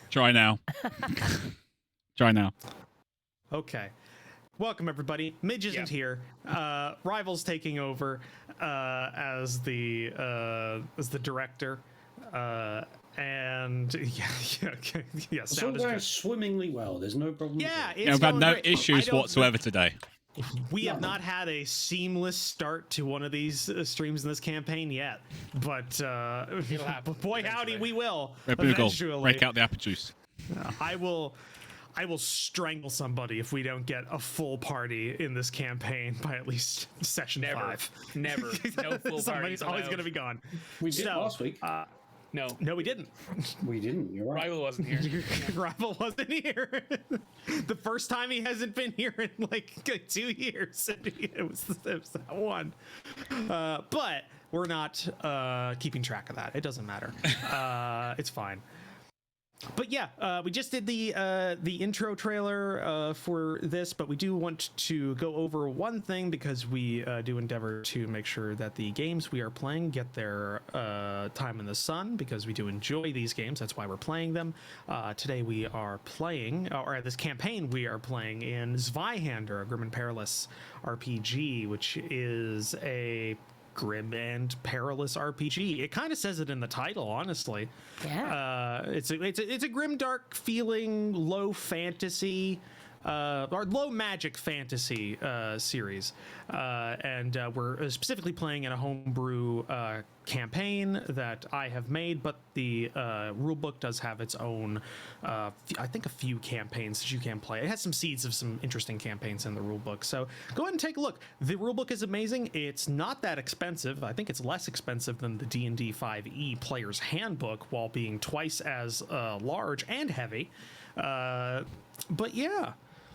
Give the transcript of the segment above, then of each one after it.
Try now. Try now. Okay. Welcome, everybody. Midge isn't here. Rival's taking over as the director. And yeah, it's all going swimmingly well. There's no problem. Yeah, I've had no issues whatsoever today. We have not had a seamless start to one of these streams in this campaign yet, but boy howdy, we will. Moogle, break out the apple juice. I will strangle somebody if we don't get a full party in this campaign by at least session 5. Never. No full Somebody's always going to be gone. We did last week. No, we didn't. We didn't. You're right. Rival wasn't here. Rival wasn't here. The first time he hasn't been here in like 2 years. It was that one. But we're not keeping track of that. It doesn't matter. It's fine. But yeah, we just did the intro trailer for this, but we do want to go over one thing because we do endeavor to make sure that the games we are playing get their time in the sun, because we do enjoy these games. That's why we're playing them. Today we are playing, or this campaign we are playing in Zweihander, a Grim and Perilous RPG, which is a grim and perilous RPG. It kind of says it in the title, honestly. Yeah. It's a grim, dark feeling, low fantasy, or low magic fantasy series, and we're specifically playing in a homebrew campaign that I have made, but the rulebook does have its own, I think, a few campaigns that you can play. It has some seeds of some interesting campaigns in the rulebook, so go ahead and take a look. The rulebook is amazing. It's not that expensive. I think it's less expensive than the D&D 5e Player's Handbook, while being twice as large and heavy. But yeah.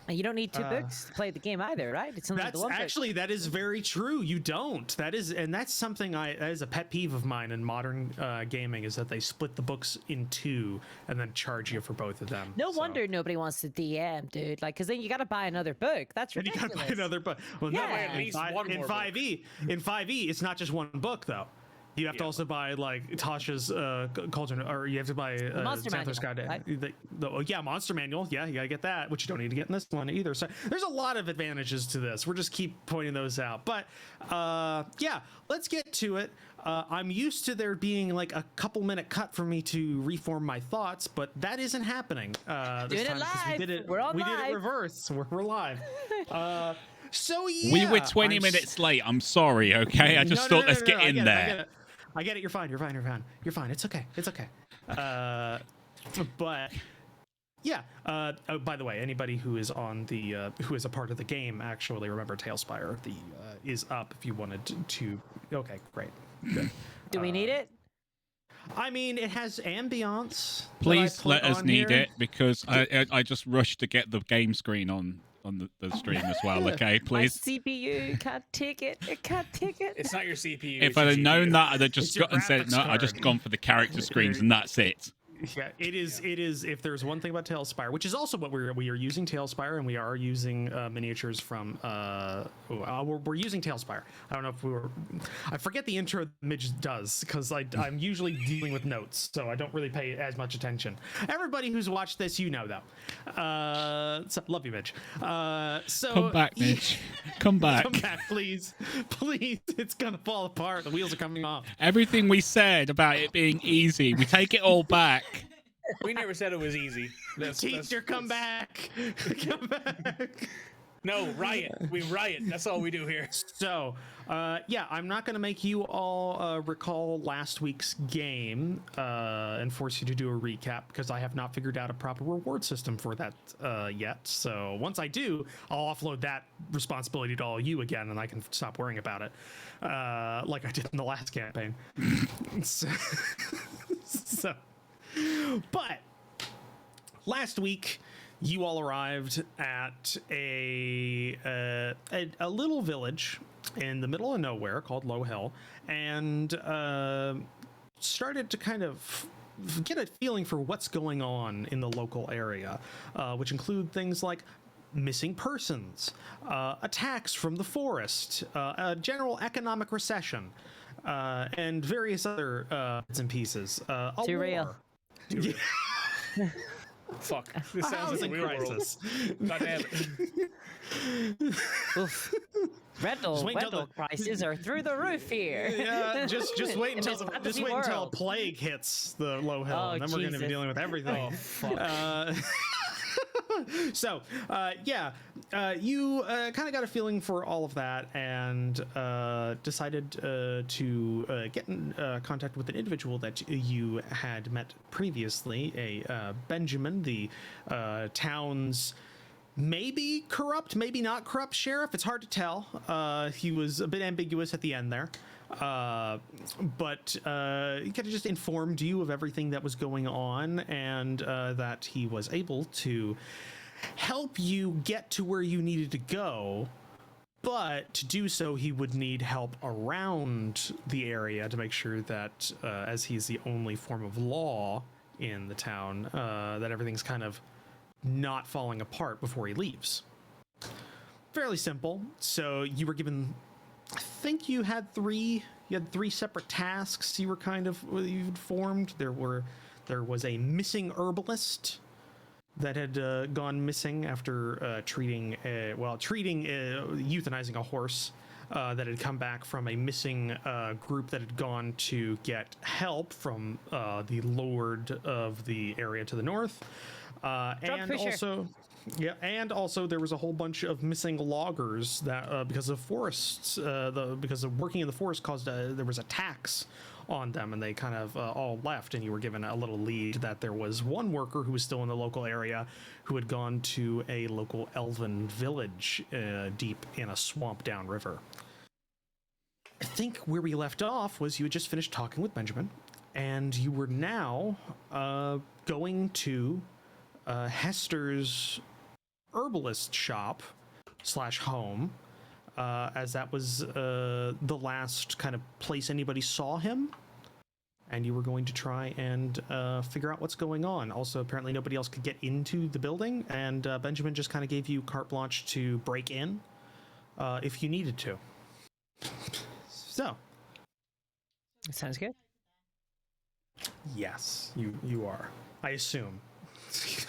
You don't need 2 books to play the game either, right? It's only the one actually, that is very true. You don't. That is something that is a pet peeve of mine in modern gaming, is that they split the books in 2 and then charge you for both of them. No wonder nobody wants to DM, dude. Like, because then you got to buy another book. That's ridiculous. And you got to buy another book. Well, yeah. no, at least one more in 5e, in 5e, it's not just one book though. You have to also buy like Tasha's Cauldron, or you have to buy Monster Manual, right? Monster Manual. Yeah, you gotta get that, which you don't need to get in this one either. So there's a lot of advantages to this. We're just keep pointing those out. But yeah, let's get to it. I'm used to there being like a couple minute cut for me to reform my thoughts, but that isn't happening this time, live. We did it reverse. We're live. So yeah, we were 20 minutes late. I'm sorry. Okay, I just thought let's get in there. I get it. You're fine. It's okay. But yeah. Oh, by the way, anybody who is on the who is a part of the game, actually, remember TaleSpire is up if you wanted to. Okay, great. Good. Do we need it? I mean, it has ambiance. Please let us need it, because I just rushed to get the game screen on the stream as well. Okay, please. My CPU can't take it. It can't take it. It's not your CPU. If I'd have known that, I'd have just got and said no. I just gone for the character screens and that's it. Yeah, it is. It is. If there's one thing about TaleSpire, which is also what we are using TaleSpire, and we are using miniatures from. We're using TaleSpire. I don't know if we were. I forget the intro Midge does because I'm usually dealing with notes, so I don't really pay as much attention. Everybody who's watched this, you know, though. So, love you, Midge. So Come back, Mitch. Come back. Come back, please. Please. It's gonna fall apart. The wheels are coming off. Everything we said about it being easy, we take it all back. We never said it was easy. Teacher, come back. Come back. No, riot. We riot. That's all we do here. So, yeah, I'm not going to make you all recall last week's game and force you to do a recap because I have not figured out a proper reward system for that yet. So once I do, I'll offload that responsibility to all you again, and I can stop worrying about it like I did in the last campaign. so, but last week, you all arrived at a little village in the middle of nowhere called Low Hill, and started to kind of get a feeling for what's going on in the local area, which include things like missing persons, attacks from the forest, a general economic recession, and various other bits and pieces. Too real. Fuck. This sounds like a real world. God damn it. Oof. Rental prices are through the roof here. Yeah, just wait until this fantasy world. plague hits the Low Hill, Oh, and then we're going to be Jesus. dealing with everything. Oh, fuck. So, you kind of got a feeling for all of that and decided to get in contact with an individual that you had met previously, a Benjamin, the town's maybe corrupt, maybe not corrupt sheriff. It's hard to tell. He was a bit ambiguous at the end there. But he kind of just informed you of everything that was going on, and that he was able to help you get to where you needed to go. But to do so, he would need help around the area to make sure that, as he's the only form of law in the town, that everything's kind of not falling apart before he leaves. Fairly simple. So you were given, I think you had three separate tasks you you'd formed. There was a missing herbalist that had gone missing after euthanizing a horse that had come back from a missing group that had gone to get help from the lord of the area to the north. And also there was a whole bunch of missing loggers that because of forests, because of working in the forest caused there was a tax on them, and they kind of all left, and you were given a little lead that there was one worker who was still in the local area who had gone to a local elven village deep in a swamp downriver. I think where we left off was you had just finished talking with Benjamin, and you were now going to Hester's herbalist shop / home, as that was the last kind of place anybody saw him, and you were going to try and figure out what's going on. Also, apparently nobody else could get into the building, and Benjamin just kind of gave you carte blanche to break in if you needed to. So, Sounds good. yes, you are. I assume.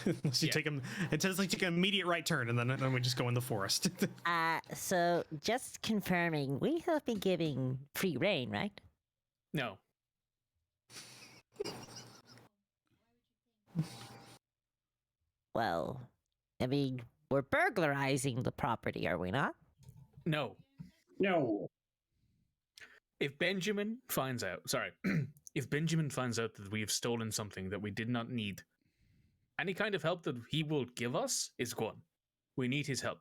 Unless you take him, it says like take an immediate right turn, and then we just go in the forest. So just confirming, we have been giving free reign, right? No. Well, I mean, we're burglarizing the property, are we not? No. No. If Benjamin finds out, if Benjamin finds out that we have stolen something that we did not need, any kind of help that he will give us is gone. We need his help.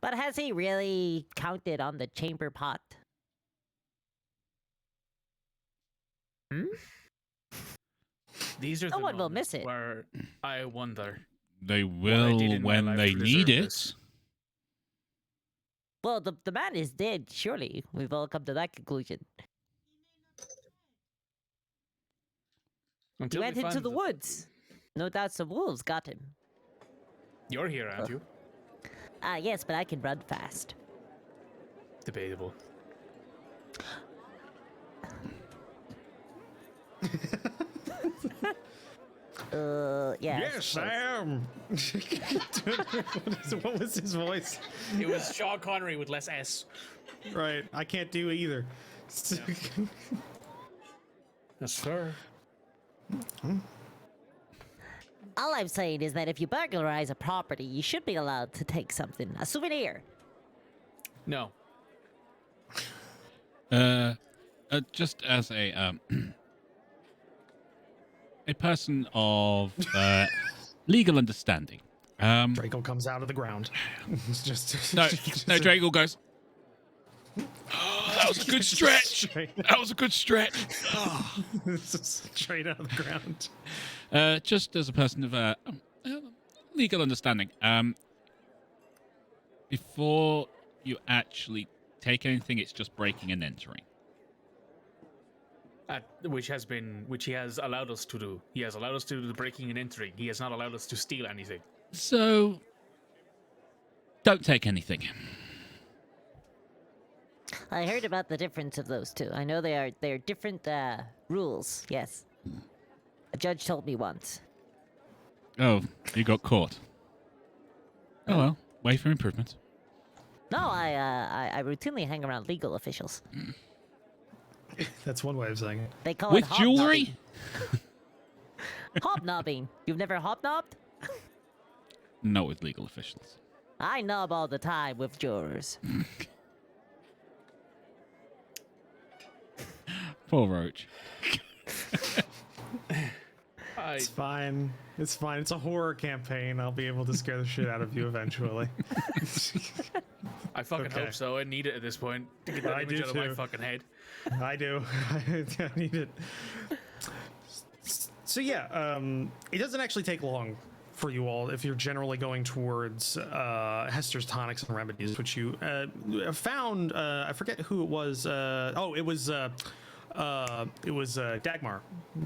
But has he really counted on the chamber pot? These are No the one will moments miss it. where I wonder. They I will did in my when life they to need deserve it. this. Well, the man is dead, surely. We've all come to that conclusion. He Until went we into find the woods. No doubt some wolves got him. You're here, aren't you? Yes, but I can run fast. Debatable. Yeah. Yes, I am. What was his voice? It was Sean Connery with less S. Right. I can't do either. That's fair. All I'm saying is that if you burglarize a property, you should be allowed to take something. A souvenir. No. Just as a a person of legal understanding. Drakel comes out of the ground. It's just No, Drakel goes. Oh, that was a good stretch. That was a good stretch. Oh. Straight out of the ground. Just as a person of legal understanding, before you actually take anything, it's just breaking and entering. Which he has allowed us to do. He has allowed us to do the breaking and entering. He has not allowed us to steal anything. So, don't take anything. I heard about the difference of those two. I know they're different rules. Yes. A judge told me once. Oh, you got caught. Oh well, way for improvement. No, I routinely hang around legal officials. That's one way of saying it. They call With it jewelry? hobnobbing. You've never hobnobbed? Not with legal officials. I knob all the time with jurors. Poor Roach. It's fine. It's fine. It's a horror campaign. I'll be able to scare the shit out of you eventually. I fucking Okay. hope so. I need it at this point to get that I image do out of my too. fucking head. I do. I need it. So yeah, it doesn't actually take long for you all if you're generally going towards Hester's tonics and remedies, which you found. I forget who it was. It was Dagmar.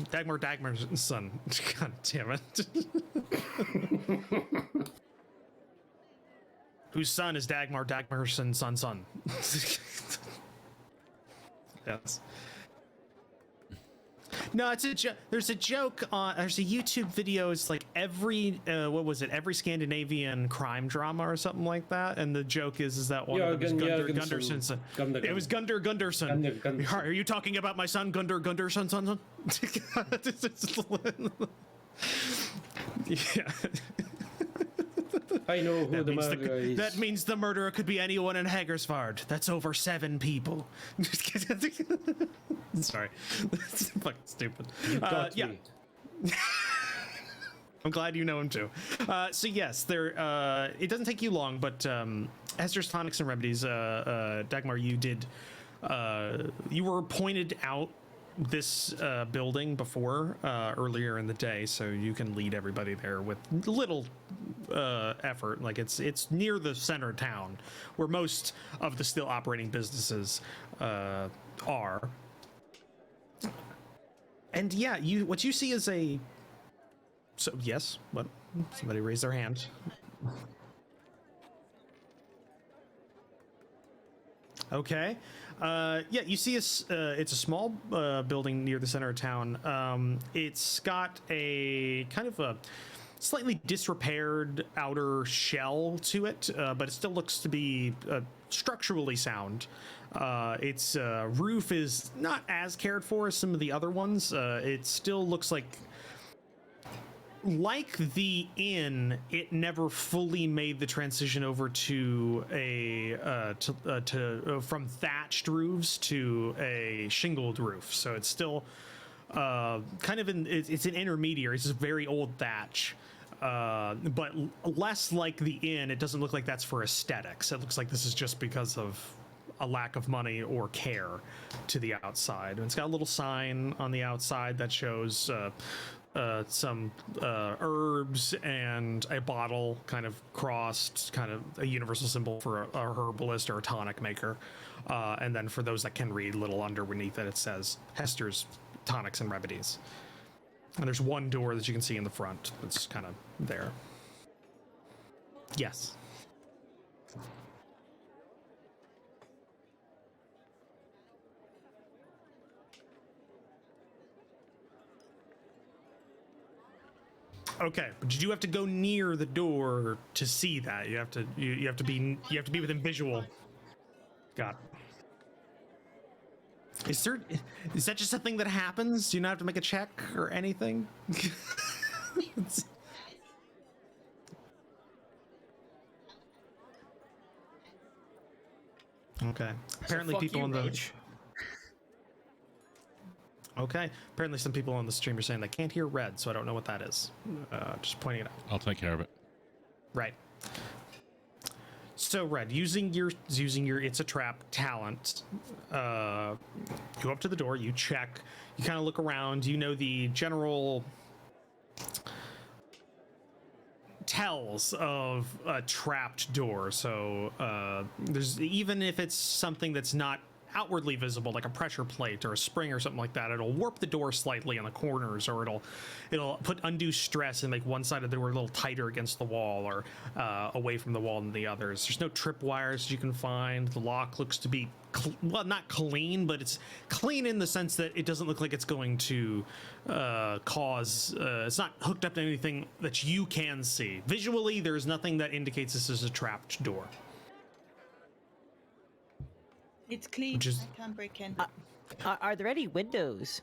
Dagmar's son. God damn it. Whose son is Dagmar's son. Yes. No, it's a joke. There's a joke on. There's a YouTube video. It's like every every Scandinavian crime drama or something like that. And the joke is that one of them is Gunderson's son. It was Gunderson. Are you talking about my son, Gunderson? Son? Yeah. I know who the murderer is. That means the murderer could be anyone in Hagersvard. That's over 7 people. Sorry. That's fucking stupid. Yeah. Me. I'm glad you know him too. So yes, there. It doesn't take you long, but Hester's tonics and remedies. Dagmar, you did. You were pointed out this building before earlier in the day, so you can lead everybody there with little effort. Like it's near the center of town, where most of the still operating businesses are. And yeah, what you see is a. So yes, what? Somebody raised their hand. Okay. Yeah, you see it's a small building near the center of town. It's got a kind of a slightly disrepaired outer shell to it, but it still looks to be structurally sound. Its roof is not as cared for as some of the other ones. It still looks like the inn, it never fully made the transition over to from thatched roofs to a shingled roof. So it's still kind of it's an intermediary. It's just very old thatch, but less like the inn. It doesn't look like that's for aesthetics. It looks like this is just because of a lack of money or care to the outside. And it's got a little sign on the outside that shows some herbs and a bottle kind of crossed, kind of a universal symbol for a herbalist or a tonic maker. And then for those that can read, a little underneath it, it says Hester's Tonics and Remedies. And there's one door that you can see in the front that's kind of there. Yes. Okay, but you do have to go near the door to see that. You have to be within visual. Got it. Is that just a thing that happens? Do you not have to make a check or anything? Okay. Apparently people on the Okay. Apparently some people on the stream are saying they can't hear red, so I don't know what that is. Just pointing it out. I'll take care of it. Right. So Red, using your it's a trap talent, go up to the door, you check, you kind of look around, you know the general tells of a trapped door. So there's, even if it's something that's not outwardly visible, like a pressure plate or a spring or something like that, it'll warp the door slightly on the corners, or it'll put undue stress and make one side of the door a little tighter against the wall or away from the wall than the others. There's no tripwires you can find. The lock looks to be well, not clean, but it's clean in the sense that it doesn't look like it's going to cause it's not hooked up to anything that you can see visually. There's nothing that indicates this is a trapped door. It's clean. I can't break in. Are there any windows?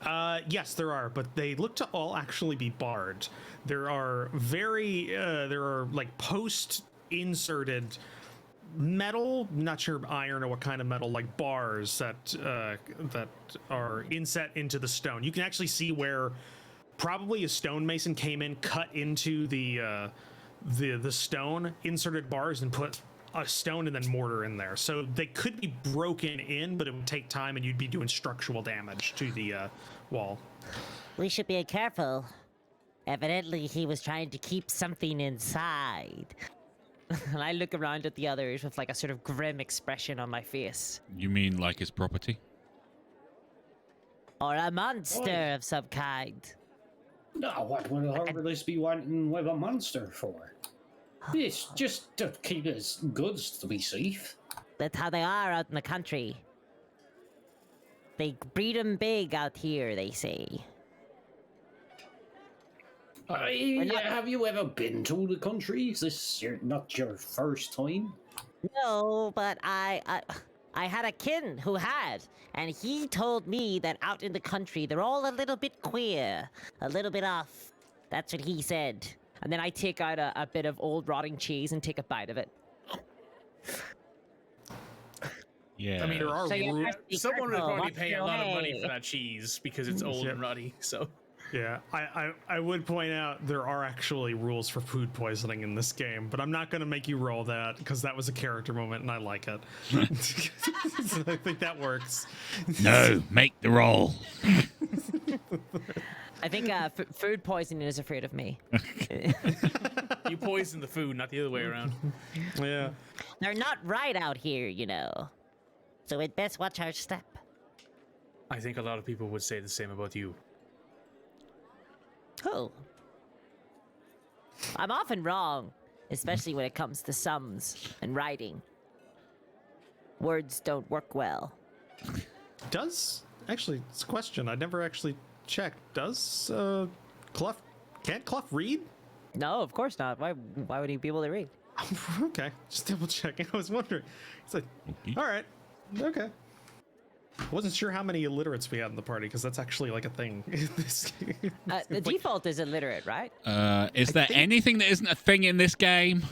Yes, there are, but they look to all actually be barred. There are there are like post-inserted metal, not sure iron or what kind of metal, like bars that are inset into the stone. You can actually see where probably a stonemason came in, cut into the stone, inserted bars, and put a stone and then mortar in there. So they could be broken in, but it would take time and you'd be doing structural damage to the wall. We should be careful. Evidently, he was trying to keep something inside. And I look around at the others with like a sort of grim expression on my face. You mean like his property? Or a monster of some kind. No, what would Horrorless be wanting with a monster for? It's just to keep his goods to be safe. That's how they are out in the country. They breed them big out here, they say. Have you ever been to the country? Is this not your first time? No, but I had a kin who had, and he told me that out in the country they're all a little bit queer, a little bit off. That's what he said. And then I take out a bit of old rotting cheese and take a bite of it. Yeah. I mean, there are Someone would probably pay a lot of money for that cheese because it's old and ruddy. So yeah, I would point out there are actually rules for food poisoning in this game, but I'm not going to make you roll that because that was a character moment and I like it. So I think that works. No, make the roll. I think food poisoning is afraid of me. you poison the food, not the other way around. Yeah. They're not right out here, you know. So we'd best watch our step. I think a lot of people would say the same about you. Cool. I'm often wrong, especially when it comes to sums and writing. Words don't work well. Actually, it's a question. I never actually checked. Does Kluft, can't Kluft read? No, of course not. Why would he be able to read? Okay, just double checking. I was wondering. It's like, all right, okay. I wasn't sure how many illiterates we had in the party because that's actually like a thing in this game. The default is illiterate, right? Is there anything that isn't a thing in this game?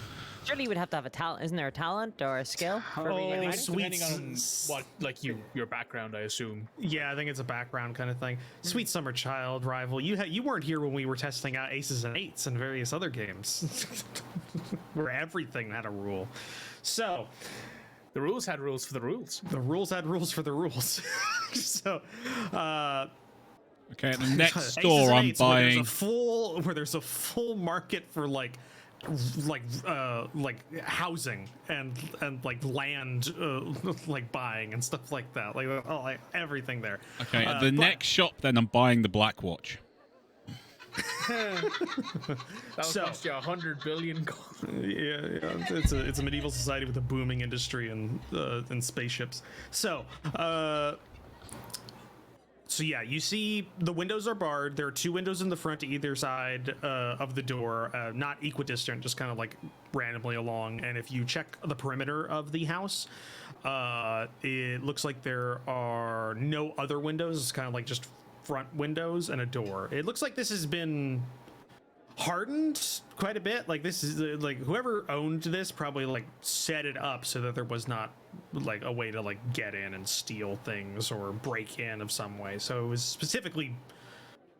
Surely you would have to have a talent. Isn't there a talent or a skill for reading? Sweet. Depending on what, like your background, I assume. Yeah, I think it's a background kind of thing. Sweet Summer Child, Rival. You weren't here when we were testing out Aces and Eights and various other games, where everything had a rule. So the rules had rules for the rules. The rules had rules for the rules. So, okay, at the next Aces store and I'm Eights, buying. where there's a full market for like like housing and like land like buying and stuff like that, like everything there. Okay, at but- the next shop, then I'm buying the Black Watch. That would So- cost you 100 billion gold. Yeah, it's a medieval society with a booming industry and spaceships. So yeah, you see the windows are barred. There are 2 windows in the front to either side of the door, not equidistant, just kind of like randomly along. And if you check the perimeter of the house, it looks like there are no other windows. It's kind of like just front windows and a door. It looks like this has been hardened quite a bit. Like this is like whoever owned this probably like set it up so that there was not like a way to like get in and steal things or break in of some way. So it was specifically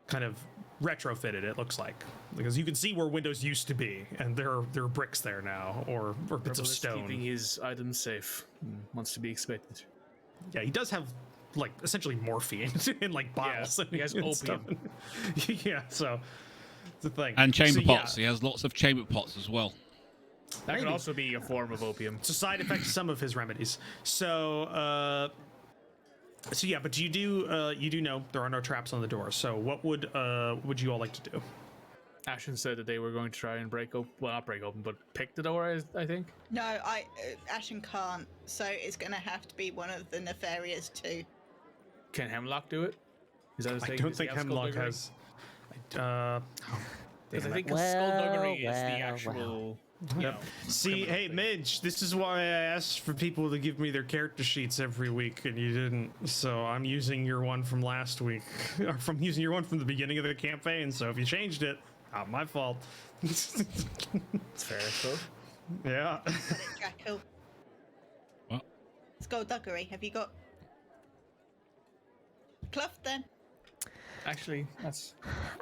kind of retrofitted, it looks like, because you can see where windows used to be and there are bricks there now or bits of Herbalist stone. keeping his items safe. Wants to be expected. Yeah, he does have like essentially morphine in like bottles. he has and stuff. Yeah, so it's a thing. And chamber So, yeah, pots. He has lots of chamber pots as well. That could Maybe. also be a form of opium. It's a side effect of some of his remedies. So yeah, but you do know there are no traps on the door. So what would you all like to do? Ashen said that they were going to try and break open, well, not break open, but pick the door, I think. No, Ashen can't. So it's gonna have to be one of the nefarious 2. Can Hemlock do it? Is that his I thing? don't Does he think have Hemlock skullduggery? has. Because I damn it. think Well, skullduggery is the well, actual. You know, See, criminal hey, thing. Midge, this is why I asked for people to give me their character sheets every week, and you didn't. So I'm using your one from last week, or from using your one from the beginning of the campaign. So if you changed it, not my fault. It's fair, so. Yeah. Drakel. What? Skullduggery. Have you got Kluft then? Actually, that's.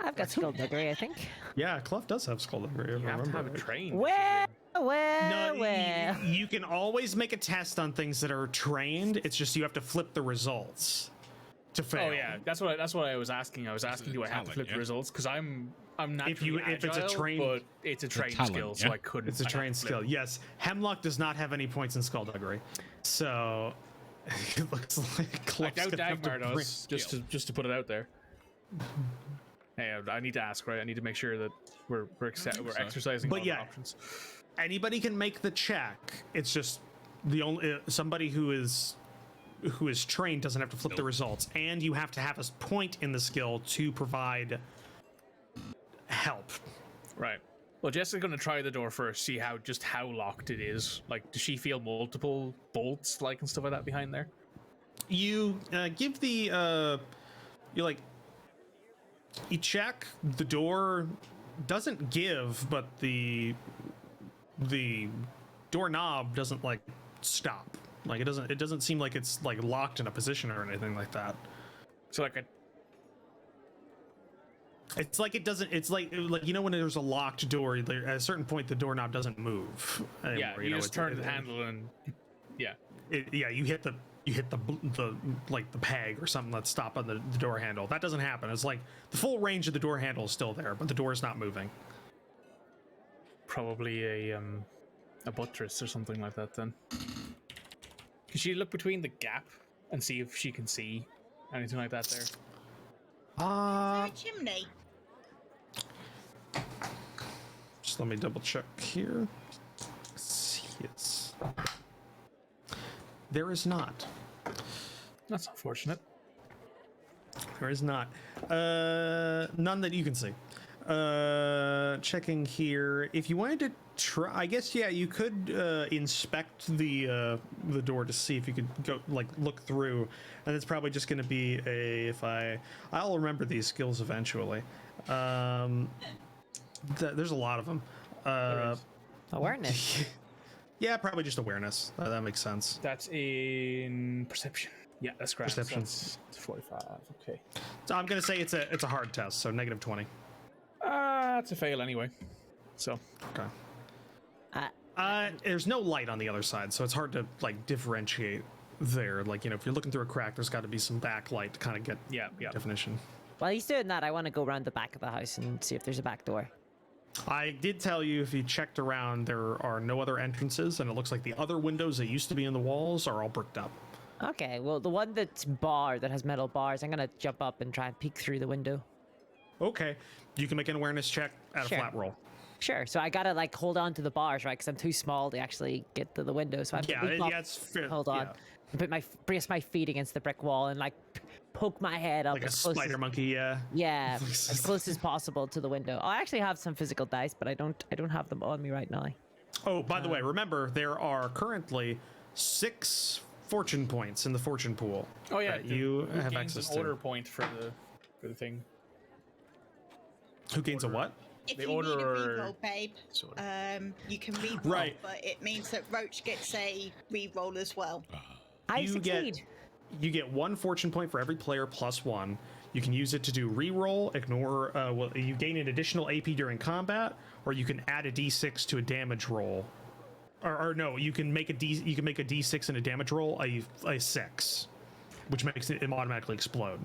I've got skullduggery, I think. Yeah, Kluft does have skullduggery. if You I have to remember have it right. trained. Well, well, No, well. you can always make a test on things that are trained. It's just you have to flip the results to fail. Oh yeah, that's what I was asking. I was asking, do I have to talent, flip yeah. the results? Because I'm not. If it's a trained- but it's a trained talent, skill, so yeah. I couldn't. It's a I had to trained flip. skill. Yes, Hemlock does not have any points in skullduggery, so it looks like I Kluft's doubt gonna have to Dagmar bring- does. Just to put it out there. Hey, I need to ask, right? I need to make sure that we're so. exercising But all yeah. the options. Anybody can make the check. It's just the only somebody who is trained doesn't have to flip the results, and you have to have a point in the skill to provide help. Right. Well, Jessica's gonna try the door first, see how locked it is. Like, does she feel multiple bolts, like, and stuff like that behind there? You give the you check, the door doesn't give, but the doorknob doesn't like stop. Like it doesn't seem like it's like locked in a position or anything like that. So, like, It's like it doesn't. It's like you know when there's a locked door, at a certain point the doorknob doesn't move. Anymore, yeah, you know, just turn the handle and yeah. Yeah, you hit the like the peg or something that's stopping the door handle. That doesn't happen. It's like the full range of the door handle is still there, but the door is not moving. Probably a buttress or something like that. Then, can she look between the gap and see if she can see anything like that there? Is there a chimney? Just let me double check here. Yes. There is not. That's unfortunate. There is not. None that you can see. Checking here. If you wanted to try, I guess yeah, you could inspect the door to see if you could go like look through, and it's probably just going to be a I'll remember these skills eventually. There's a lot of them. There is. Awareness. Yeah, probably just awareness. That makes sense. That's in perception. Yeah, that's correct. Perception. That's 45. Okay. So I'm gonna say it's a hard test, so -20. That's a fail anyway. So Okay. There's no light on the other side, so it's hard to like differentiate there. Like, you know, if you're looking through a crack, there's got to be some backlight to kind of get yeah. definition. While he's doing that, I want to go around the back of the house and see if there's a back door. I did tell you if you checked around, there are no other entrances, and it looks like the other windows that used to be in the walls are all bricked up. Okay, well, the one that's barred, that has metal bars, I'm gonna jump up and try and peek through the window. Okay, you can make an awareness check at Sure. a flat roll. Sure, so I gotta, like, hold on to the bars, right? Because I'm too small to actually get to the window, so I have to leap up, it's fair. hold on, and brace my feet against the brick wall and, like, poke my head up Like a as close spider as, monkey, yeah. yeah, as close as possible to the window. I actually have some physical dice, but I don't have them on me right now. Oh, by the way, remember, there are currently 6 fortune points in the fortune pool. Oh yeah, that you who have gains access an order to. point for the thing. Who gains a what? If The you need a order- reroll, babe, Sort of. you can reroll, Right. but it means that Roach gets a reroll as well. I You succeed. You get 1 fortune point for every player plus 1. You can use it to do reroll, ignore. Well, you gain an additional AP during combat, or you can add a D6 to a damage roll. Or no, you can make a D6 and a damage roll a 6, which makes it automatically explode.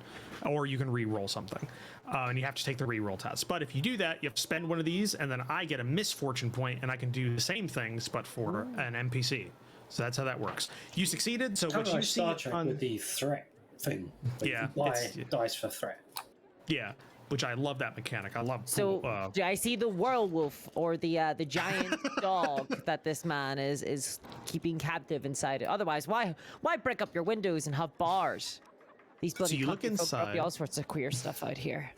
Or you can re-roll something, and you have to take the re-roll test. But if you do that, you have to spend one of these, and then I get a misfortune point, and I can do the same things but for an NPC. So that's how that works. You succeeded. So Kind what of you like see Star Trek on with the threat thing. Like Yeah, you buy it's- dice for threat. yeah, which I love that mechanic. I love. So do I see the werewolf or the giant dog that this man is keeping captive inside it? Otherwise, why break up your windows and have bars? These bloody you look country folk probably inside. all sorts of queer stuff out here.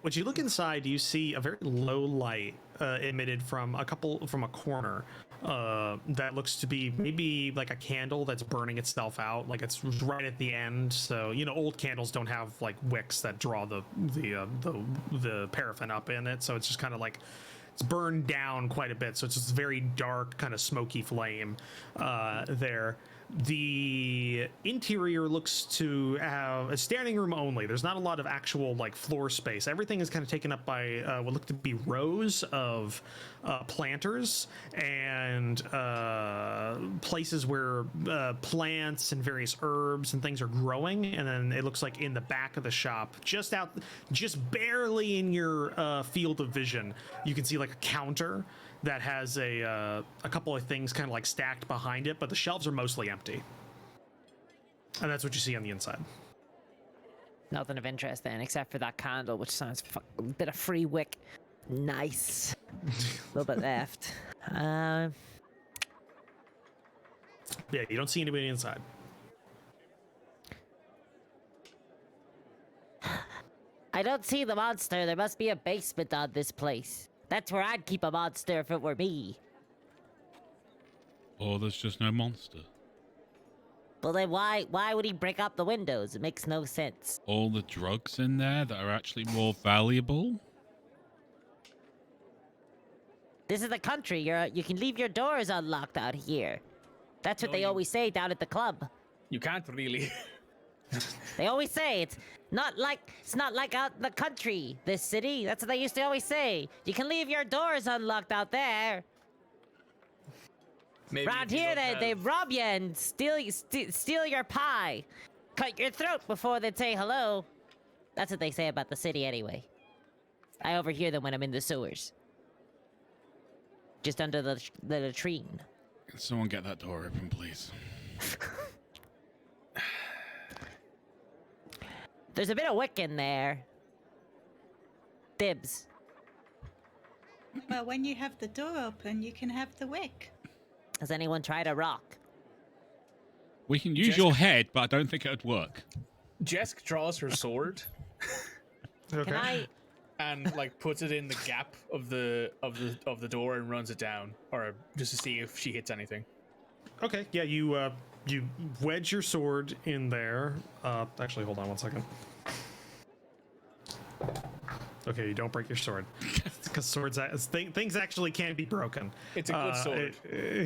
When you look inside, you see a very low light emitted from a corner that looks to be maybe like a candle that's burning itself out, like it's right at the end. So old candles don't have like wicks that draw the paraffin up in it, so it's just kind of like it's burned down quite a bit. So it's just very dark, kind of smoky flame there. The interior looks to have a standing room only. There's not a lot of actual like floor space. Everything is kind of taken up by what look to be rows of planters and places where plants and various herbs and things are growing. And then it looks like in the back of the shop, just barely in your field of vision, you can see like a counter that has a couple of things kind of like stacked behind it, but the shelves are mostly empty. And that's what you see on the inside. Nothing of interest then, except for that candle, which sounds a bit of free wick. Nice. A little bit left. Yeah, you don't see anybody inside. I don't see the monster. There must be a basement on this place. That's where I'd keep a monster if it were me. Or there's just no monster. Well then why would he break up the windows? It makes no sense. All the drugs in there that are actually more valuable. This is the country. You can leave your doors unlocked out here. That's what No, they you- always say down at the club. You can't really. They always say it's not like out in the country, this city. That's what they used to always say. You can leave your doors unlocked out there. Maybe Around if you here, don't they have- rob you and steal your pie, cut your throat before they say hello. That's what they say about the city, anyway. I overhear them when I'm in the sewers, just under the latrine. Can someone get that door open, please? There's a bit of wick in there. Dibs. Well, when you have the door open, you can have the wick. Has anyone tried a rock? We can use Jeska- your head, but I don't think it would work. Jesk draws her sword Okay. Can I? and like puts it in the gap of the door and runs it down, or just to see if she hits anything. Okay. Yeah, you wedge your sword in there. Actually, hold on one second. Okay, you don't break your sword because things actually can be broken. It's a good sword.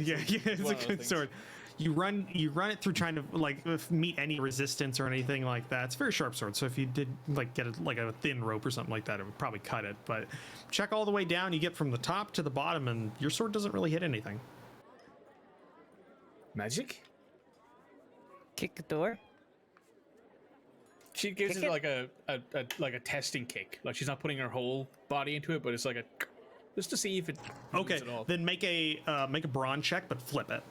Yeah, it's one a of those good things. sword. You run it through trying to like meet any resistance or anything like that. It's a very sharp sword, so if you did like get a thin rope or something like that, it would probably cut it. But check all the way down. You get from the top to the bottom, and your sword doesn't really hit anything. Magic? Kick the door? She gives Kick it it? like a testing kick. Like she's not putting her whole body into it, but it's like a just to see if it moves Okay, at all. then make a brawn check, but flip it.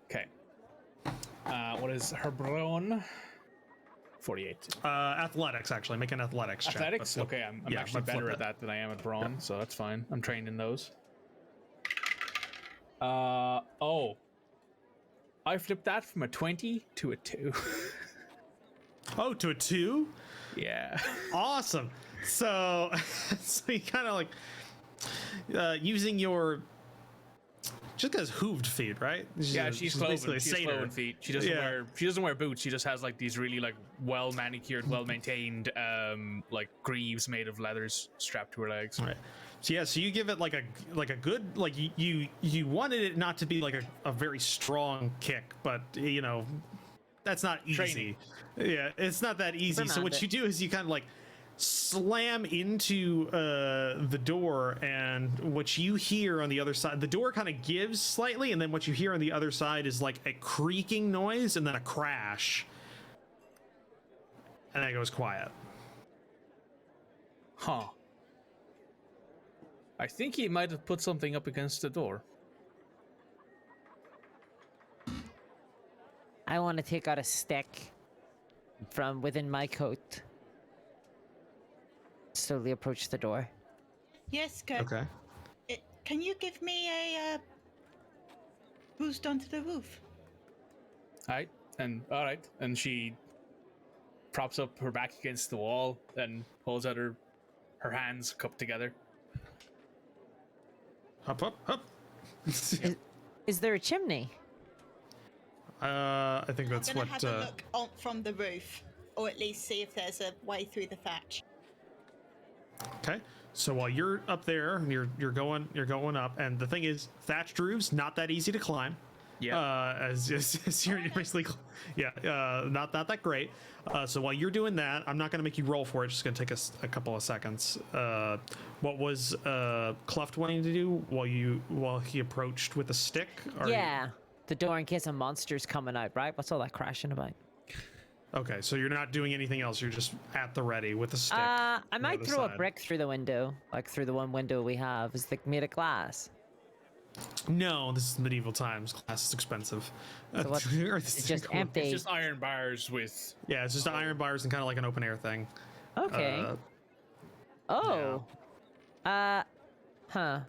Okay. What is her brawn? 48. Athletics, actually. Make an athletics check. but Athletics? flip- Okay, I'm yeah, actually but flip better it. at that than I am at brawn, so that's fine. I'm trained in those. Oh. I flipped that from a 20 to a 2. Oh, to a 2? Yeah. Awesome. So, so you kind of like using your Jeska's hooved feet, right? Yeah, she's basically cloven. a She's satyr. cloven feet. She doesn't wear boots. She just has like these really like well manicured, well maintained like greaves made of leathers strapped to her legs. Right. So yeah, so you give it like a good like you wanted it not to be like a very strong kick, but you know that's not easy. Training. Yeah, it's not that easy. So what you do is you kind of like slam into the door, and what you hear on the other side, the door kind of gives slightly, and then what you hear on the other side is like a creaking noise and then a crash, and then it goes quiet. Huh. I think he might have put something up against the door. I want to take out a stick from within my coat. Slowly approach the door. Yes, go. Okay. Can you give me a boost onto the roof? Alright, and she props up her back against the wall and holds out her hands cupped together. Hop, hop, hop. Is there a chimney? I think that's I'm gonna what. have a look on from the roof, or at least see if there's a way through the thatch. Okay, so while you're up there, you're going up, and the thing is, thatched roofs not that easy to climb. Yeah. As you're basically, not that great. So while you're doing that, I'm not gonna make you roll for it. It's just gonna take us a couple of seconds. What was Kluft wanting to do while he approached with a stick? Yeah, the door in case a monster's coming out, right? What's all that crashing about? Okay, so you're not doing anything else. You're just at the ready with a stick. I on might the throw a side. brick through the window, like through the one window we have. Is it made of glass? No, this is medieval times. Glass is expensive. So what- It's just empty. It's just iron bars with... Yeah, it's just iron bars and kind of like an open air thing. Okay. Oh. Huh.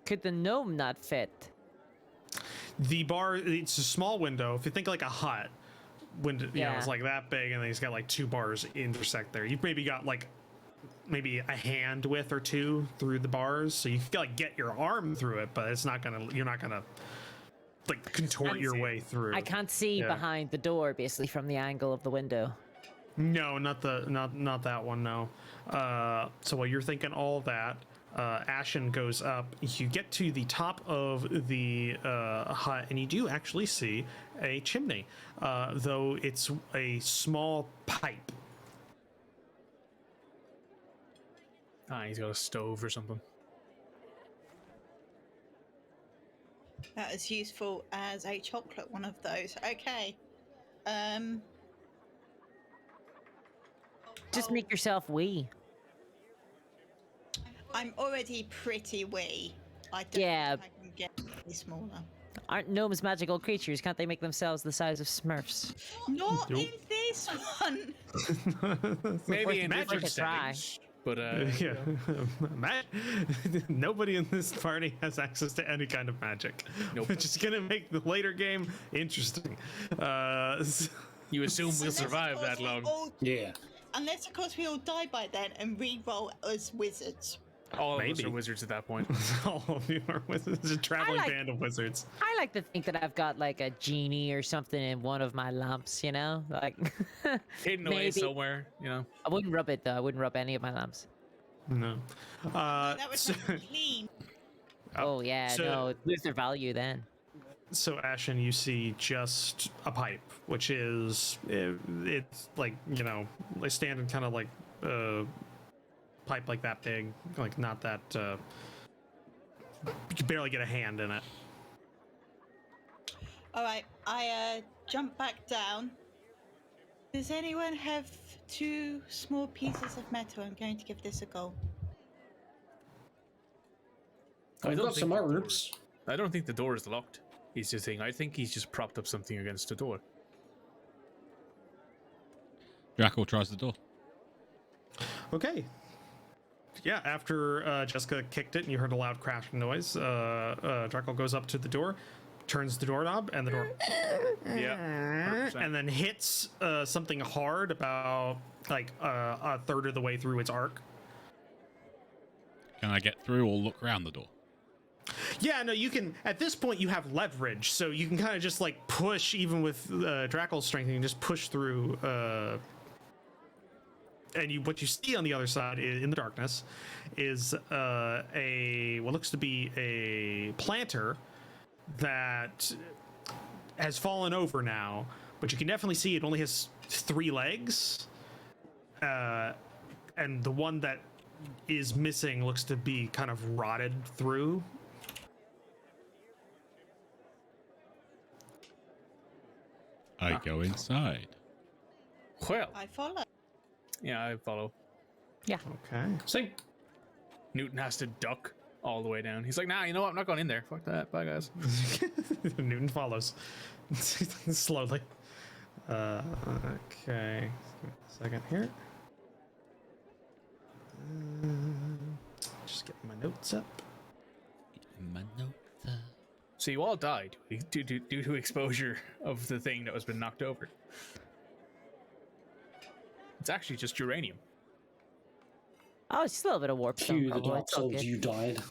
Could the gnome not fit? The bar, it's a small window. If you think like a hut, window, you know, Yeah. it's like that big, and then he's got like two bars intersect there. You've maybe got like maybe a hand width or two through the bars, so you can like get your arm through it, but it's not gonna. You're not gonna like contort your way through. I can't see Yeah. behind the door, basically, from the angle of the window. No, not that one. No. So while you're thinking all that, Ashen goes up. You get to the top of the hut, and you do actually see a chimney, though it's a small pipe. Ah, he's got a stove or something. That is useful as a chocolate one of those. Okay. Just make yourself wee. I'm already pretty wee. I don't Yeah. think I can get any smaller. Aren't gnomes magical creatures? Can't they make themselves the size of Smurfs? Not Nope. in this one. Maybe in magic different try. settings, but Yeah. Nobody in this party has access to any kind of magic. Nope. Which is gonna make the later game interesting. you assume we'll Unless, of survive course, that we long. all- Yeah. Unless, of course, we all die by then and re-roll as wizards. All of us Maybe. are wizards at that point. All of you are wizards. It's a traveling like- band of wizards. I like to think that I've got like a genie or something in one of my lamps, you know? Like, Hidden away maybe. somewhere, you know. I wouldn't rub it though. I wouldn't rub any of my lamps. No. That would So, make them clean. Oh yeah, so- no, it lose their value then. so Ashen, you see just a pipe, which is it's like, you know, a standard kind of like pipe like that big, like not that you can barely get a hand in it. All right, I jump back down. Does anyone have 2 small pieces of metal? I'm going to give this a go. I've got some the door- herbs. I don't think the door is locked. He's just saying. I think he's just propped up something against the door. Drakel tries the door. Okay. Yeah, after Jeska kicked it and you heard a loud crashing noise, Drakel goes up to the door, turns the doorknob, and the door Yeah. and then hits something hard about like a third of the way through its arc. Can I get through or look around the door? Yeah, no, you can. At this point, you have leverage, so you can kind of just like push, even with Drakel's strength, you can just push through. And what you see on the other side in the darkness is what looks to be a planter that has fallen over now, but you can definitely see it only has 3 legs, and the one that is missing looks to be kind of rotted through. I go inside. Well, I follow. yeah, I follow. Okay. See? Newton has to duck all the way down. He's like, nah, you know what? I'm not going in there. Fuck that. Bye, guys. Newton follows slowly. Okay. Second here. Just get my notes up. My notes. So you all died due to exposure of the thing that was been knocked over. It's actually just uranium. Oh, it's just a little bit of warp stone. Cue the probably. Dark It's all Souls, good. you died.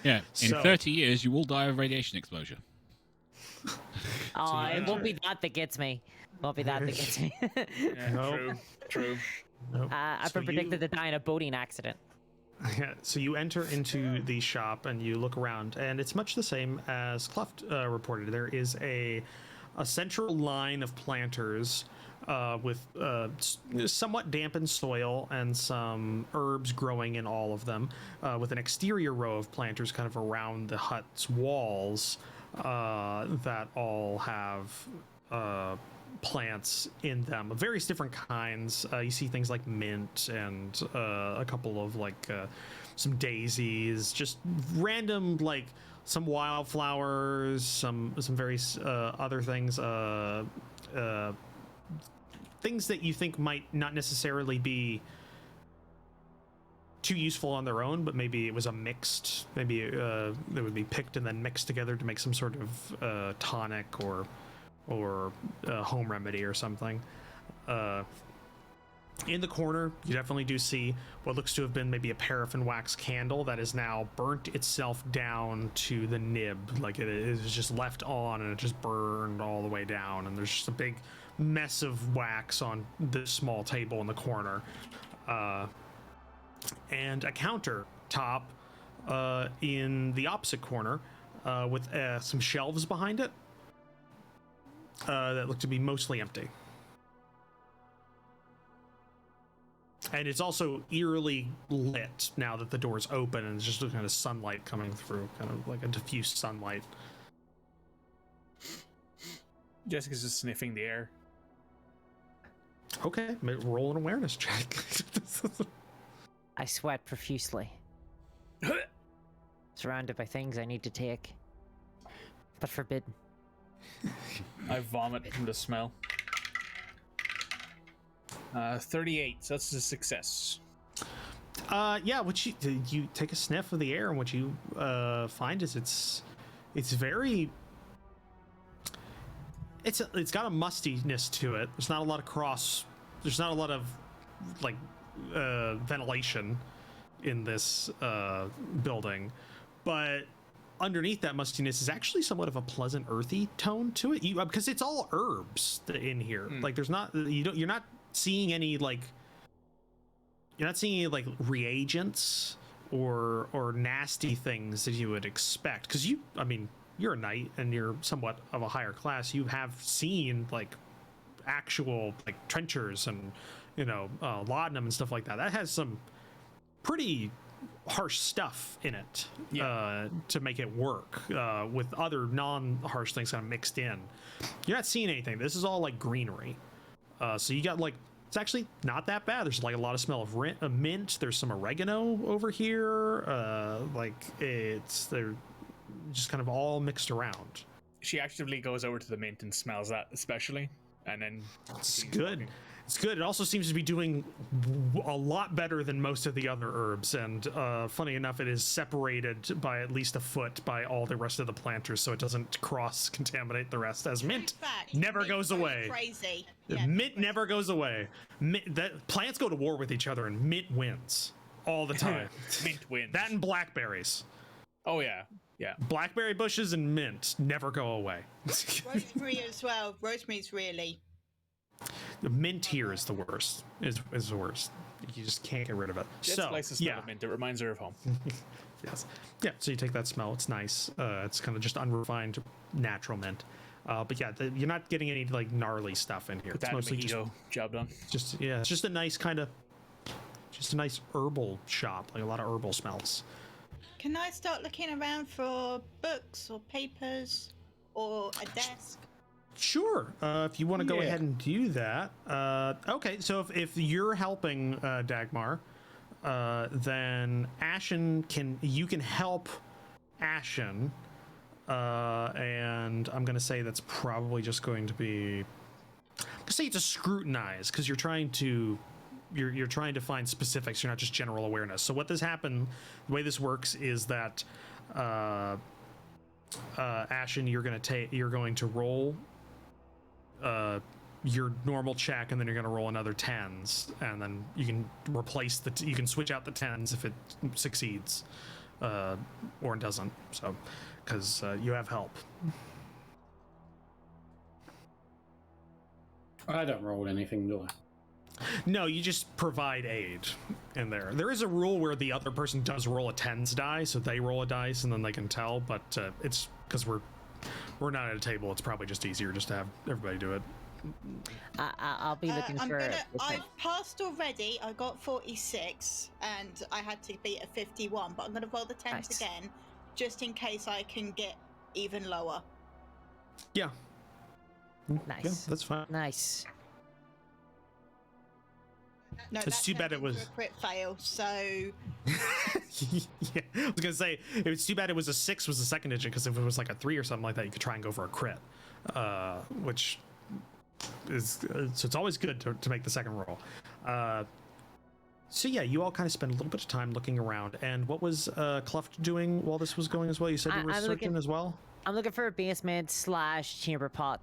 Yeah, in So- 30 years, you will die of radiation exposure. Oh, you it won't enter- be that gets me. Won't be that gets me. Yeah, Nope. true. Nope. I've So been predicted you- to die in a boating accident. Yeah, so you enter into the shop and you look around, and it's much the same as Kluft reported. There is a central line of planters with somewhat dampened soil and some herbs growing in all of them, with an exterior row of planters kind of around the hut's walls that all have plants in them of various different kinds. You see things like mint and a couple of like some daisies, just random like some wildflowers, some various other things, things that you think might not necessarily be too useful on their own, but maybe it was a mixed, maybe they would be picked and then mixed together to make some sort of tonic or home remedy or something. In the corner, you definitely do see what looks to have been maybe a paraffin wax candle that is now burnt itself down to the nib. Like it is just left on and it just burned all the way down. And there's just a big mess of wax on this small table in the corner. And a countertop in the opposite corner with some shelves behind it that look to be mostly empty. And it's also eerily lit now that the door's open and there's just a kind of sunlight coming through, kind of like a diffuse sunlight. Jessica's just sniffing the air. Okay, roll an awareness check. I sweat profusely. Surrounded by things I need to take, but forbidden. I vomit from the smell. 38, so that's a success. Yeah, what you take a sniff of the air, and what you find is it's very. It's got a mustiness to it. There's not a lot of There's not a lot of like ventilation in this building, but underneath that mustiness is actually somewhat of a pleasant earthy tone to it. Because it's all herbs in here. Like there's not you're not seeing any like reagents or nasty things that you would expect, because you're a knight and you're somewhat of a higher class. You have seen like actual like trenchers and laudanum and stuff like that. That has some pretty harsh stuff in it to make it work with other non-harsh things kind of mixed in. You're not seeing anything. This is all like greenery. So you got like it's actually not that bad. There's like a lot of smell of mint. There's some oregano over here. They're just kind of all mixed around. She actively goes over to the mint and smells that, especially, and then It's continues good. walking. It's good. It also seems to be doing a lot better than most of the other herbs. And funny enough, it is separated by at least a foot by all the rest of the planters, so it doesn't cross-contaminate the rest. As mint Fact, never mint goes away. Crazy. Yeah, Mint never goes away. Plants go to war with each other, and mint wins all the time. Mint wins. That and blackberries. Oh yeah, yeah. Blackberry bushes and mint never go away. Rosemary as well. Rosemary's really. The mint here is the worst. Is the worst. You just can't get rid of it. Jet So slices smell yeah, of mint. It reminds her of home. yes, yeah. So you take that smell. It's nice. It's kind of just unrefined, natural mint. But yeah, you're not getting any like gnarly stuff in here. Put It's that in mostly mojito. Job done. it's just a nice kind of, just a nice herbal shop. Like a lot of herbal smells. Can I start looking around for books or papers or a desk? Sure. If you want to go Yeah. ahead and do that. Okay. So if you're helping Dagmar, then Ashen you can help Ashen, and I'm gonna say that's probably just going to be. I'm gonna say it's a scrutinize because you're trying to find specifics. You're not just general awareness. So what the way this works is that Ashen, you're going to roll your normal check, and then you're going to roll another 10s, and then you can you can switch out the 10s if it succeeds, or it doesn't. So, because you have help. I don't roll anything, do I? No, you just provide aid in there. There is a rule where the other person does roll a 10s die, so they roll a dice and then they can tell, but it's because we're not at a table. It's probably just easier just to have everybody do it. I'll be looking for. I've passed already. I got 46, and I had to beat a 51. But I'm gonna roll the 10s Nice. again, just in case I can get even lower. Yeah. Yeah, Nice. that's fine. Nice. No, It's that too bad turned it into was- a crit fail. So Yeah, I was gonna say it's too bad it was a 6 was the second digit, because if it was like a 3 or something like that, you could try and go for a crit, which is so it's always good to make the second roll. So yeah, you all kind of spend a little bit of time looking around. And what was Kluft doing while this was going as well? You said you were I'm searching looking- as well. I'm looking for a basement / chamber pot.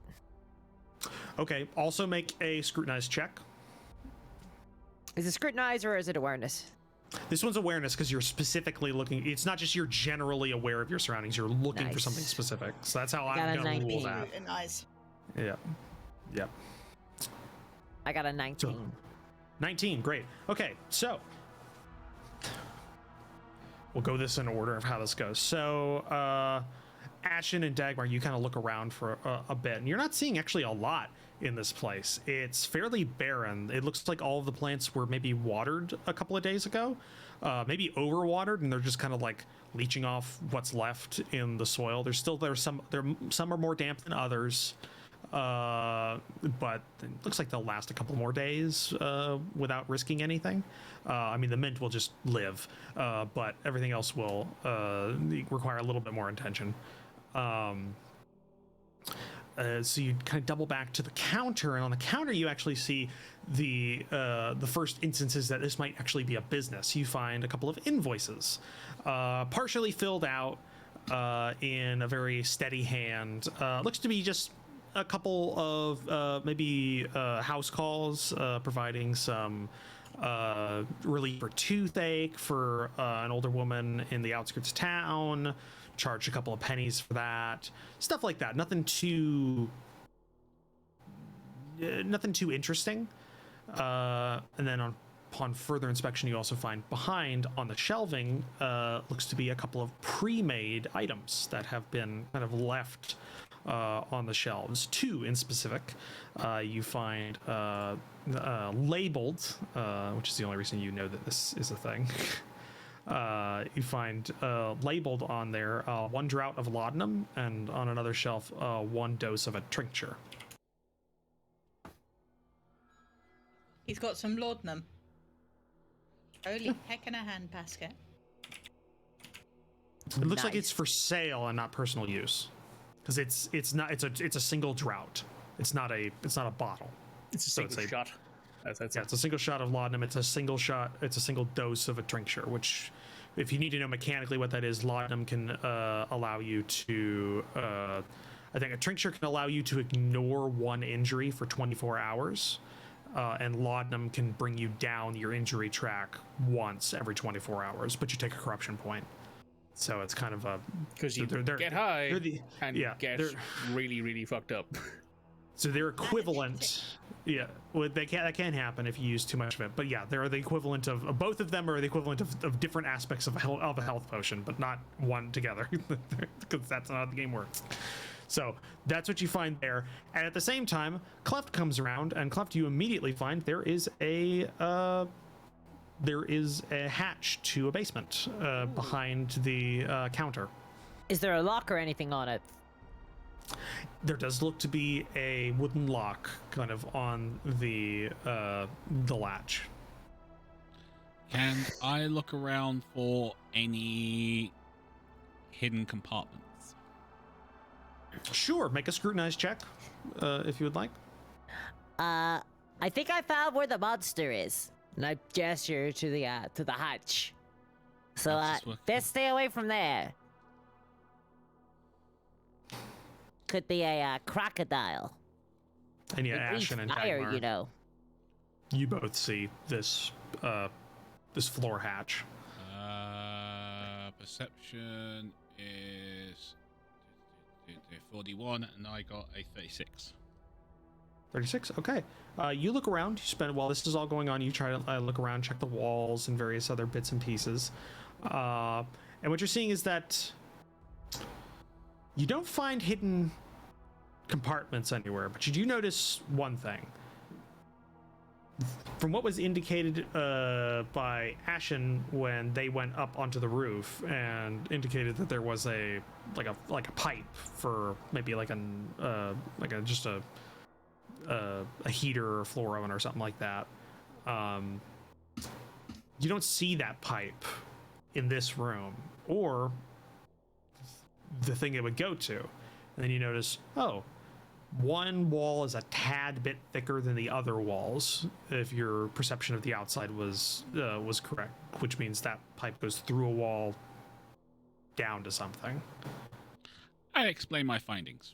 Okay. Also make a scrutinize check. Is it scrutinize or is it awareness? This one's awareness because you're specifically looking. It's not just you're generally aware of your surroundings. You're looking for Nice. something specific. So that's how Got I'm a gonna rule 19. that. scrutinize. Yeah. Yeah. I got a 19. 19, great. Okay, so we'll go this in order of how this goes. So Ashen and Dagmar, you kind of look around for a bit, and you're not seeing actually a lot in this place. It's fairly barren. It looks like all of the plants were maybe watered a couple of days ago, maybe overwatered, and they're just kind of like leaching off what's left in the soil. There's some are more damp than others. But it looks like they'll last a couple more days without risking anything. I mean, the mint will just live, but everything else will require a little bit more attention. So you kind of double back to the counter, and on the counter you actually see the first instances that this might actually be a business. You find a couple of invoices, partially filled out in a very steady hand. Looks to be just a couple of maybe house calls providing some relief for toothache for an older woman in the outskirts of town. Charged a couple of pennies for that, stuff like that. Nothing too interesting. And then upon further inspection, you also find behind on the shelving looks to be a couple of pre-made items that have been kind of left on the shelves. 2 in specific. You find labeled, which is the only reason you know that this is a thing. You find labeled on there 1 draught of laudanum, and on another shelf 1 dose of a tincture. He's got some laudanum. Holy heck in a handbasket. It looks like Nice. it's for sale and not personal use, because it's a single draught. It's not a bottle. It's a So single it's a- shot. That's Yeah, it. it's a single shot of laudanum. It's a single shot. It's a single dose of a tincture. Which, if you need to know mechanically what that is, laudanum can allow you to. I think a tincture can allow you to ignore one injury for 24 hours, and laudanum can bring you down your injury track once every 24 hours. But you take a corruption point, so it's kind of a Because you they're- get high and yeah, get they're- really, really fucked up. So they're equivalent. Yeah, well, that can happen if you use too much of it. But yeah, they're the equivalent of both of them are the equivalent of different aspects of a health potion, but not one together, because that's not how the game works. So that's what you find there. And at the same time, Kluft comes around, and Kluft, you immediately find there is a hatch to a basement behind the counter. Is there a lock or anything on it? There does look to be a wooden lock kind of on the latch. Can I look around for any hidden compartments? Sure, make a scrutinize check if you would like. I think I found where the monster is, and I gesture to the hatch. So That's just what- best stay away from there. Could be a crocodile. And yeah, It breathes Ashen and fire, Dagmar, you know. you both see this floor hatch. Perception is 41, and I got a 36. 36. Okay. You look around. You spend while this is all going on. You try to look around, check the walls and various other bits and pieces. And what you're seeing is that you don't find hidden compartments anywhere, but you do notice one thing. From what was indicated by Ashen when they went up onto the roof, and indicated that there was a pipe for maybe a heater or floor oven or something like that. You don't see that pipe in this room or the thing it would go to, and then you notice, oh, one wall is a tad bit thicker than the other walls, if your perception of the outside was correct, which means that pipe goes through a wall down to something. I explain my findings.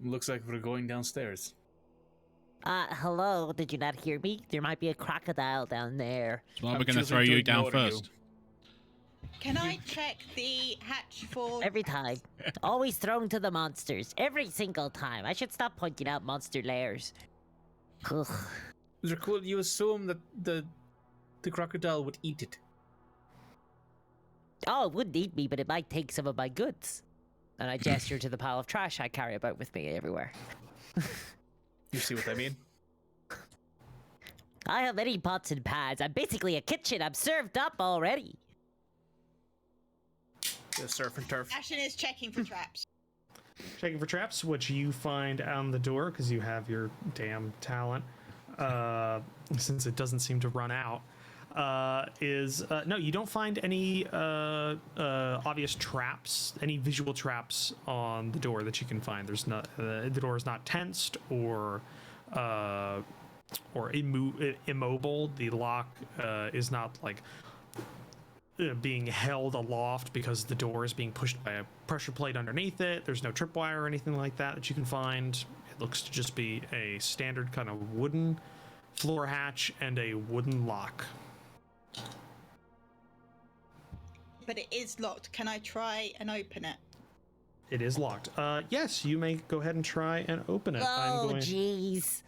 Looks like we're going downstairs. Hello, did you not hear me? There might be a crocodile down there. So we're I'm going to choosing throw to you down ignore you. first. Can I check the hatch for... Every time. Always thrown to the monsters. Every single time. I should stop pointing out monster lairs. Ugh. Drakel, you assume that the crocodile would eat it. Oh, it wouldn't eat me, but it might take some of my goods. And I gesture to the pile of trash I carry about with me everywhere. You see what I mean? I have many pots and pans. I'm basically a kitchen. I'm served up already. The surf and turf. Ashen is checking for traps. Checking for traps, which you find on the door because you have your damn talent, since it doesn't seem to run out. No, you don't find any obvious traps, any visual traps on the door that you can find. There's not the door is not tensed or immobile. The lock is not being held aloft because the door is being pushed by a pressure plate underneath it. There's no tripwire or anything like that you can find. It looks to just be a standard kind of wooden floor hatch and a wooden lock. But it is locked. Can I try and open it? It is locked. Yes, you may go ahead and try and open it. Oh, jeez.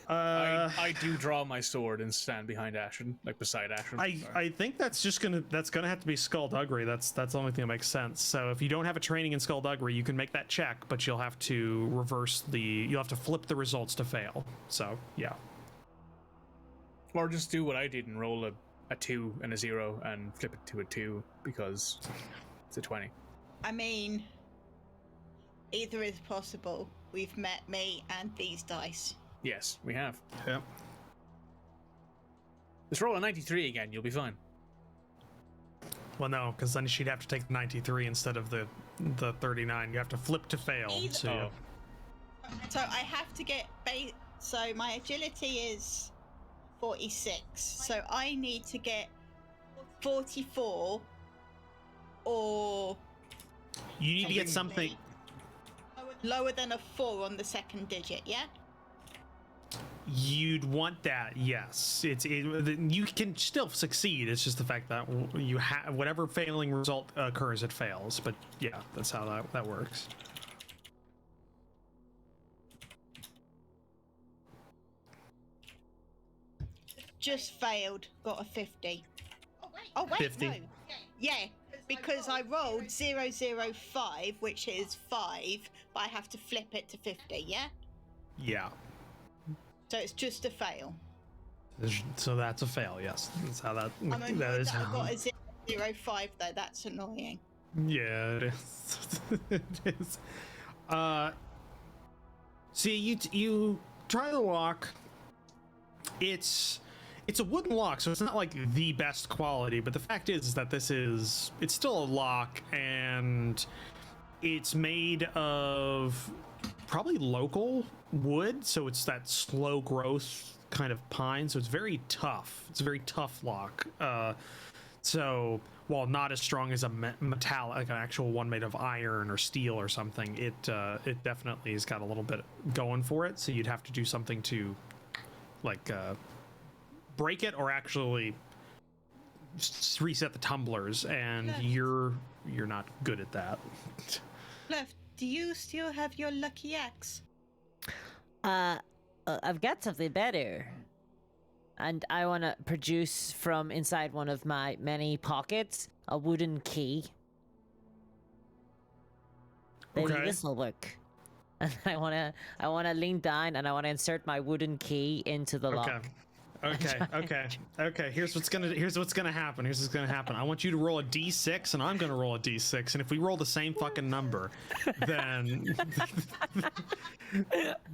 I do draw my sword and stand behind Ashen, like beside Ashen. I think that's gonna have to be skullduggery. That's the only thing that makes sense. So if you don't have a training in skullduggery, you can make that check, but you'll have to you'll have to flip the results to fail. So yeah. Or just do what I did and roll a 2 and a 0 and flip it to a 2 because it's a 20. I mean, either is possible. We've met me and these dice. Yes, we have. Yeah. Just roll a 93 again, you'll be fine. Well, no, because then she'd have to take the 93 instead of the 39. You have to flip to fail. Either- So Oh. So I have to get so my agility is 46. So I need to get 44 or you need to get something. lower than a 4 on the second digit, yeah? You'd want that, yes. You can still succeed. It's just the fact that you have whatever failing result occurs, it fails. But yeah, that's how that works. Just failed. Got a 50. Oh wait, 50. no. Yeah, because I rolled 005, which is 5, but I have to flip it to 50, yeah? Yeah. So it's just a fail. So that's a fail. Yes, that's how that. I'm annoyed that is that I how. got a 005 though. That's annoying. Yeah, it is. It is. See, you try the lock. It's a wooden lock, so it's not like the best quality. But the fact is that it's still a lock, and it's made of probably local wood, so it's that slow growth kind of pine. So it's very tough. It's a very tough lock. So while not as strong as a metallic, like an actual one made of iron or steel or something, it definitely has got a little bit going for it. So you'd have to do something to like break it or actually reset the tumblers, and you're not good at that. Left, do you still have your lucky axe? I've got something better. And I want to produce from inside one of my many pockets a wooden key. Maybe Okay. this will work. And I wanna lean down and I wanna insert my wooden key into the lock. Okay. Here's what's gonna happen. I want you to roll a d6, and I'm gonna roll a d6. And if we roll the same fucking number, then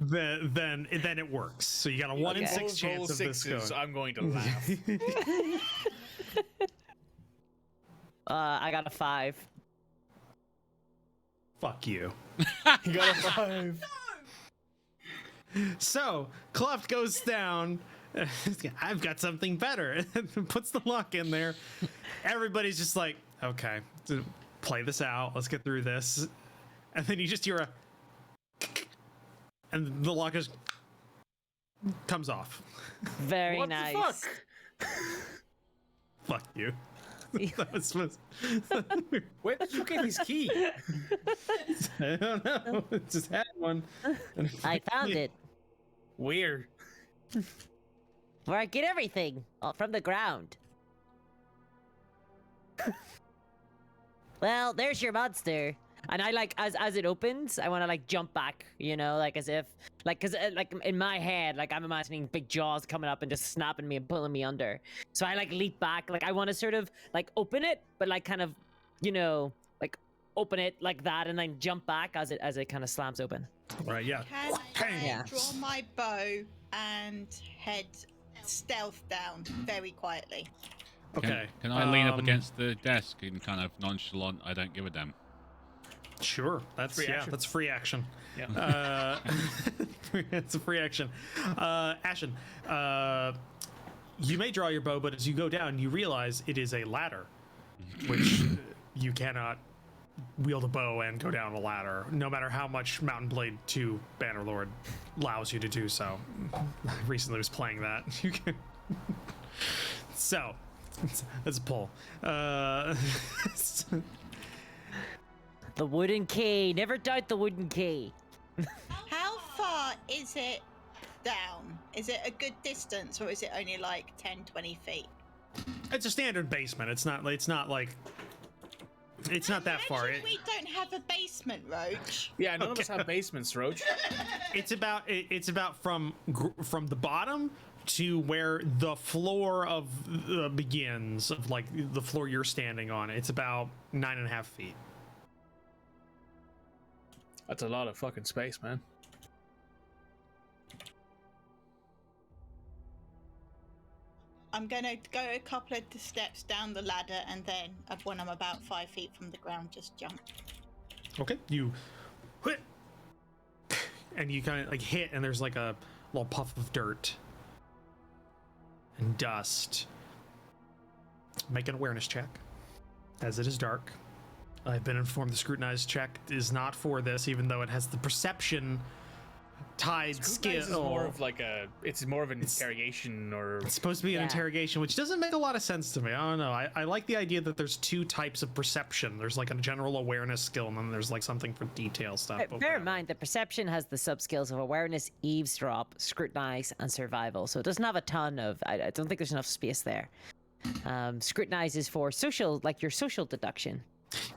then it works. So you got a 1 in 6 Roll chance of this sixes, going. I'm going to laugh. I got a 5. Fuck you. You got a 5. So Kluft goes down. I've got something better. Puts the lock in there. Everybody's just like, okay, play this out. Let's get through this. And then you just hear and the lock just comes off. Very What nice. the fuck? Fuck you. That was supposed. Where did you get his key? I don't know. Just had one. I found it. Weird. Where I get everything from the ground. Well, there's your monster. And I like as it opens, I want to like jump back, you know, like as if like cuz like in my head, like I'm imagining big jaws coming up and just snapping me and pulling me under. So I like leap back, like I want to sort of like open it, but like kind of, you know, like open it like that and then jump back as it kind of slams open. Right, yeah. Can I Yeah. draw my bow and head stealth down very quietly? Okay. Can I lean up against the desk and kind of nonchalant? I don't give a damn. Sure. That's Free action. that's free action. Yeah. It's a free action. Ashen, you may draw your bow, but as you go down, you realize it is a ladder, which you cannot wield a bow and go down a ladder, no matter how much Mountain Blade 2 Bannerlord allows you to do so. I recently was playing that. You can. So, let's pull. The wooden key. Never doubt the wooden key. How far is it down? Is it a good distance or is it only like 10, 20 feet? It's a standard basement. It's not like. It's not that far. Imagine we don't have a basement, Roach. Yeah, none of us have basements, Roach. It's about from the bottom to where the floor of begins, of like the floor you're standing on. It's about 9.5 feet. That's a lot of fucking space, man. I'm gonna go a couple of steps down the ladder, and then when I'm about 5 feet from the ground, just jump. Okay, you hit, and you kind of like hit, and there's like a little puff of dirt and dust. Make an awareness check, as it is dark. I've been informed the scrutinized check is not for this, even though it has the perception tied skill. Is more of like it's more of an interrogation, or it's supposed to be an Yeah. interrogation, which doesn't make a lot of sense to me. I don't know. I like the idea that there's two types of perception. There's like a general awareness skill, and then there's like something for detail stuff. but Bear whatever. in mind that perception has the sub skills of awareness, eavesdrop, scrutinize, and survival. So it doesn't have a ton of. I don't think there's enough space there. Scrutinize is for social, like your social deduction.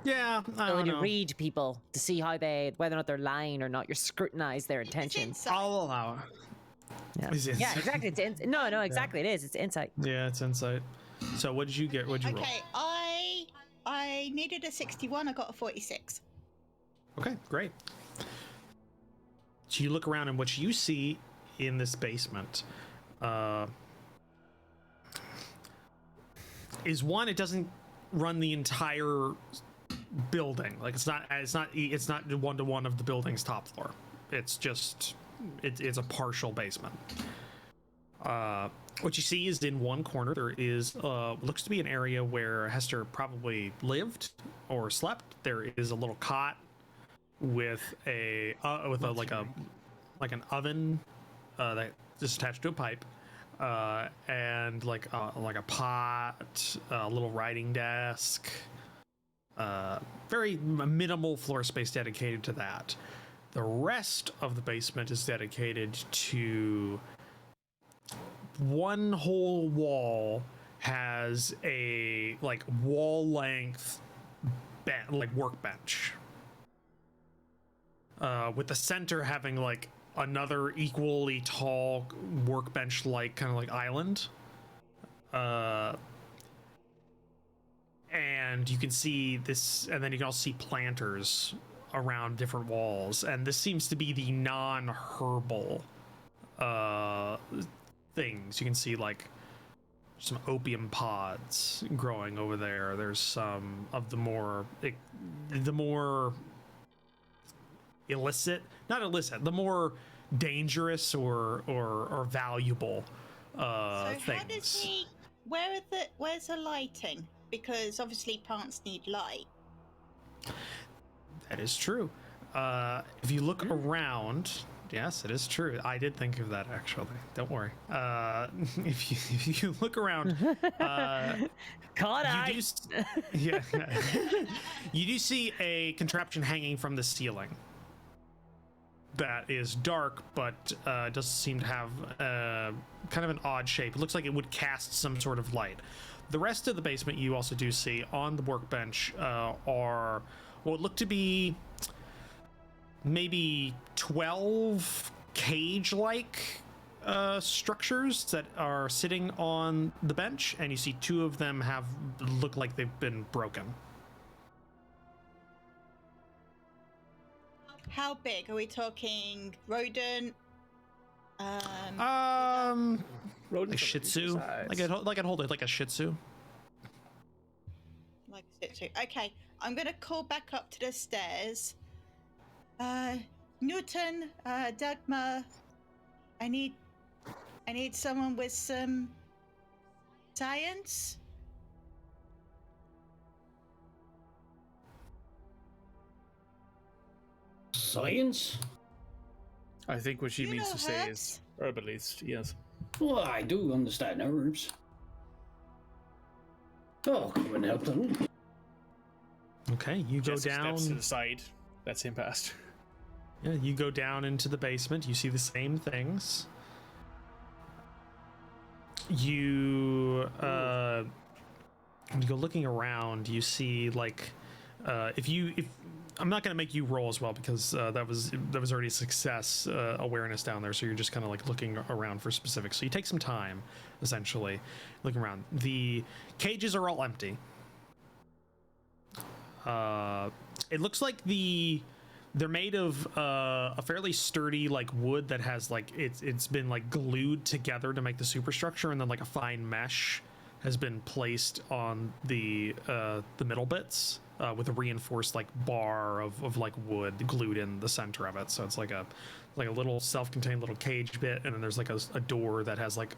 Yeah, I So when don't you know. read people to see how whether or not they're lying or not, you scrutinize their It's intentions. insight. I'll allow it. Yeah, Is it- yeah exactly. No, exactly. It is. It's insight. Yeah, it's insight. So what did you get? What did you roll? Okay, I needed a 61. I got a 46. Okay, great. So you look around, and what you see in this basement is one. It doesn't run the entire building. Like it's not one-to-one of the building's top floor. It's just it's a partial basement. What you see is in one corner there is looks to be an area where Hester probably lived or slept. There is a little cot with like an oven that is attached to a pipe, and like a pot, a little writing desk. Very minimal floor space dedicated to that. The rest of the basement is dedicated to one whole wall has a like wall length workbench, with the center having like another equally tall workbench like kind of like island, and you can see this, and then you can also see planters around different walls, and this seems to be the non-herbal things. You can see like some opium pods growing over there. There's some of the more illicit, not illicit, the more dangerous or valuable So how does things. he? Where's the lighting? Because obviously plants need light. That is true. If you look around, yes, it is true. I did think of that actually. Don't worry. If you look around, Caught eye. yeah, you do see a contraption hanging from the ceiling that is dark, but doesn't seem to have kind of an odd shape. It looks like it would cast some sort of light. The rest of the basement you also do see on the workbench are what look to be maybe 12 cage-like structures that are sitting on the bench, and you see two of them look like they've been broken. How big are we talking? Rodent? Rodents Like of Shih a Tzu, decent size. like I'd hold it like a Shih Tzu. Like a Shih Tzu. Okay, I'm gonna call back up to the stairs. Newton, Dagmar, I need someone with some science. Science? I think what she You means know to say herbs? is herb, at least. Yes. Well, I do understand herbs. Oh, come and help them. Okay, you go Jeska down. steps to the side. That's him past. Yeah, you go down into the basement. You see the same things. You when you go looking around, you see like if I'm not gonna make you roll as well because that was already a success awareness down there, so you're just kind of like looking around for specifics. So you take some time, essentially, looking around. The cages are all empty. It looks like the They're made of a fairly sturdy like wood that has like it's been like glued together to make the superstructure, and then like a fine mesh has been placed on the middle bits with a reinforced like bar of like wood glued in the center of it. So it's like a little self-contained little cage bit, and then there's like a door that has like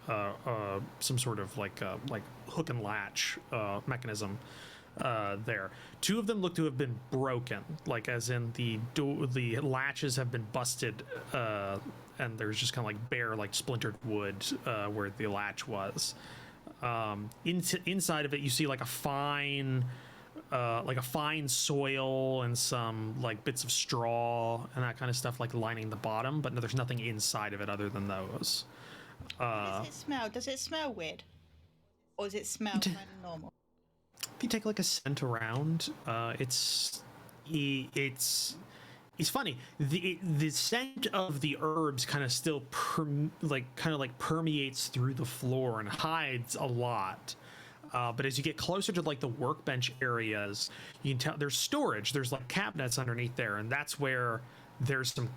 some sort of like hook and latch mechanism there. Two of them look to have been broken, like as in the latches have been busted, and there's just kind of like bare like splintered wood where the latch was. Inside of it you see like a fine soil and some like bits of straw and that kind of stuff like lining the bottom, but no, there's nothing inside of it other than those. How does it smell? Does it smell weird? Or does it smell kind of normal? If you take like a scent around, it's funny. The scent of the herbs kind of still permeates through the floor and hides a lot. But as you get closer to like the workbench areas, you can tell there's storage. There's like cabinets underneath there, and that's where there's the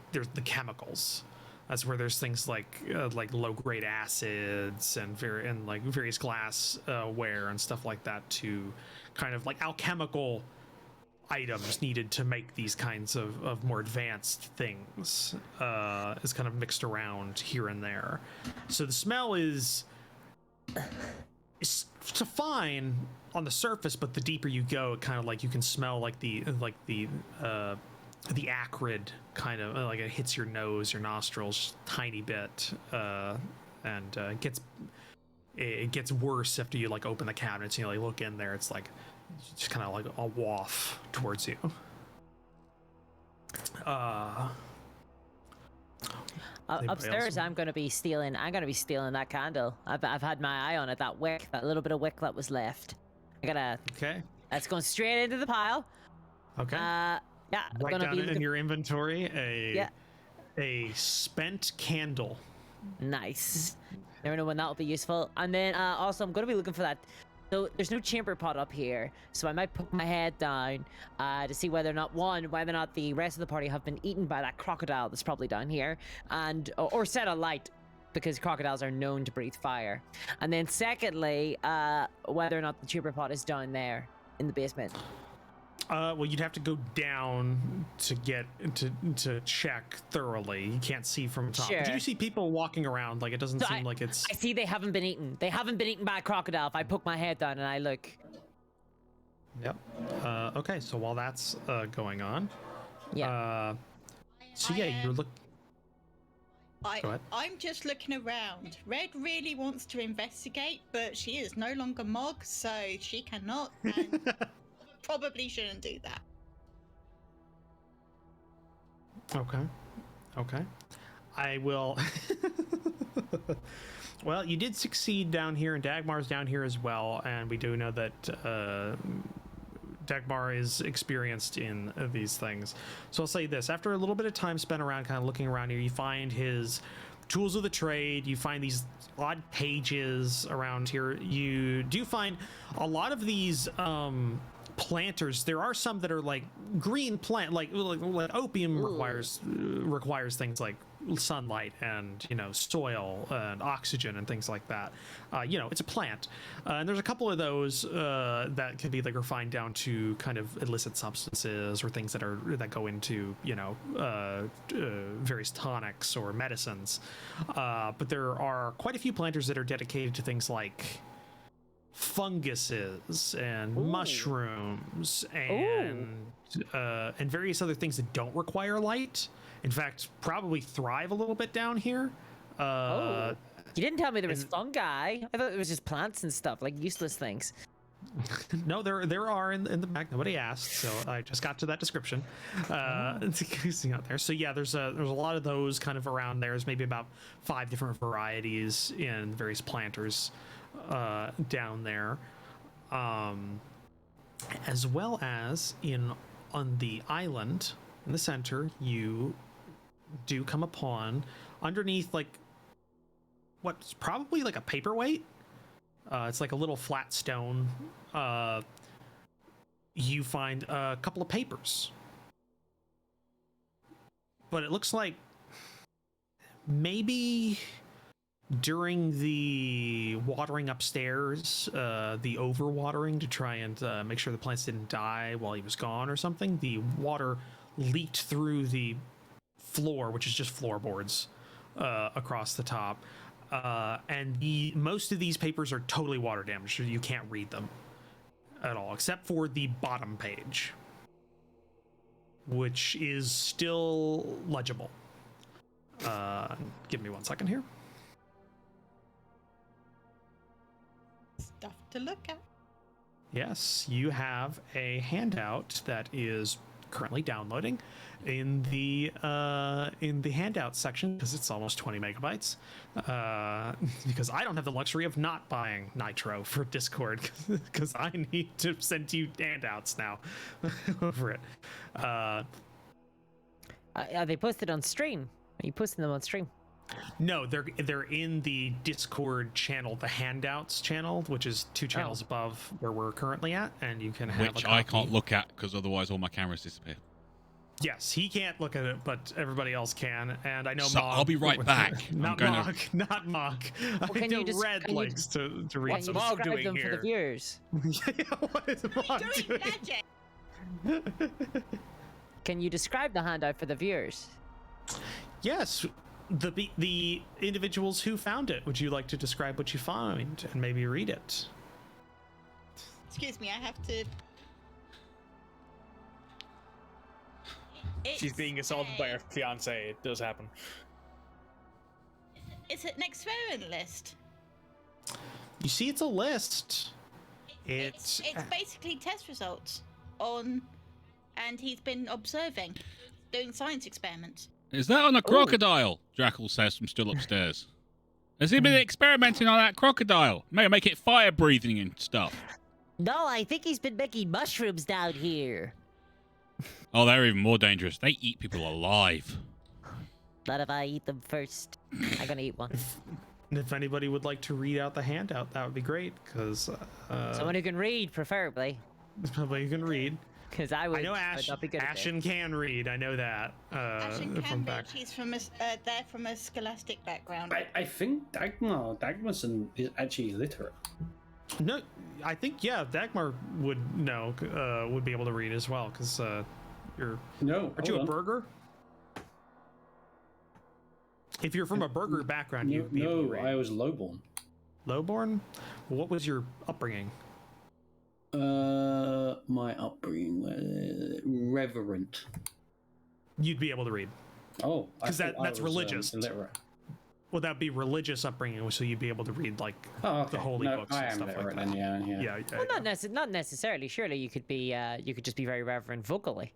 chemicals. That's where there's things like low grade acids and various glass ware and stuff like that, to kind of like alchemical items needed to make these kinds of more advanced things is kind of mixed around here and there. So the smell is fine on the surface, but the deeper you go, it kind of like you can smell like the acrid kind of like it hits your nose, your nostrils, tiny bit, and it gets worse after you like open the cabinets and you like look in there. It's like just kind of like a waft towards you. Upstairs, I'm gonna be stealing that candle. I've had my eye on it. That little bit of wick that was left. Okay. That's going straight into the pile. Okay. Yeah. Write down in your inventory a spent candle. Nice. Never know when that'll be useful. And then also I'm gonna be looking for that. So there's no chamber pot up here, so I might put my head down to see whether or not the rest of the party have been eaten by that crocodile that's probably down here, or set a light, because crocodiles are known to breathe fire. And then secondly, whether or not the chamber pot is down there in the basement. Well, you'd have to go down to get to check thoroughly. You can't see from top. Sure. Do you see people walking around? Like it doesn't seem like it's. I see they haven't been eaten. They haven't been eaten by a crocodile. If I poke my head down and I look. Yep. Okay. So while that's going on. Yeah. So yeah, you're looking. Go ahead. I'm just looking around. Red really wants to investigate, but she is no longer Mog, so she cannot. And probably shouldn't do that. Okay. I will. Well, you did succeed down here, and Dagmar's down here as well, and we do know that Dagmar is experienced in these things. So I'll say this: after a little bit of time spent around, kind of looking around here, you find his tools of the trade. You find these odd pages around here. You do find a lot of these planters. There are some that are like green plant, like opium requires things like sunlight and soil and oxygen and things like that. It's a plant, and there's a couple of those that can be like refined down to kind of illicit substances or things that go into various tonics or medicines. But there are quite a few planters that are dedicated to things like funguses and mushrooms and various other things that don't require light. In fact, probably thrive a little bit down here. You didn't tell me there was fungi. I thought it was just plants and stuff, like useless things. No, there are in the back. Nobody asked, so I just got to that description. It's out there. So yeah, there's a lot of those kind of around there. There's maybe about 5 different varieties in various planters down there, as well as on the island in the center. You do come upon underneath like what's probably like a paperweight. It's like a little flat stone. You find a couple of papers. but it looks like maybe during the watering upstairs, the overwatering to try and make sure the plants didn't die while he was gone or something, the water leaked through the floor, which is just floorboards across the top. And most of these papers are totally water damaged, so you can't read them at all, except for the bottom page, which is still legible. Give me 1 second here. Stuff to look at. Yes, you have a handout that is currently downloading in the handout section because it's almost 20 megabytes. Because I don't have the luxury of not buying Nitro for Discord because I need to send you handouts now over it. Are they posted on stream? Are you posting them on stream? No, they're in the Discord channel, the handouts channel, which is 2 channels above where we're currently at, and you can have Which a I copy. can't look at because otherwise all my cameras disappear. Yes, he can't look at it, but everybody else can. And I know So Mog, I'll be right back. Not I'm Mog, not Mog. I can you know Red can you likes to read What's Can some. you Mog describe doing them for here? the viewers? Yeah, what is Mog Doing doing? magic. Can you describe the handout for the viewers? Yes, the individuals who found it. Would you like to describe what you find and maybe read it? Excuse me, I have to. She's being assaulted by her fiance. It does happen. It's an experiment list. You see, it's a list. It's basically test results on, and he's been observing, doing science experiments. Is that on a crocodile? Drakel says from still upstairs. Has he been experimenting on that crocodile? Maybe make it fire breathing and stuff. No, I think he's been making mushrooms down here. Oh, they're even more dangerous. They eat people alive. Not if I eat them first. I'm gonna eat one. And if anybody would like to read out the handout, that would be great, because Someone who can read, preferably. somebody can read. Because I would. I know I would not be good at it. Ashen can read. I know that. Ashen from can back. read. She's from they're from a scholastic background. I think Dagmar's is actually illiterate. No, I think Dagmar would know, would be able to read as well, because you're. No, Aren't you a hold on. burger? If you're from a burger background, you'd be able to read. I was lowborn. Lowborn? What was your upbringing? My upbringing reverent. You'd be able to read. Oh, I 'Cause thought I that's was, religious. illiterate. Well, that'd be religious upbringing, so you'd be able to read like Oh, okay. the holy no, books I and am stuff like literate that. then. Yeah. Yeah, Well, not necessarily. Surely you could be. You could just be very reverent vocally.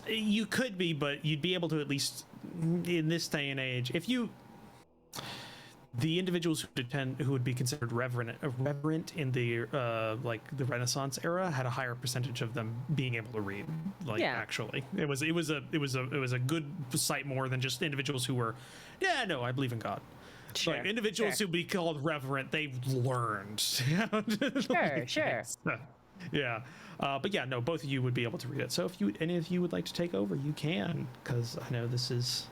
You could be, but you'd be able to at least in this day and age, if you. The individuals who would be considered reverent in the like the Renaissance era had a higher percentage of them being able to read. Like Yeah. actually, it was a good sight more than just individuals who were, I believe in God. Sure. Like individuals who'd be called reverent, they've learned. Sure. Yeah, but yeah, no, both of you would be able to read it. So if any of you would like to take over, you can, because I know this is.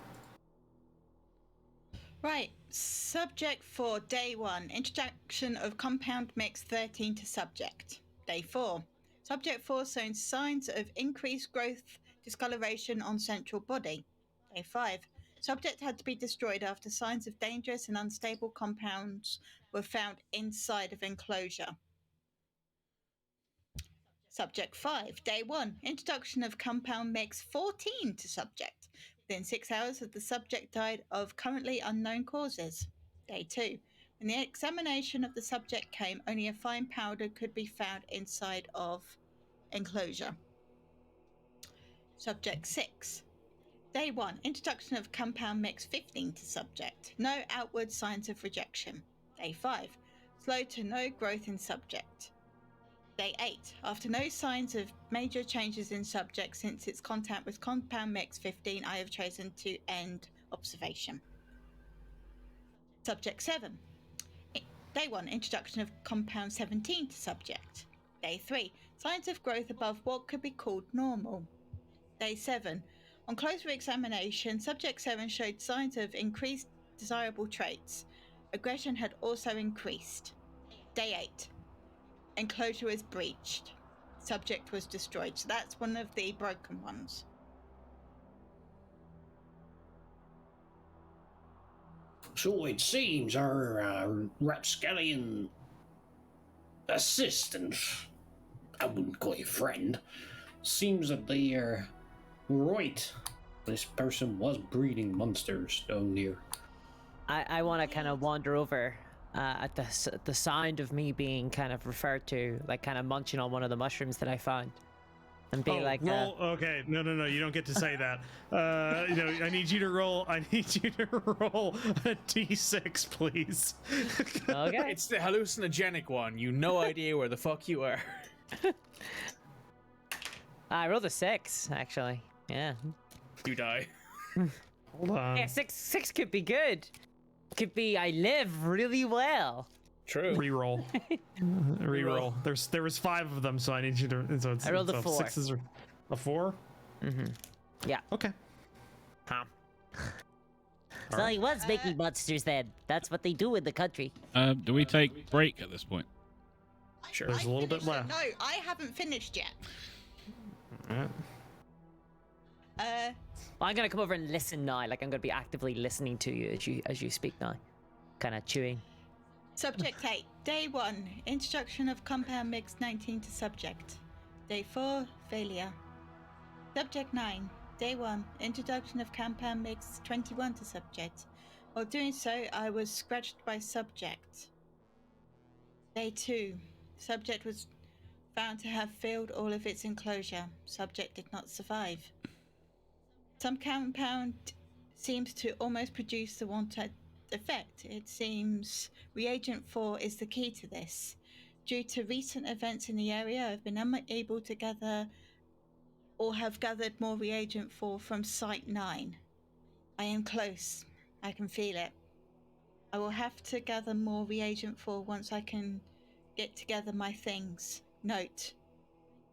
Right. Subject for day 1. Introduction of compound mix 13 to subject. Day 4. Subject 4 shown signs of increased growth discoloration on central body. Day 5. Subject had to be destroyed after signs of dangerous and unstable compounds were found inside of enclosure. Subject 5. Day 1. Introduction of compound mix 14 to subject. Within 6 hours of the subject died of currently unknown causes. Day 2. When the examination of the subject came, only a fine powder could be found inside of enclosure. Subject 6. Day 1. Introduction of compound mix 15 to subject. No outward signs of rejection. Day 5. Slow to no growth in subject. Day 8. After no signs of major changes in subject since its contact with compound mix 15, I have chosen to end observation. Subject 7. Day 1. Introduction of compound 17 to subject. Day 3. Signs of growth above what could be called normal. Day 7. On closer examination, Subject 7 showed signs of increased desirable traits. Aggression had also increased. Day 8. Enclosure was breached. Subject was destroyed. So that's one of the broken ones. So it seems our rapscallion assistant, I wouldn't call you friend, seems that they are right. This person was breeding monsters down there. I want to kind of wander over at the sound of me being kind of referred to, like kind of munching on one of the mushrooms that I found, and be like, roll. Okay, no, you don't get to say that. I need you to roll. I need you to roll a d6, please. okay. It's the hallucinogenic one. You no idea where the fuck you are. I rolled a 6, actually. Yeah. You die. Hold on. Yeah, six could be good. Could be I live really well. True. Reroll. Reroll. There was 5 of them, so I need you to. So it's, I rolled a so 4. 6 is a 4. Mm-hmm. Yeah. Okay. So he was making monsters then. That's what they do in the country. Do we take break at this point? Sure. There's a little bit finished left. No, I haven't finished yet. Alright. Well, I'm gonna come over and listen now. Like I'm gonna be actively listening to you as you speak now, kind of chewing. Subject 8. Day 1. Introduction of compound mix 19 to subject. Day 4. Failure. Subject 9. Day 1. Introduction of compound mix 21 to subject. While doing so, I was scratched by subject. Day 2. Subject was found to have filled all of its enclosure. Subject did not survive. Some compound seems to almost produce the wanted effect. It seems reagent 4 is the key to this. Due to recent events in the area, I've been unable to gather or have gathered more reagent 4 from Site 9. I am close. I can feel it. I will have to gather more reagent 4 once I can get together my things. Note.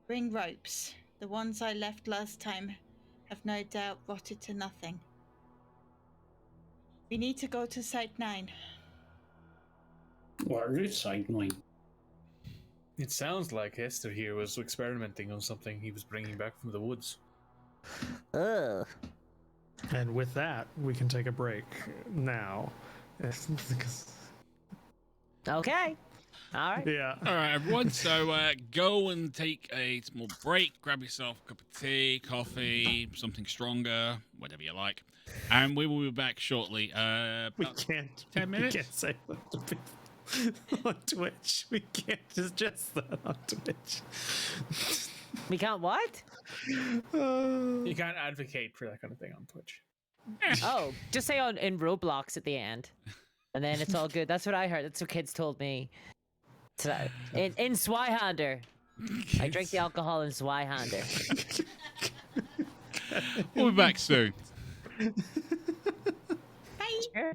Bring ropes. The ones I left last time have no doubt rotted to nothing. We need to go to Site 9. Where is Site 9? It sounds like Esther here was experimenting on something he was bringing back from the woods. Ugh. And with that, we can take a break now. Okay. All right. Yeah. All right, everyone. So go and take a small break. Grab yourself a cup of tea, coffee, something stronger, whatever you like. And we will be back shortly. We About can't. 10 minutes? We can't say that to people on Twitch. We can't just that on Twitch. We can't what? You can't advocate for that kind of thing on Twitch. Oh, just say in Roblox at the end, and then it's all good. That's what I heard. That's what kids told me. So, in Zweihander, I drink the alcohol in Zweihander. We'll be back soon. Bye. Sure.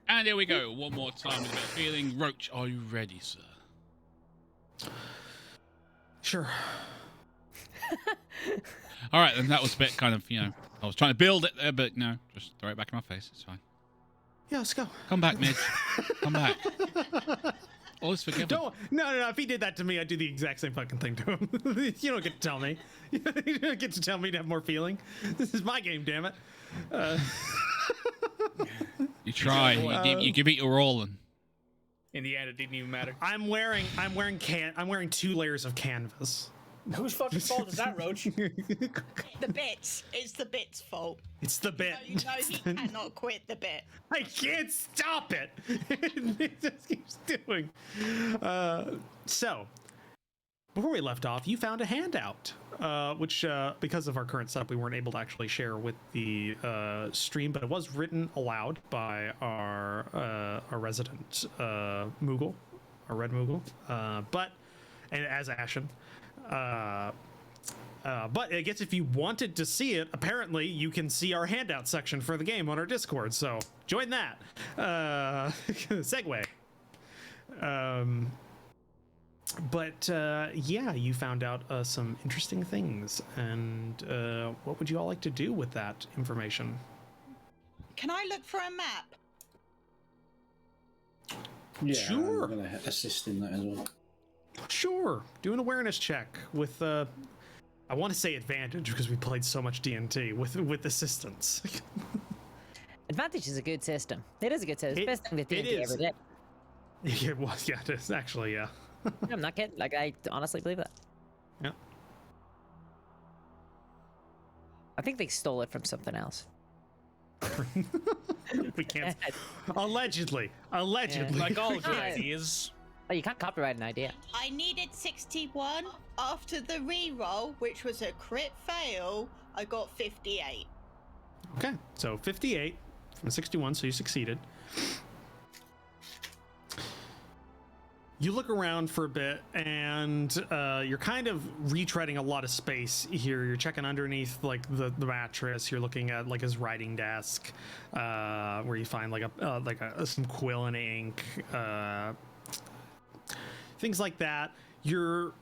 And here we go. One more time with a bit of feeling. Roach, are you ready, sir? Sure. All right, then that was a bit kind of, I was trying to build it there, but no, just throw it back in my face. It's fine. Yeah, let's go. Come back, Midge. Come back. All is forgiven. No. If he did that to me, I'd do the exact same fucking thing to him. You don't get to tell me. You don't get to tell me to have more feeling. This is my game, damn it. You try. You give it your all, and In the end, it didn't even matter. I'm wearing 2 layers of canvas. Whose fucking fault is that, Roach? The bits. It's the bits' fault. It's the bit. You know he cannot quit the bit. I can't stop it. It just keeps doing. So, before we left off, you found a handout, which, because of our current setup, we weren't able to actually share with the stream, but it was written aloud by our resident Moogle, our red Moogle, and as Ashen. But I guess if you wanted to see it, apparently you can see our handout section for the game on our Discord. So join that. Segue. Yeah, you found out some interesting things. And what would you all like to do with that information? Can I look for a map? Yeah, Sure. I'm going to assist in that as well. Sure. Do an awareness check with, I want to say advantage because we played so much D&T with assistance. Advantage is a good system. It is a good system. It's the best thing that it D&D is. ever did. Yeah, it was. Yeah, it is actually. Yeah. I'm not kidding. Like, I honestly believe that. Yeah. I think they stole it from something else. We can't. Allegedly. Like all good ideas. Oh, you can't copyright an idea. I needed 61. After the re-roll, which was a crit fail, I got 58. Okay, so 58 from 61, so you succeeded. You look around for a bit, and you're kind of retreading a lot of space here. You're checking underneath, like the mattress. You're looking at like his writing desk, where you find like some quill and ink, things like that. You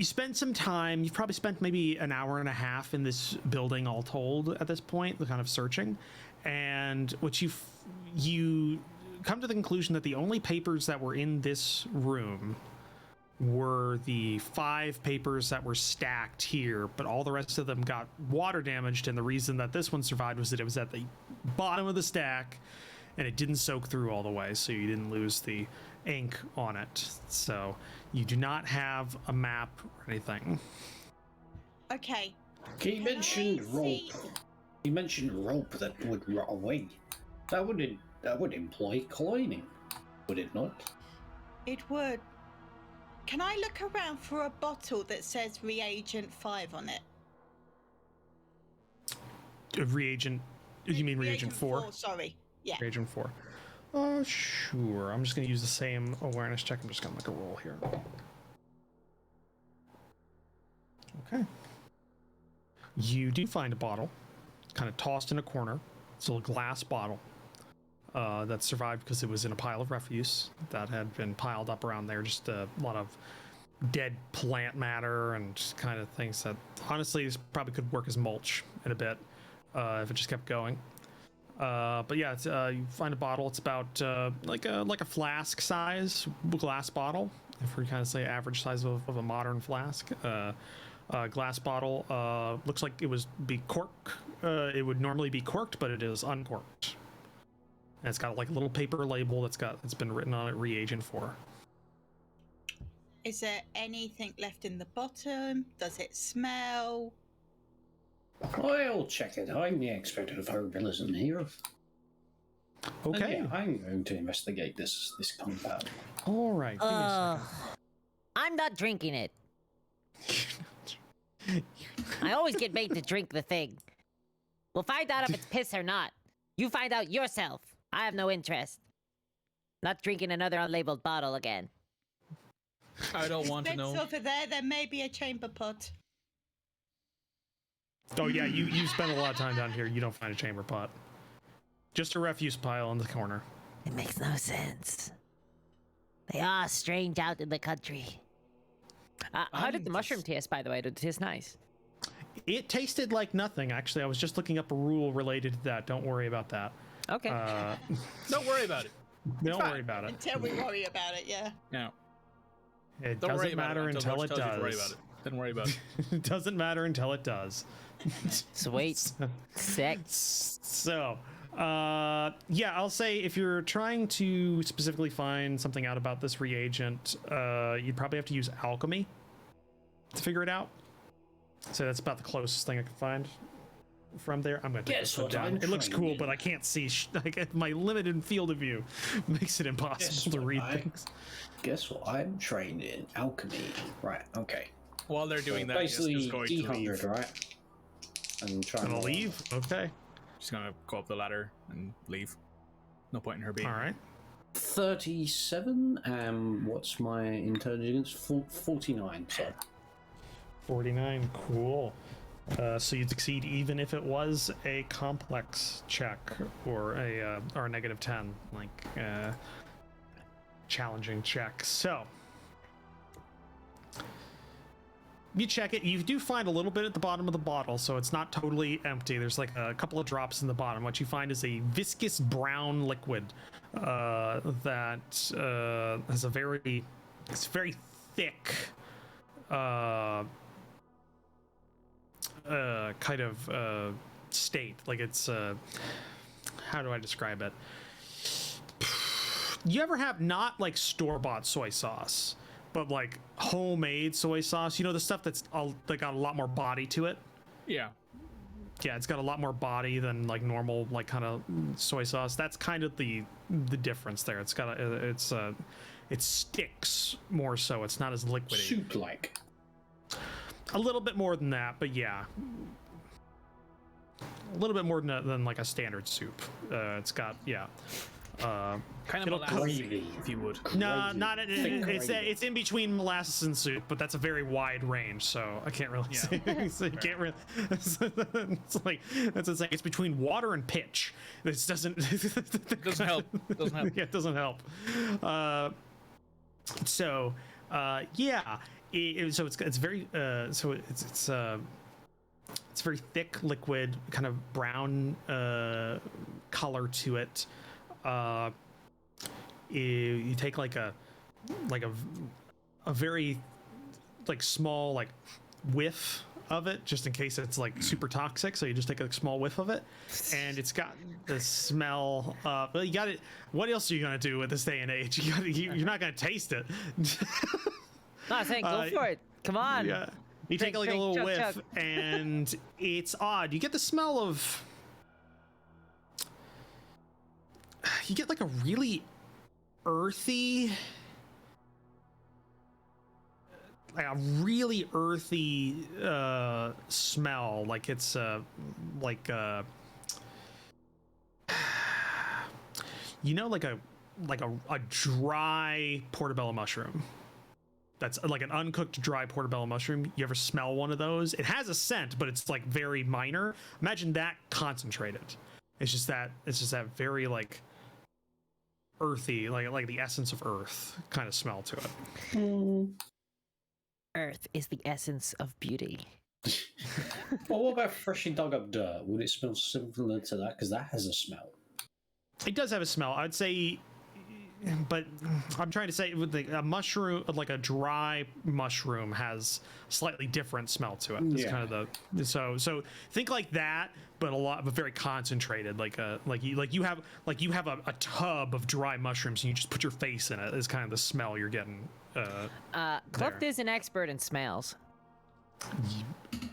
spend some time. You've probably spent maybe an hour and a half in this building, all told, at this point, the kind of searching, and what you come to the conclusion that the only papers that were in this room were the 5 papers that were stacked here, but all the rest of them got water damaged, and the reason that this one survived was that it was at the bottom of the stack and it didn't soak through all the way, so you didn't lose the ink on it. So you do not have a map or anything. Okay. He mentioned rope. see- He mentioned rope that would rot away. That would employ cloying, would it not? It would. Can I look around for a bottle that says reagent 5 on it? Reagent, you mean reagent 4? Sorry. Yeah. Reagent 4. Sure. I'm just going to use the same awareness check. I'm just going to make a roll here. Okay. You do find a bottle, kind of tossed in a corner. It's a glass bottle that survived because it was in a pile of refuse that had been piled up around there. Just a lot of dead plant matter and kind of things that honestly this probably could work as mulch in a bit if it just kept going. But yeah, it's, you find a bottle. It's about like a flask size glass bottle, if we kind of say average size of a modern flask. Glass bottle looks like it would be cork. It would normally be corked, but it is uncorked. And it's got like a little paper label that's been written on it, reagent 4. Is there anything left in the bottom? Does it smell? I'll check it. I'm the expert of herbalism here. Okay. And yeah, I'm going to investigate this compound. All right. Give me a I'm not drinking it. I always get made to drink the thing. We'll find out if it's piss or not. You find out yourself. I have no interest. Not drinking another unlabeled bottle again. I don't want to It's know. over there may be a chamber pot. Oh yeah, you spend a lot of time down here. You don't find a chamber pot. Just a refuse pile in the corner. It makes no sense. They are strange out in the country. How did the mushroom taste, by the way? Did it taste nice? It tasted like nothing, actually. I was just looking up a rule related to that. Don't worry about that. Okay. Don't worry about it. Don't worry about it. Until we worry about it, yeah. No. It Don't worry doesn't about matter it until it March tells you to worry does. about it. Don't worry about it. It doesn't matter until it does. Sweet. Sick. So, yeah, I'll say if you're trying to specifically find something out about this reagent, you'd probably have to use alchemy to figure it out. So that's about the closest thing I can find from there. I'm gonna take this one down. It looks cool, but I can't see. Like my limited field of view makes it impossible to read things. Guess what? I'm trained in alchemy. Right. Okay. While they're doing that, basically Jeska's going to leave. D100, right? And try Gonna leave. Okay. She's gonna go up the ladder and leave. No point in her being. All right. 37. What's my intelligence? 49. Sorry. 49. Cool. So you'd succeed even if it was a complex check or a -10, like challenging check. So you check it. You do find a little bit at the bottom of the bottle, so it's not totally empty. There's like a couple of drops in the bottom. What you find is a viscous brown liquid that has a very thick kind of state. Like it's how do I describe it? You ever have not like store-bought soy sauce, but like homemade soy sauce? You know, the stuff that's got a lot more body to it. Yeah. Yeah, it's got a lot more body than like normal like kind of soy sauce. That's kind of the difference there. It's got it sticks more so. It's not as liquidy. Soup-like. A little bit more than that, but yeah. A little bit more than like a standard soup. It's got, yeah. Kind of molasses, gravy, if you would. No, not it's gravy. it's in between molasses and soup, but that's a very wide range, so I can't really say. So you can't really. It's like that's the thing. It's between water and pitch. This doesn't. Doesn't help. Doesn't help. Yeah, it doesn't help. So, yeah. So it's very it's very thick liquid, kind of brown color to it. You take like a very like small like whiff of it, just in case it's like super toxic. So you just take a small whiff of it, and it's got the smell. Well, you got it. What else are you gonna do with this day and age? You're not gonna taste it. No, I think go for it. Come on. Yeah. You take like a little whiff, and it's odd. You get the smell of. You get like a really earthy, smell. Like it's like you know, like a dry portobello mushroom. That's like an uncooked dry portobello mushroom. You ever smell one of those? It has a scent, but it's like very minor. Imagine that concentrated. It's just that very like earthy, like the essence of earth kind of smell to it. Earth is the essence of beauty. Well, what about freshly dug up dirt? Would it smell similar to that? Because that has a smell. It does have a smell. I'd say, but I'm trying to say with a mushroom, like a dry mushroom, has slightly different smell to it. It's kind of the so think like that, but very concentrated. Like you have a tub of dry mushrooms and you just put your face in it. Is kind of the smell you're getting. Kluft is an expert in smells.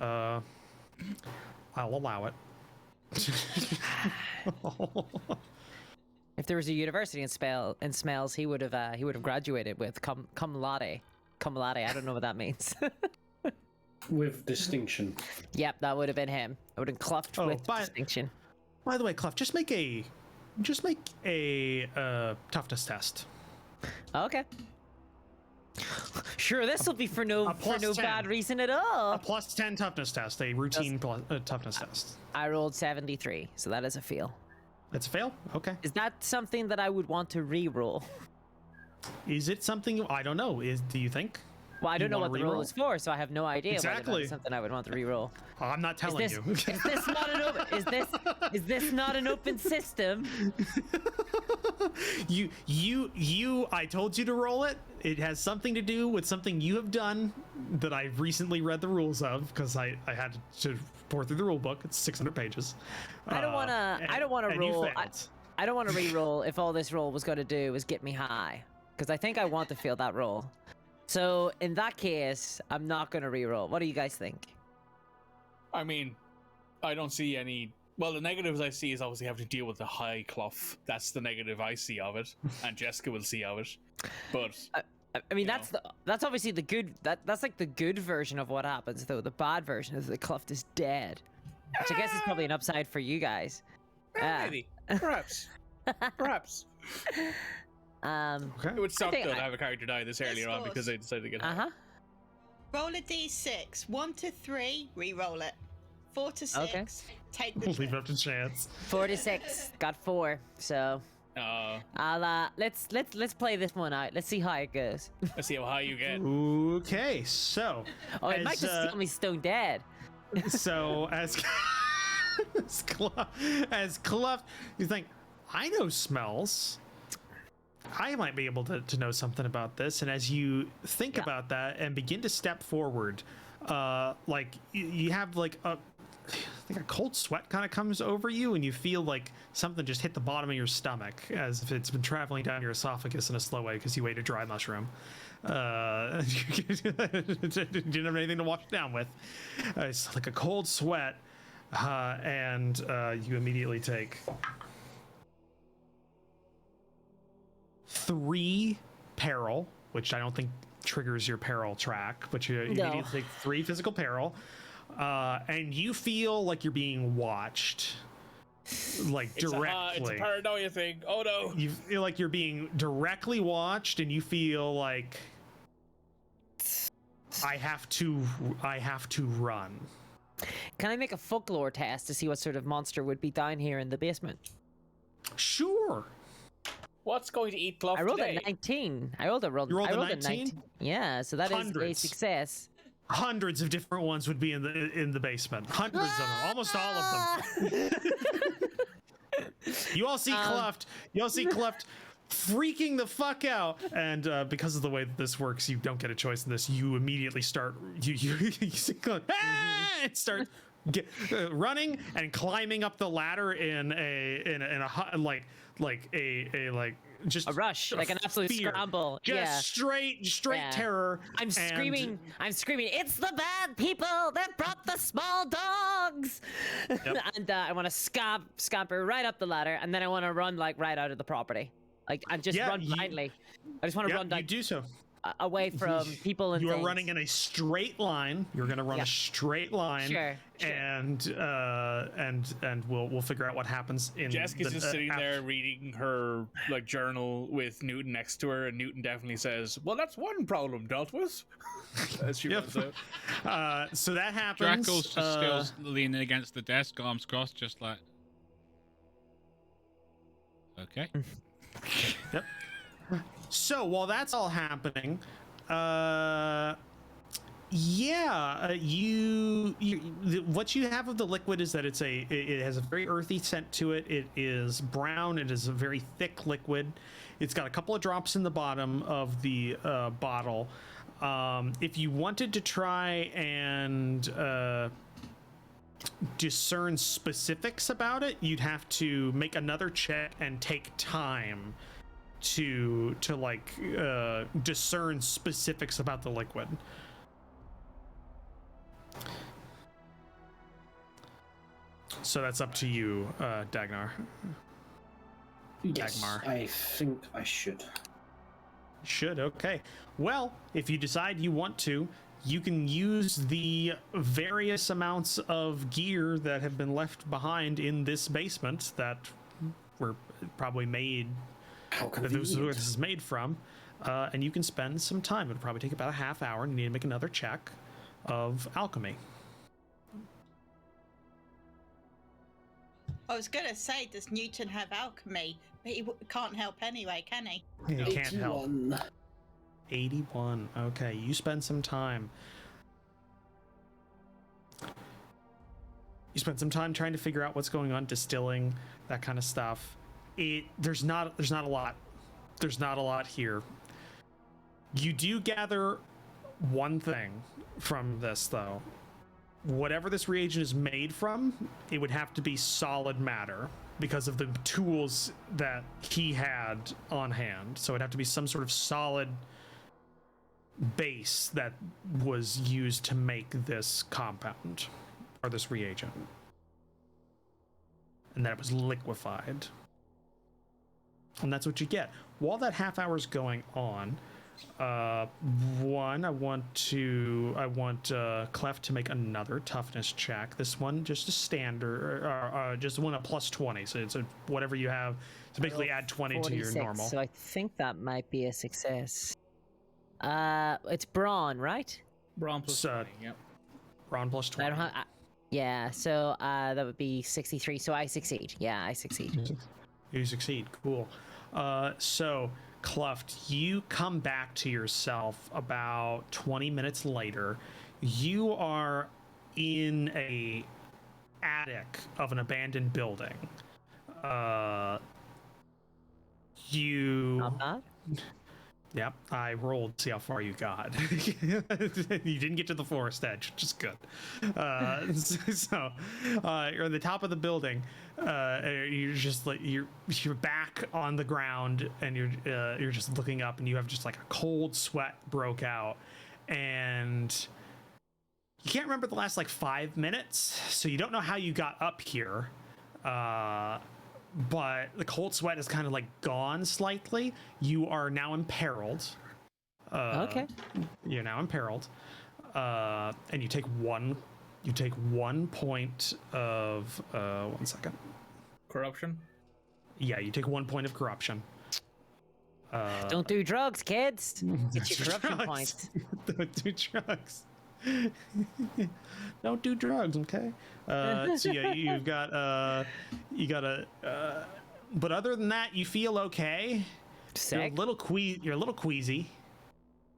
I'll allow it. If there was a university in smells, he would have graduated with cum laude. Cum laude. I don't know what that means. With distinction. Yep, that would have been him. I would have Kluft with distinction. By the way, Kluft, just make a toughness test. Okay. Sure, this will be for no bad reason at all. A +10 toughness test, a routine toughness test. I rolled 73, so that is a fail. That's a fail. Okay. Is that something that I would want to re-roll? Is it something? I don't know. Do you think? Well, I You don't know wanna what the roll re-roll? is for, so I have no idea whether or not Exactly. it's something I would want to re-roll. I'm not telling Is you. this not an open? Is this not an open system? I told you to roll it. It has something to do with something you have done that I've recently read the rules of because I had to pour through the rule book. It's 600 pages. I don't want to. I don't want to and you roll. failed. I don't want to re-roll if all this roll was going to do was get me high, because I think I want to feel that roll. So in that case, I'm not going to re-roll. What do you guys think? I mean, I don't see any. Well, the negatives I see is obviously having to deal with the high Kluft. That's the negative I see of it, and Jeska will see of it. But I mean, You that's obviously the good. That's like the good version of what happens, though. The bad version is the Kluft is dead, which I guess is probably an upside for you guys. maybe, perhaps, perhaps. Okay. It would suck think though to I- have a character die this earlier on Discourse. because they decided to get. Uh huh. Roll a d6. 1 to 3, re-roll it. 4 to 6, Okay. take the Leave it chip. up to chance. 4 to 6, got 4. So I'll let's play this one out. Let's see how it goes. Let's see how high you get. Okay, so Oh, it might just steal me stone dead. so as as Kluft, you think I know smells. I might be able to know something about this. And as you think Yeah. about that and begin to step forward, like you have like I think a cold sweat kind of comes over you, and you feel like something just hit the bottom of your stomach, as if it's been traveling down your esophagus in a slow way because you ate a dry mushroom. Didn't have anything to wash it down with. It's like a cold sweat, and you immediately take 3 peril, which I don't think triggers your peril track, but you immediately take 3 physical peril, and you feel like you're being watched, like directly. It's a paranoia thing. Oh no. You feel like you're being directly watched, and you feel like I have to run. Can I make a folklore test to see what sort of monster would be down here in the basement? Sure. What's going to eat Kluft I rolled today? a 19. I rolled a 19? Yeah, so that is a Hundreds. success. Hundreds of different ones would be in the basement. Hundreds of them, almost all of them. You all see Kluft. You all see Kluft freaking the fuck out, and because of the way that this works, you don't get a choice in this. You immediately start you see Kluft, and start running and climbing up the ladder in a just A rush, like an absolute fear. scramble. Just Yeah. straight Yeah. terror. I'm and- screaming, it's the bad people that brought the small dogs. And I want to scamper right up the ladder, and then I want to run like right out of the property. Like, and just Yeah, run you- blindly. I just want to Yeah, run you like, do so. away from people and You are things. running in a straight line. You're going to run Yeah. a straight line. Sure. And we'll figure out what happens in. Jeska's just sitting after- there reading her like journal with Newton next to her, and Newton definitely says, "Well, that's one problem dealt with." As she Yep. runs out. So that happens. Drakel's just still leaning against the desk, arms crossed, just like. Okay. Yep. So while that's all happening, what you have of the liquid is that it has a very earthy scent to it. It is brown. It is a very thick liquid. It's got a couple of drops in the bottom of the bottle. If you wanted to try and discern specifics about it, you'd have to make another check and take time to discern specifics about the liquid. So that's up to you, Dagmar. Yes, Dagmar. I think I should. Should, okay. Well, if you decide you want to, you can use the various amounts of gear that have been left behind in this basement that were probably made, How that this convenient. is made from, and you can spend some time. It'll probably take about a half hour, and you need to make another check of alchemy. I was gonna say, does Newton have alchemy? But he can't help anyway, can he? You can't help. 81. 81. Okay, you spend some time. You spend some time trying to figure out what's going on, distilling, that kind of stuff. There's not a lot. There's not a lot here. You do gather one thing from this, though. Whatever this reagent is made from, it would have to be solid matter because of the tools that he had on hand. So it'd have to be some sort of solid base that was used to make this compound or this reagent. And that it was liquefied. And that's what you get. While that half hour's going on, one, I want Kluft to make another toughness check. This one just a standard, just one a plus 20. So it's whatever you have. So basically add 20 to your normal. So I think that might be a success. It's brawn, right? Brawn plus 20, yep. Brawn plus 20. I don't have, yeah, so that would be 63. So I succeed. Yeah, I succeed. You succeed. Cool. So Kluft, you come back to yourself about 20 minutes later. You are in a attic of an abandoned building. Not bad. Yep, I rolled to see how far you got. You didn't get to the forest edge, which is good. You're on the top of the building. You're just like you're back on the ground, and you're just looking up, and you have just like a cold sweat broke out, and you can't remember the last like 5 minutes, so you don't know how you got up here. But the cold sweat is kind of like gone slightly. You are now imperiled. Okay. You're now imperiled. And you take one point of 1 second. Corruption? Yeah, you take 1 point of corruption. Don't do drugs, kids. Get your corruption drugs. points. Don't do drugs. Don't do drugs, okay? So yeah, you got a but other than that, you feel okay. Sick. You're a little queasy.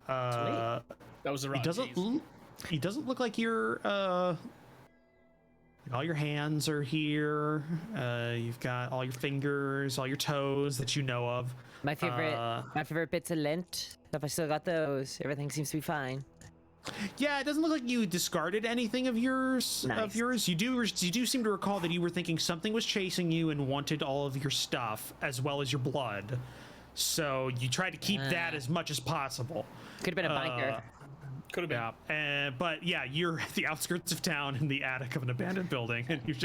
That was the wrong cheese. He doesn't look like you're all your hands are here. You've got all your fingers, all your toes that you know of. My favorite bits of lint. If I still got those, everything seems to be fine. Yeah, it doesn't look like you discarded anything of yours. Nice. You do seem to recall that you were thinking something was chasing you and wanted all of your stuff as well as your blood. So you tried to keep that as much as possible. Could have been a biker. Could have been. Yeah, but yeah, you're at the outskirts of town in the attic of an abandoned building, and you've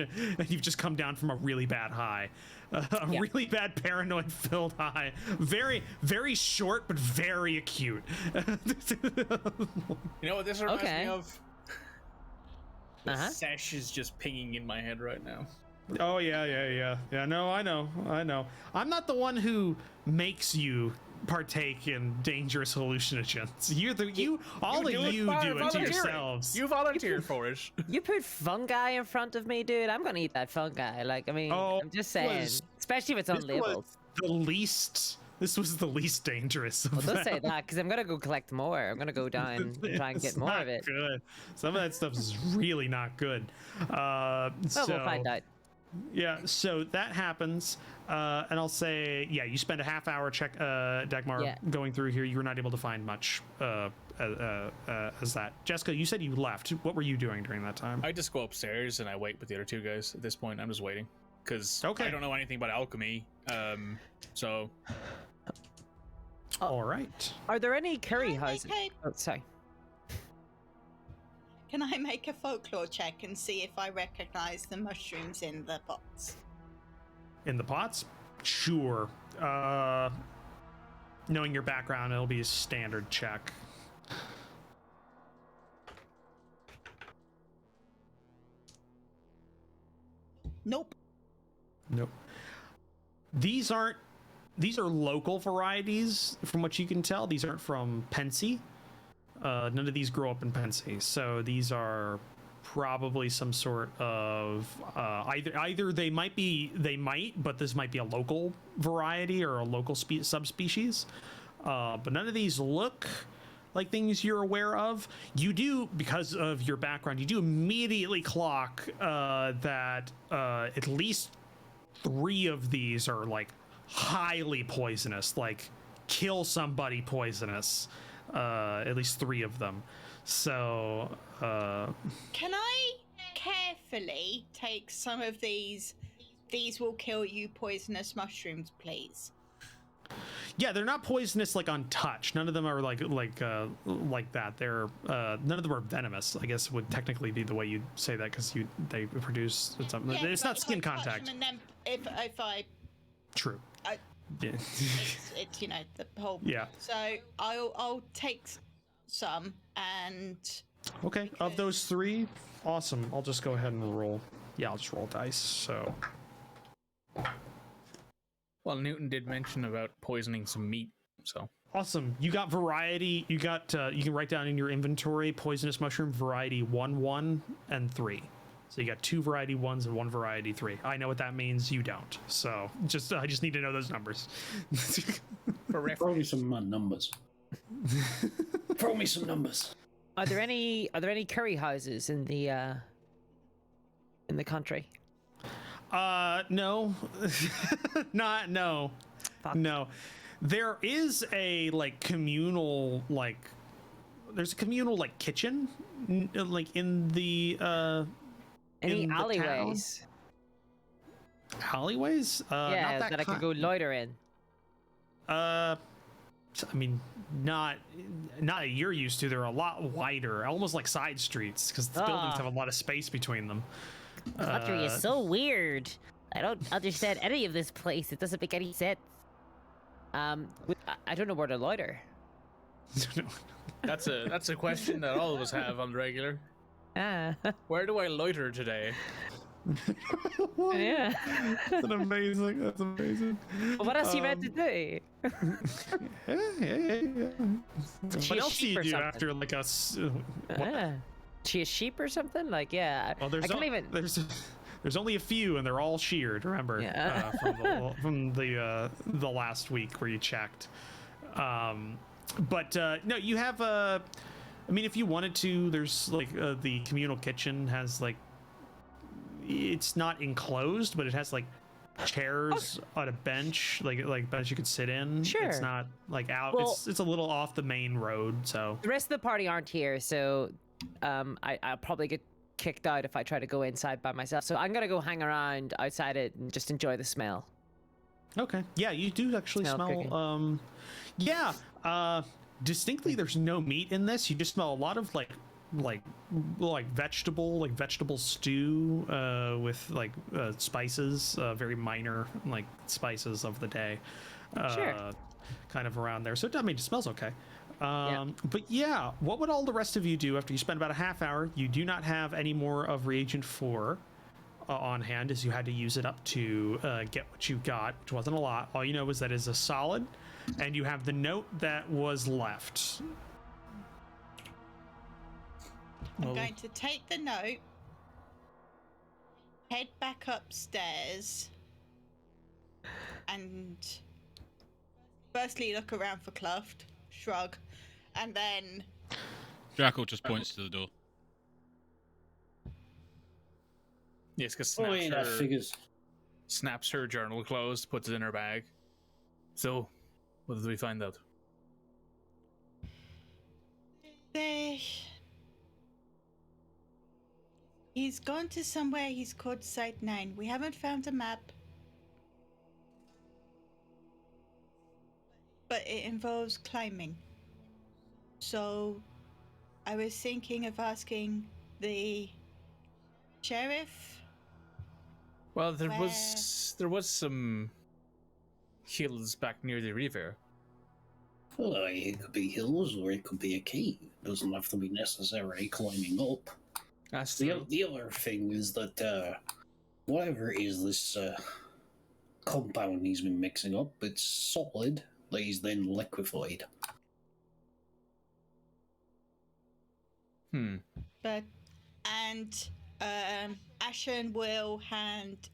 just come down from a really bad high, really bad paranoid-filled high. Very, very short, but very acute. You know what this reminds me of? The Uh-huh. sesh is just pinging in my head right now. Oh yeah. No, I know. I'm not the one who makes you partake in dangerous hallucinogens. All of you do it to yourselves. You volunteered for it. You put fungi in front of me, dude. I'm gonna eat that fungi. Like, I mean, I'm just saying. Especially if it's unlabeled. This was the least dangerous. Well, don't say that, because I'm gonna go collect more. I'm gonna go down and try and get more of it. Good. Some of that stuff is really not good. Well, we'll find out. Yeah, so that happens, and I'll say, yeah, you spend a half hour Dagmar, going through here. You were not able to find much as that. Jeska, you said you left. What were you doing during that time? I just go upstairs and I wait with the other two guys. At this point, I'm just waiting because I don't know anything about alchemy. So. All right. Are there any curry houses? Oh, sorry. Can I make a folklore check and see if I recognize the mushrooms in the pots? In the pots? Sure. Knowing your background, it'll be a standard check. Nope. These are local varieties, from what you can tell. These aren't from Pensy. None of these grow up in Pensy, so these are probably some sort of either they might, but this might be a local variety or a local subspecies. But none of these look like things you're aware of. You do, because of your background, you do immediately clock that at least 3 of these are like highly poisonous, like kill somebody poisonous. At least 3 of them. So Can I carefully take some of these will kill you poisonous mushrooms, please? yeah, they're not poisonous like on touch. None of them are like that. They're none of them are venomous, I guess would technically be the way you'd say that, because they produce something. Yeah, It's but not if skin I touch contact. them and then if I True. Yeah. it's the whole. Yeah. So I'll take some and. Okay. Of those 3, awesome. I'll just go ahead and roll. Yeah, I'll just roll dice. So. Well, Newton did mention about poisoning some meat, so. Awesome. You got variety. You got. You can write down in your inventory poisonous mushroom variety 1, 1, and 3. So you got 2 variety 1s and 1 variety 3. I know what that means. You don't. So I just need to know those numbers. Throw me some numbers. Throw me some numbers. Are there any curry houses in the country? No. No. Fuck. No. There is a communal there's a communal kitchen in the Any in the alleyways? alleyways? Yeah, not that I could go loiter in. I mean, not that you're used to. They're a lot wider, almost like side streets, because the buildings have a lot of space between them. Country is so weird. I don't understand any of this place. It doesn't make any sense. I don't know where to loiter. That's a question that all of us have on the regular. Where do I loiter today? Yeah. That's amazing. That's amazing. What else you meant to do? Yeah. What else do you do something. after She a sheep or something? Yeah. Well, I can't even. There's only a few, and they're all sheared. Remember, Yeah. from the last week where you checked. But no, you have I mean, if you wanted to, there's the communal kitchen has it's not enclosed, but it has chairs on a bench, like bench you could sit in. Sure. It's not out. Well, it's a little off the main road, so. The rest of the party aren't here, so I'll probably get kicked out if I try to go inside by myself. So I'm gonna go hang around outside it and just enjoy the smell. Okay. Yeah, you do actually Smell smell. Yeah. Distinctly, there's no meat in this. You just smell a lot of vegetable stew with spices, very minor spices of the day. Sure. Kind of around there. So I mean, it smells okay. Yeah. But yeah, what would all the rest of you do after you spend about a half hour? You do not have any more of reagent 4 on hand, as you had to use it up to get what you got, which wasn't a lot. All you know is that is a solid, and you have the note that was left. I'm going to take the note, head back upstairs, and firstly look around for Kluft, shrug, and then Drakel just points to the door. Yes, because Oh, yeah, that figures. snaps her journal closed, puts it in her bag. So, what did we find out? He's gone to somewhere he's called Site 9. We haven't found a map. But it involves climbing. So I was thinking of asking the sheriff. Well, there was some hills back near the river. Well, it could be hills or it could be a cave. It doesn't have to be necessarily climbing up. That's The other thing is that whatever is this compound he's been mixing up, it's solid, that he's then liquefied. But and Ashen will hand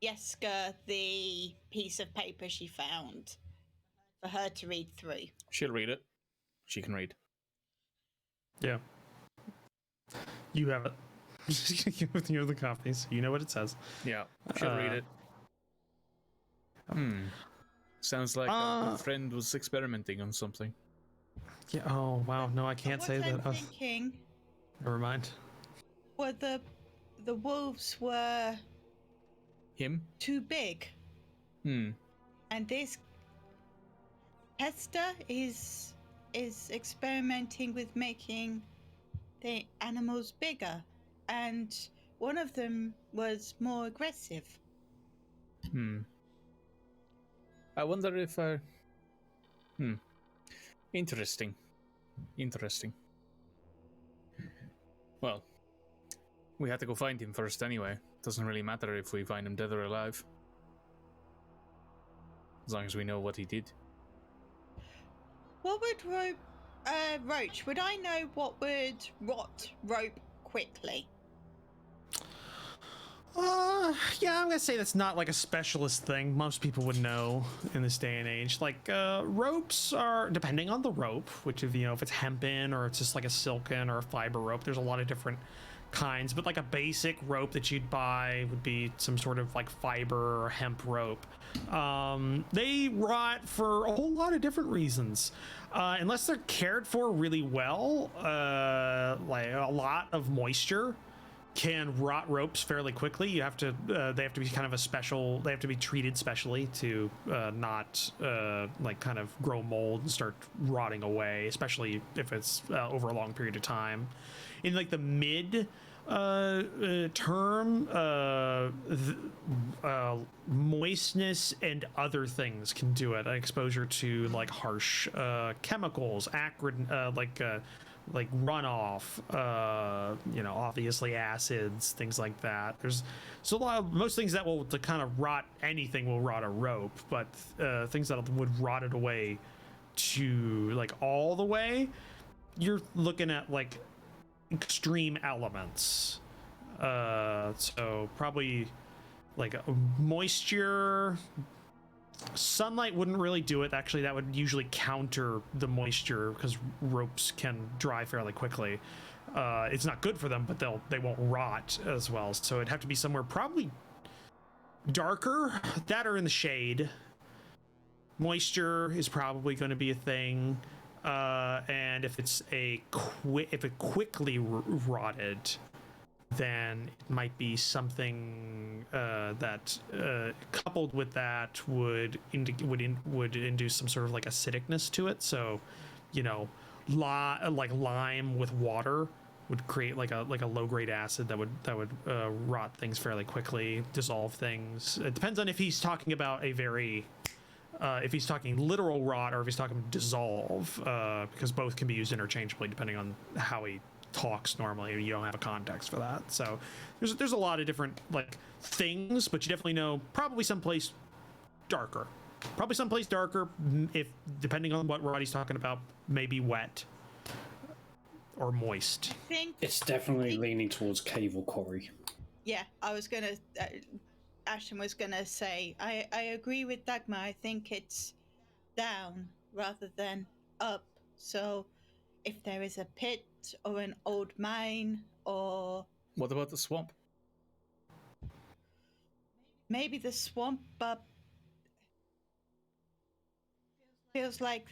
Jeska the piece of paper she found for her to read through. She'll read it. She can read. Yeah. You have it. You have the copies. You know what it says. Yeah, she'll read it. Sounds like a friend was experimenting on something. Yeah. Oh wow. No, I can't say that. I'm thinking. Never mind. Well, the wolves were Him? too big, Hmm. and this Hester is experimenting with making the animals bigger, and one of them was more aggressive. I wonder if Interesting. Well, we had to go find him first anyway. Doesn't really matter if we find him dead or alive. As long as we know what he did. What would Roach? Would I know what would rot rope quickly? Yeah, I'm gonna say that's not like a specialist thing. Most people would know in this day and age. Like, ropes are, depending on the rope, which if it's hempen or it's just like a silken or a fiber rope, there's a lot of different kinds. But like a basic rope that you'd buy would be some sort of like fiber or hemp rope. They rot for a whole lot of different reasons. Unless they're cared for really well, like a lot of moisture can rot ropes fairly quickly. They have to be kind of a special, they have to be treated specially to not like kind of grow mold and start rotting away, especially if it's over a long period of time. In like the mid term, moistness and other things can do it. Exposure to like harsh chemicals, acrid, like runoff, obviously acids, things like that. There's a lot of, most things that will to kind of rot anything will rot a rope, but things that would rot it away to like all the way, you're looking at like extreme elements. So probably like moisture. Sunlight wouldn't really do it. Actually, that would usually counter the moisture because ropes can dry fairly quickly. It's not good for them, but they won't rot as well. So it'd have to be somewhere probably darker, that or in the shade. Moisture is probably going to be a thing, and if it's if it quickly rotted, then it might be something that coupled with that would induce some sort of like acidicness to it. So, like lime with water would create like a low grade acid that would rot things fairly quickly, dissolve things. It depends on if he's talking about a very if he's talking literal rot or if he's talking dissolve, because both can be used interchangeably depending on how he talks normally. You don't have a context for that. So there's a lot of different like things, but you definitely know probably someplace darker. If depending on what rot he's talking about, maybe wet or moist. I think It's definitely leaning towards cave or quarry. Yeah, I was gonna. Ashen was gonna say. I agree with Dagmar. I think it's down rather than up. So, if there is a pit or an old mine or What about the swamp? maybe the swamp, but feels like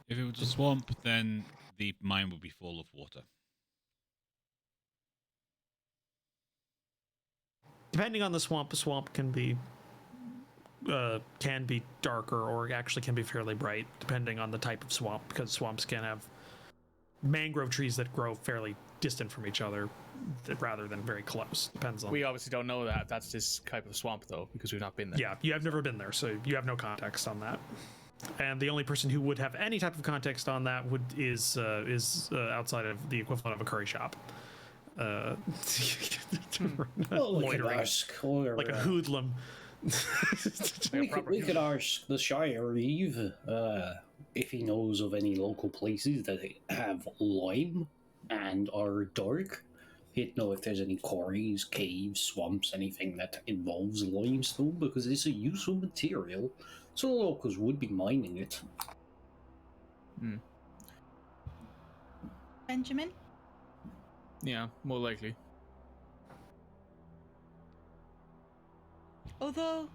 If it was a swamp, then the mine would be full of water. Depending on the swamp can be darker or actually can be fairly bright, depending on the type of swamp, because swamps can have mangrove trees that grow fairly distant from each other rather than very close. Depends on. We obviously don't know that. That's this type of swamp, though, because we've not been there. Yeah, you have never been there, so you have no context on that. And the only person who would have any type of context on that is outside of the equivalent of a curry shop. Well, we could ask, or, like a hoodlum. we could ask the Shire Eve if he knows of any local places that have lime and are dark. You'd know if there's any quarries, caves, swamps, anything that involves limestone, because it's a useful material, so the locals would be mining it. Benjamin? Yeah, more likely. Although,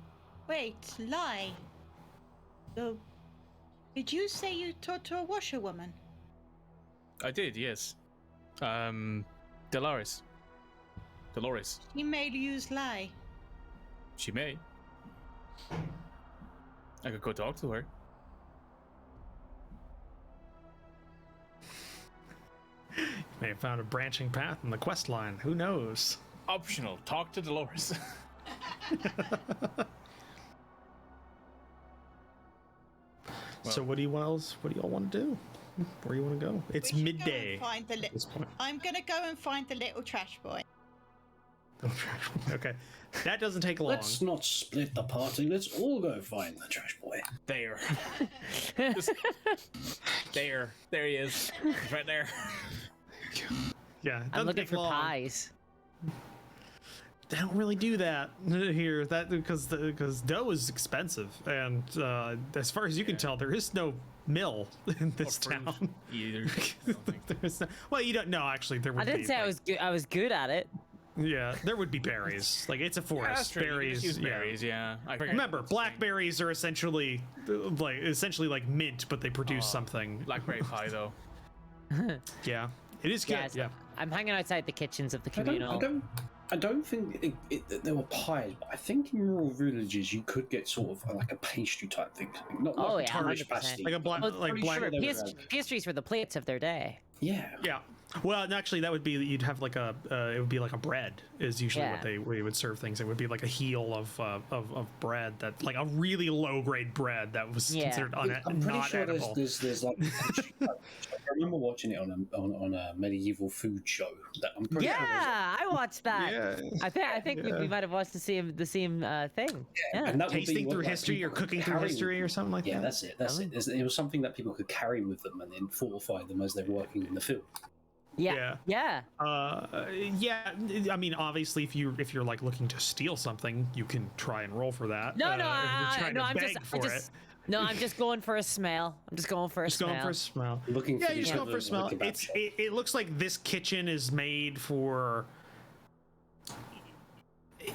wait, lie. So, did you say you talked to a washerwoman? I did, yes. Dolores. She may use lie. She may. I could go talk to her. May have found a branching path in the quest line. Who knows? Optional. Talk to Dolores. So what do you all want to do? Where do you want to go? It's We should go and midday find the at this point. I'm gonna go and find the little trash boy. Okay, that doesn't take long. Let's not split the party. Let's all go find the trash boy. There. There he is. He's right there. Yeah, it I'm doesn't looking take for long. pies. They don't really do that here. That because dough is expensive, and as far as you can tell, there is no mill in this fruit town. either. There's no, well, you don't. No, actually, there would I didn't be. say I like- was good. I was good at it. Yeah, there would be berries. Like it's a Yeah, that's forest. true. You can Berries. just use yeah. berries, yeah. I forget Remember, what's the thing. blackberries are essentially like mint, but they produce something. Blackberry pie, though. Yeah, it is good. Yeah, Yeah. I'm hanging outside the kitchens of the I communal. don't think there were pies, but I think in rural villages you could get sort of like a pastry type thing, not Oh, like yeah, a tarnished 100%. pasty. Like a black, Well, like pretty black. sure they would Pastries were the plates of their day. Yeah. Yeah. Well, and actually, that would be you'd have like a it would be like a bread is usually what they would serve things. It would be like a heel of bread that like a really low grade bread that was Yeah. considered I'm pretty not sure edible. there's like. I remember watching it on a medieval food show. That I'm pretty sure Yeah, I watched that. Yeah. I think we might have watched the same thing. Yeah. and that would be Tasting what, through like, history or people could cooking through carry history with or something like them. Yeah, that. that's it. That's it. It was something that people could carry with them and then fortify them as they're working in the field. Yeah. Yeah. Yeah. I mean, obviously, if you're like looking to steal something, you can try and roll for that. No, If you're trying to beg for it. No, I'm just going for a smell. I'm just going for a Just smell. going for a smell. Looking Yeah, for you just the go for a smell. kebab shop. It looks like this kitchen is made for.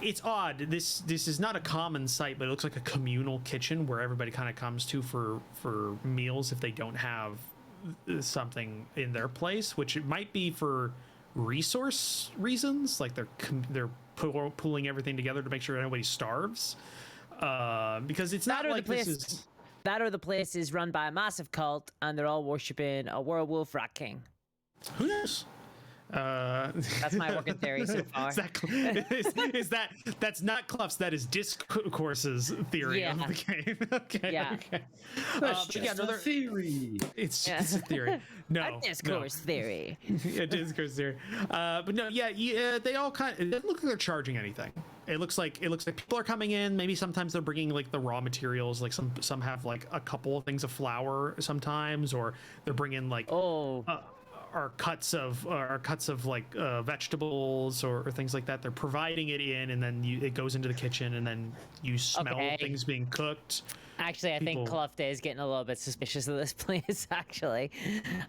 It's odd. This is not a common sight, but it looks like a communal kitchen where everybody kind of comes to for meals if they don't have something in their place, which it might be for resource reasons, like they're pulling everything together to make sure nobody starves. Because it's not like this is. That or the place is run by a massive cult, and they're all worshiping a werewolf rat king. Who knows? That's my working theory so far. That's not Kluft's, that is Discourse's theory of the game. Okay. Yeah. Okay. That's But just no, a they're- theory. it's a theory. No. A discourse theory. Yeah, discourse theory. But no, yeah, they all kind of, it doesn't look like they're charging anything. It looks like people are coming in. Maybe sometimes they're bringing like the raw materials. Like some have like a couple of things of flour sometimes, or they're bringing like are cuts of like vegetables or things like that. They're providing it in, and then it goes into the kitchen, and then you smell things being cooked. Actually, I think Kluft is getting a little bit suspicious of this place, actually.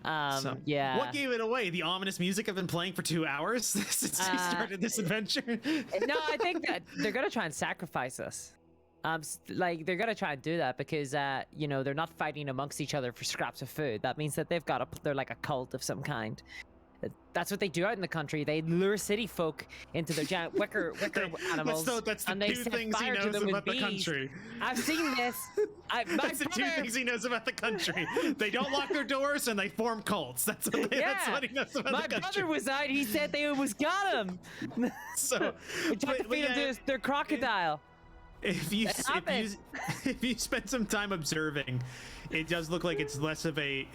Yeah. What gave it away? The ominous music I've been playing for 2 hours since we started this adventure? No, I think that they're going to try and sacrifice us. Like, they're going to try and do that because, they're not fighting amongst each other for scraps of food. That means that they're like a cult of some kind. That's what they do out in the country. They lure city folk into their giant wicker animals. That's the and they two set things he fire to knows them with about the bees. country. I've seen this. That's the two things he knows about the country. They don't lock their doors and they form cults. That's what he knows about My the country. brother was out. He said they almost got him. So, We tried to feed him to their crocodile. If you spend some time observing, it does look like it's less of a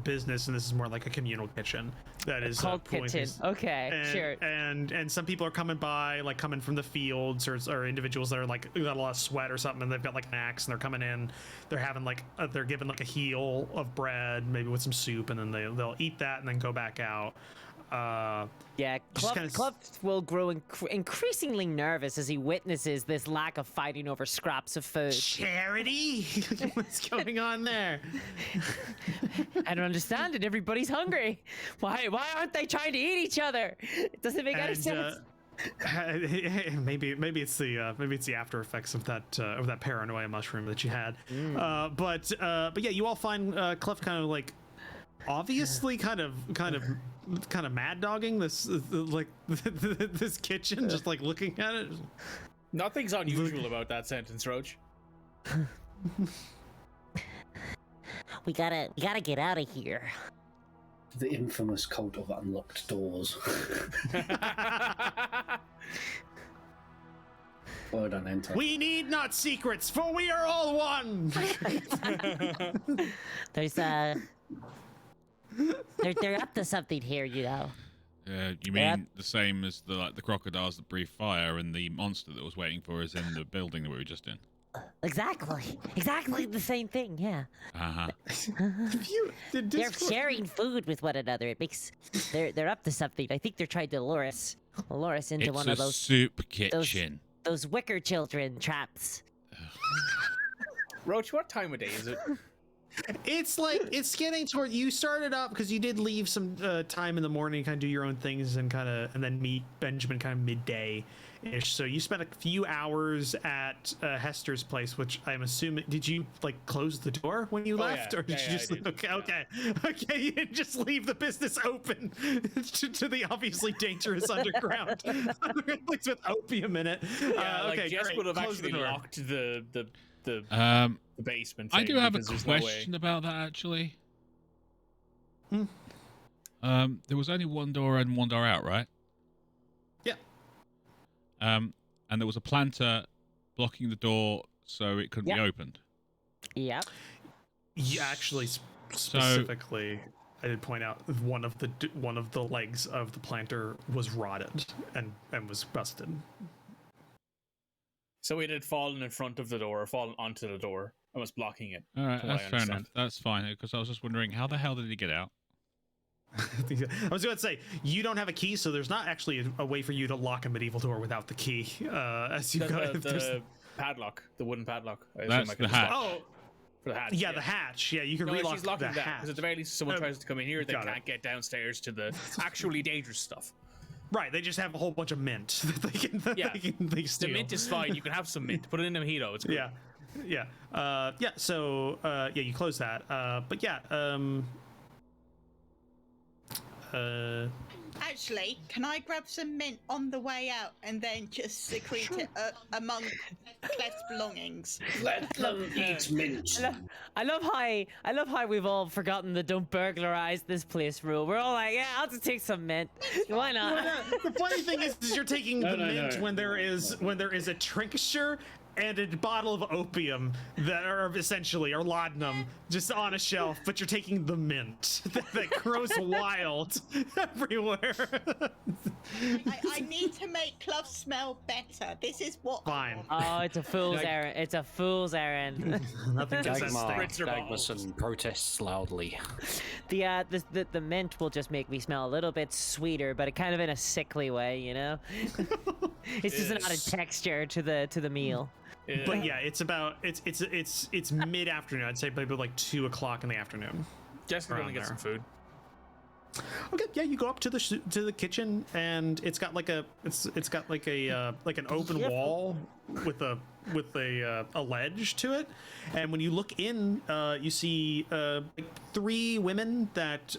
business, and this is more like a communal kitchen. That is Called kitchen. Okay, sure. And some people are coming by, like coming from the fields, or individuals that are like got a lot of sweat or something, and they've got like an axe, and they're coming in. They're having like they're given like a heel of bread, maybe with some soup, and then they'll eat that and then go back out. Yeah, Just kinda Kluft will grow increasingly nervous as he witnesses this lack of fighting over scraps of food. Charity? What's going on there? I don't understand it. Everybody's hungry. Why aren't they trying to eat each other? It doesn't make any sense. Maybe it's the after effects of that paranoia mushroom that you had. But yeah, you all find Kluft kind of like obviously kind of mad dogging this this kitchen, just like looking at it. Nothing's unusual about that sentence, Roach. We gotta get out of here. The infamous cult of unlocked doors. Word on enter. We need not secrets, for we are all one. There's they're up to something here, you know. You mean the same as the crocodiles that breathe fire and the monster that was waiting for us in the building that we were just in? Exactly the same thing. Yeah. They're Discord- sharing food with one another. It makes they're up to something. I think they're trying to lure us into It's one a of those soup kitchen. those wicker children traps. Roach, what time of day is it? It's like it's getting toward. You started up because you did leave some time in the morning, kind of do your own things, and then meet Benjamin kind of midday ish. So you spent a few hours at Hester's place, which I'm assuming. Did you like close the door when you left, yeah. or did you just? I did. Okay. You didn't just leave the business open to the obviously dangerous underground place with opium in it. Yeah, like okay, Jess great. would have Close the actually door. locked the basement. I thing do have a because there's no way. question about that, actually. Hmm. There was only one door in, one door out, right? Yeah. And there was a planter blocking the door so it couldn't be opened. Yep. Yeah, actually, specifically, I did point out one of the legs of the planter was rotted and was busted. So it had fallen in front of the door, or fallen onto the door, and was blocking it. All right, from what that's I fair enough. understand. That's fine, because I was just wondering, how the hell did he get out? I was going to say you don't have a key, so there's not actually a way for you to lock a medieval door without the key. As you go, The padlock, the wooden padlock. I assume That's I could the just hatch. lock- oh, For the hatch. yeah, the hatch. Yeah, you can No, relock she's locking the that hatch. because at the very least, if someone Oh, tries to come in here, they got it. can't get downstairs to the actually dangerous stuff. Right, they just have a whole bunch of mint that they can Yeah. they The steal. mint is fine. You can have some mint. Put it in a mojito. It's good. Yeah. So you close that. But yeah. Actually, can I grab some mint on the way out and then just secrete it among Clef's belongings? Let them eat mint. I love how we've all forgotten the don't burglarize this place rule. We're all like, yeah, I'll just take some mint. Why not? The funny thing is you're taking the mint no. when there is a trincture and a bottle of opium that are essentially or laudanum just on a shelf, but you're taking the mint that grows wild everywhere. I need to make Clef smell better. This is what. Fine. Oh, it's a fool's errand. It's a fool's errand. Nothing gets that Dagmar, stick. Dagmarson protests loudly. The mint will just make me smell a little bit sweeter, but kind of in a sickly way, you know. It's just an added texture to the meal. But yeah, it's mid afternoon. I'd say maybe like 2 o'clock in the afternoon. Jessica's gonna Around get there. some food. Okay, yeah, you go up to the kitchen and it's got like an open wall with a ledge to it, and when you look in, you see like 3 women that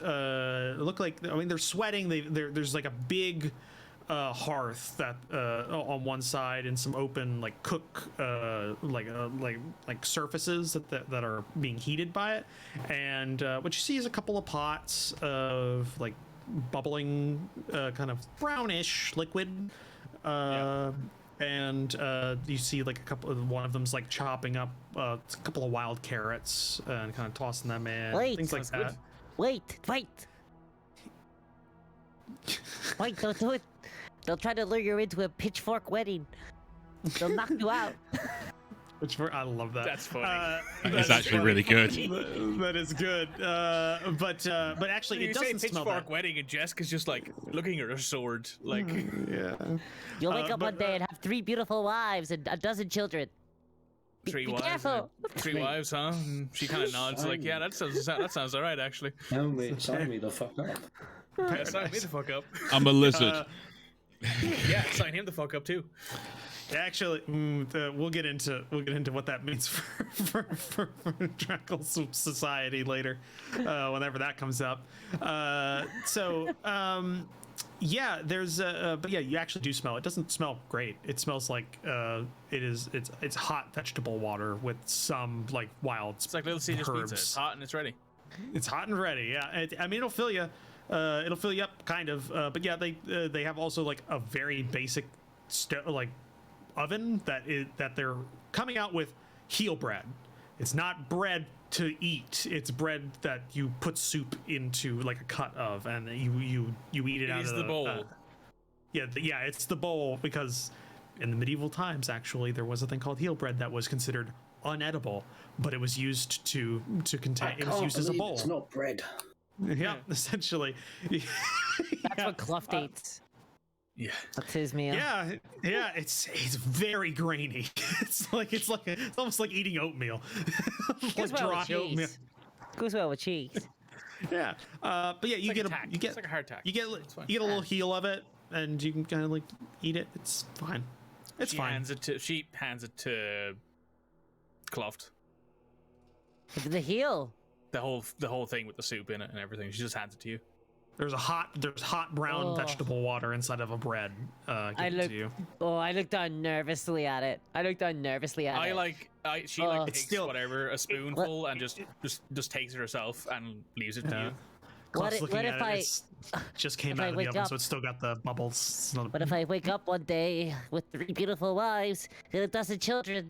look like, I mean, they're sweating. There's like a big hearth that on one side and some open like cook like surfaces that are being heated by it, and what you see is a couple of pots of like bubbling kind of brownish liquid, and you see like one of them's like chopping up a couple of wild carrots and kind of tossing them in, Wait. things like Sounds that. Wait, don't do it. They'll try to lure you into a pitchfork wedding. They'll knock you out. I love that. That's funny. It's actually really good. That is good. But actually, You it say doesn't smell pitchfork bad. wedding, and Jeska's just like looking at her sword, like. Yeah. You'll wake up but, one day and have 3 beautiful wives and a dozen children. Three Be wives. careful. Three wives, huh? And she kind of nods, like, yeah, that sounds all right, actually. Sign me the fuck up. Yeah, sign me the fuck up. I'm a lizard. Yeah, sign him the fuck up too. Actually, we'll get into what that means for Drakel's society later, whenever that comes up. Yeah, there's but yeah, you actually do smell. It doesn't smell great. It smells like it's hot vegetable water with some like wild. It's like Little Caesar's herbs. pizza. It's hot and it's ready. It's hot and ready. Yeah, I mean it'll fill you. It'll fill you up kind of. But yeah, they have also like a very basic oven that they're coming out with heel bread. It's not bread to eat. It's bread that you put soup into, like a cut of, and you eat it out of the bowl. Yeah, it's the bowl, because in the medieval times, actually, there was a thing called heel bread that was considered unedible, but it was used to contain. It was used as a bowl. It's not bread. Yeah, essentially. That's what Kluft eats. Yeah. That's his meal. Yeah, it's very grainy. It's almost like eating oatmeal. Goes well with cheese. Goes well with cheese. Yeah, but yeah, you like get a tack. you get It's like a hard tack. you get fine. you get a little heel of it, and you can kind of like eat it. It's fine. It's She fine. hands it to Kluft. The heel. The whole thing with the soup in it and everything. She just hands it to you. There's hot brown vegetable water inside of a bread. Given to you. I looked down nervously at it. She Oh. takes still- whatever, a spoonful, and just takes it herself and leaves it to Yeah. you. What Close if looking if at I- it, it's just came if out I of the wake oven, up- so it's still got the bubbles. It's not- What if I wake up one day with 3 beautiful wives and a dozen children?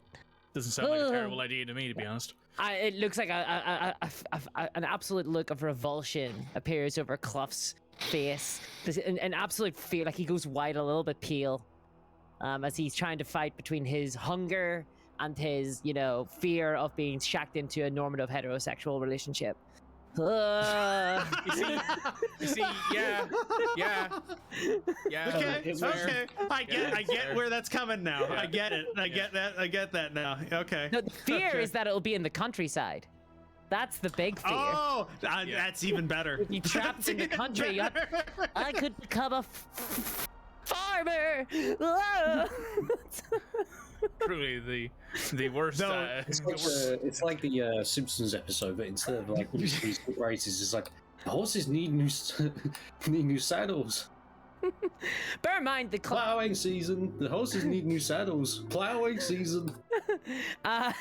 Doesn't sound like a terrible idea to me, to be honest. It looks like an absolute look of revulsion appears over Kluft's face. An absolute fear, like he goes white, a little bit pale, as he's trying to fight between his hunger and his, fear of being shacked into a normative heterosexual relationship. You see, yeah. Okay, it's fair. okay. I get fair. where that's coming now. Yeah. I get it. I get that now. Okay. No, the fear Okay. is that it'll be in the countryside. That's the big fear. Oh, Yeah. that's even better. You trapped in the country. I could become a farmer. Truly the worst. No, It's like the Simpsons episode, but instead of like these races, it's like horses need new saddles. Bear in mind the Plowing season. The horses need new saddles. Plowing season. But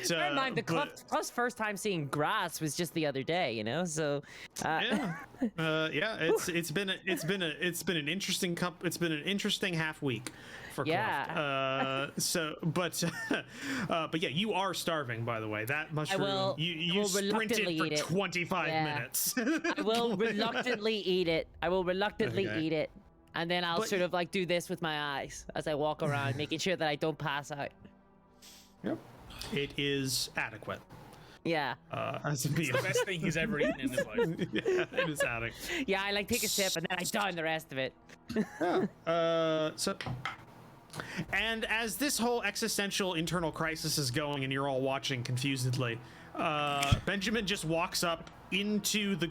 Bear in mind the Kluft's first time seeing grass was just the other day, So yeah, it's been an interesting half week for Yeah. Kluft. But yeah, you are starving, by the way. That mushroom, will you sprinted reluctantly for eat it. 25 Yeah. minutes. I will reluctantly eat it. Okay. Eat it. And then I'll But- sort of like do this with my eyes as I walk around, making sure that I don't pass out. Yep. It is adequate. Yeah. As a meal. the best thing he's ever eaten in his life. Yeah, it is adequate. Yeah, I like take a sip and then I down the rest of it. And as this whole existential internal crisis is going, and you're all watching confusedly, Benjamin just walks up into the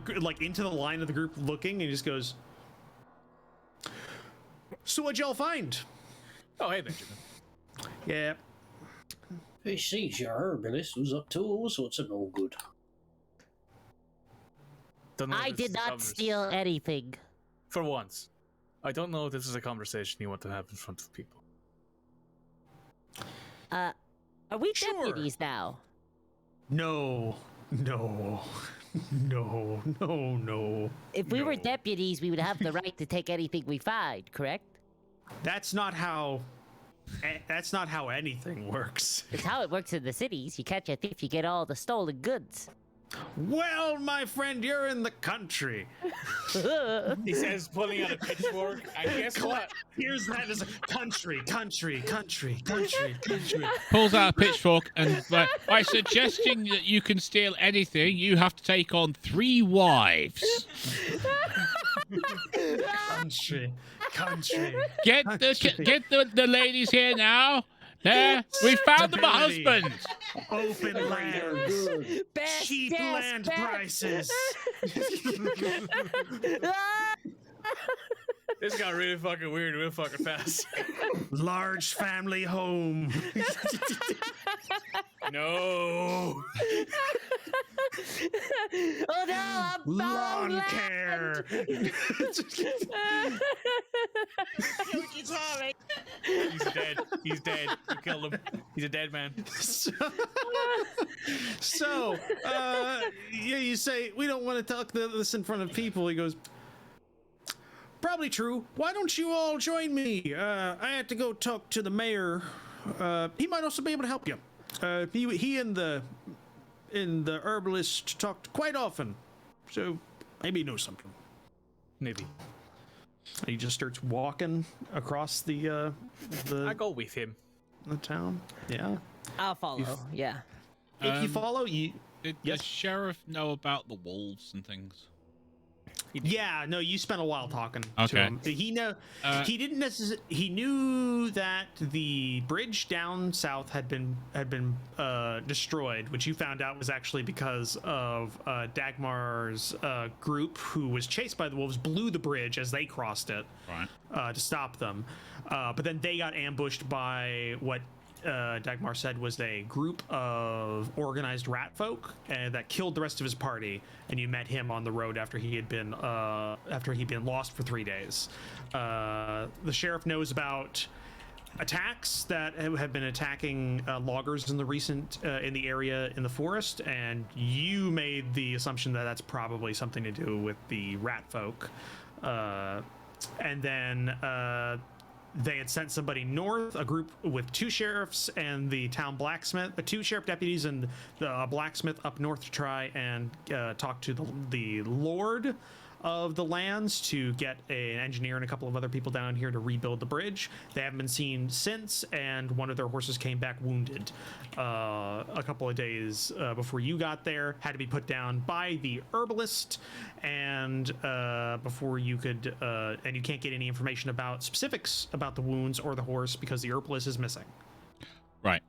line of the group, looking, and he just goes, "So what'd y'all find?" Oh, hey, Benjamin. Yeah. It seems your herbalist was up to all sorts of no good. Don't know if I this did is not convers- steal anything. For once. I don't know if this is a conversation you want to have in front of people. Are we Sure. deputies now? No. If we were No. deputies, we would have the right to take anything we find, correct? That's not how anything works. It's how it works in the cities. You catch a thief, you get all the stolen goods. Well, my friend, you're in the country. He says, pulling out a pitchfork. And guess what? Here's that as a country. Pulls out a pitchfork and by suggesting that you can steal anything, you have to take on 3 wives. Country. Get the ladies here now. There, we found them a husband. Open lands. Best, Cheap yes, land best. prices. This got really fucking weird real fucking fast. Large family home. No. Oh no, I'm Lawn care. He's dead. He's dead. You killed him. He's a dead man. So, yeah, you say, we don't want to talk this in front of people. He goes, probably true. Why don't you all join me? I had to go talk to the mayor. He might also be able to help you. He and the herbalist talked quite often. So, maybe he knows something. Maybe. He just starts walking across I go with him. the town. Yeah. I'll follow. Yeah. If you follow, you. Did Yes. the sheriff know about the wolves and things? Yeah, no, you spent a while talking to Okay. him. He he didn't necessarily. He knew that the bridge down south had been destroyed, which you found out was actually because of Dagmar's group, who was chased by the wolves, blew the bridge as they crossed it, Right. to stop them. But then they got ambushed by what Dagmar said was a group of organized rat folk that killed the rest of his party, and you met him on the road after he had been lost for 3 days. The sheriff knows about attacks that have been attacking loggers in the recent in the area in the forest, and you made the assumption that that's probably something to do with the rat folk. And then they had sent somebody north, a group with 2 sheriffs and the town blacksmith, 2 sheriff deputies and the blacksmith up north to try and talk to the lord of the lands to get an engineer and a couple of other people down here to rebuild the bridge. They haven't been seen since, and one of their horses came back wounded a couple of days before you got there. Had to be put down by the herbalist, and before you could, and you can't get any information about specifics about the wounds or the horse because the herbalist is missing. Right.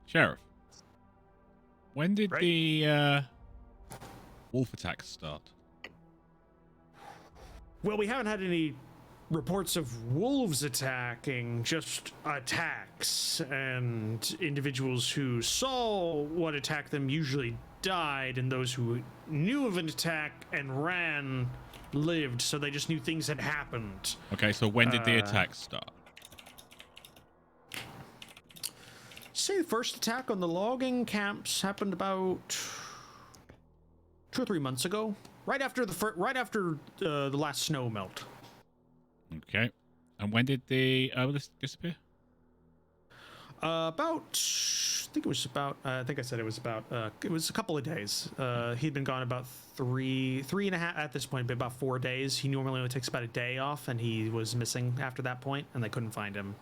Sheriff, when did Right. the wolf attacks start? Well, we haven't had any reports of wolves attacking, just attacks, and individuals who saw what attacked them usually died, and those who knew of an attack and ran lived, so they just knew things had happened. Okay, so when did the attacks start? Say the first attack on the logging camps happened about 2 or 3 months ago, right after the last snow melt. Okay. And when did the herbalist disappear? I think I said it was about, it was a couple of days. He'd been gone about three and a half, at this point, but about 4 days. He normally only takes about a day off, and he was missing after that point, and they couldn't find him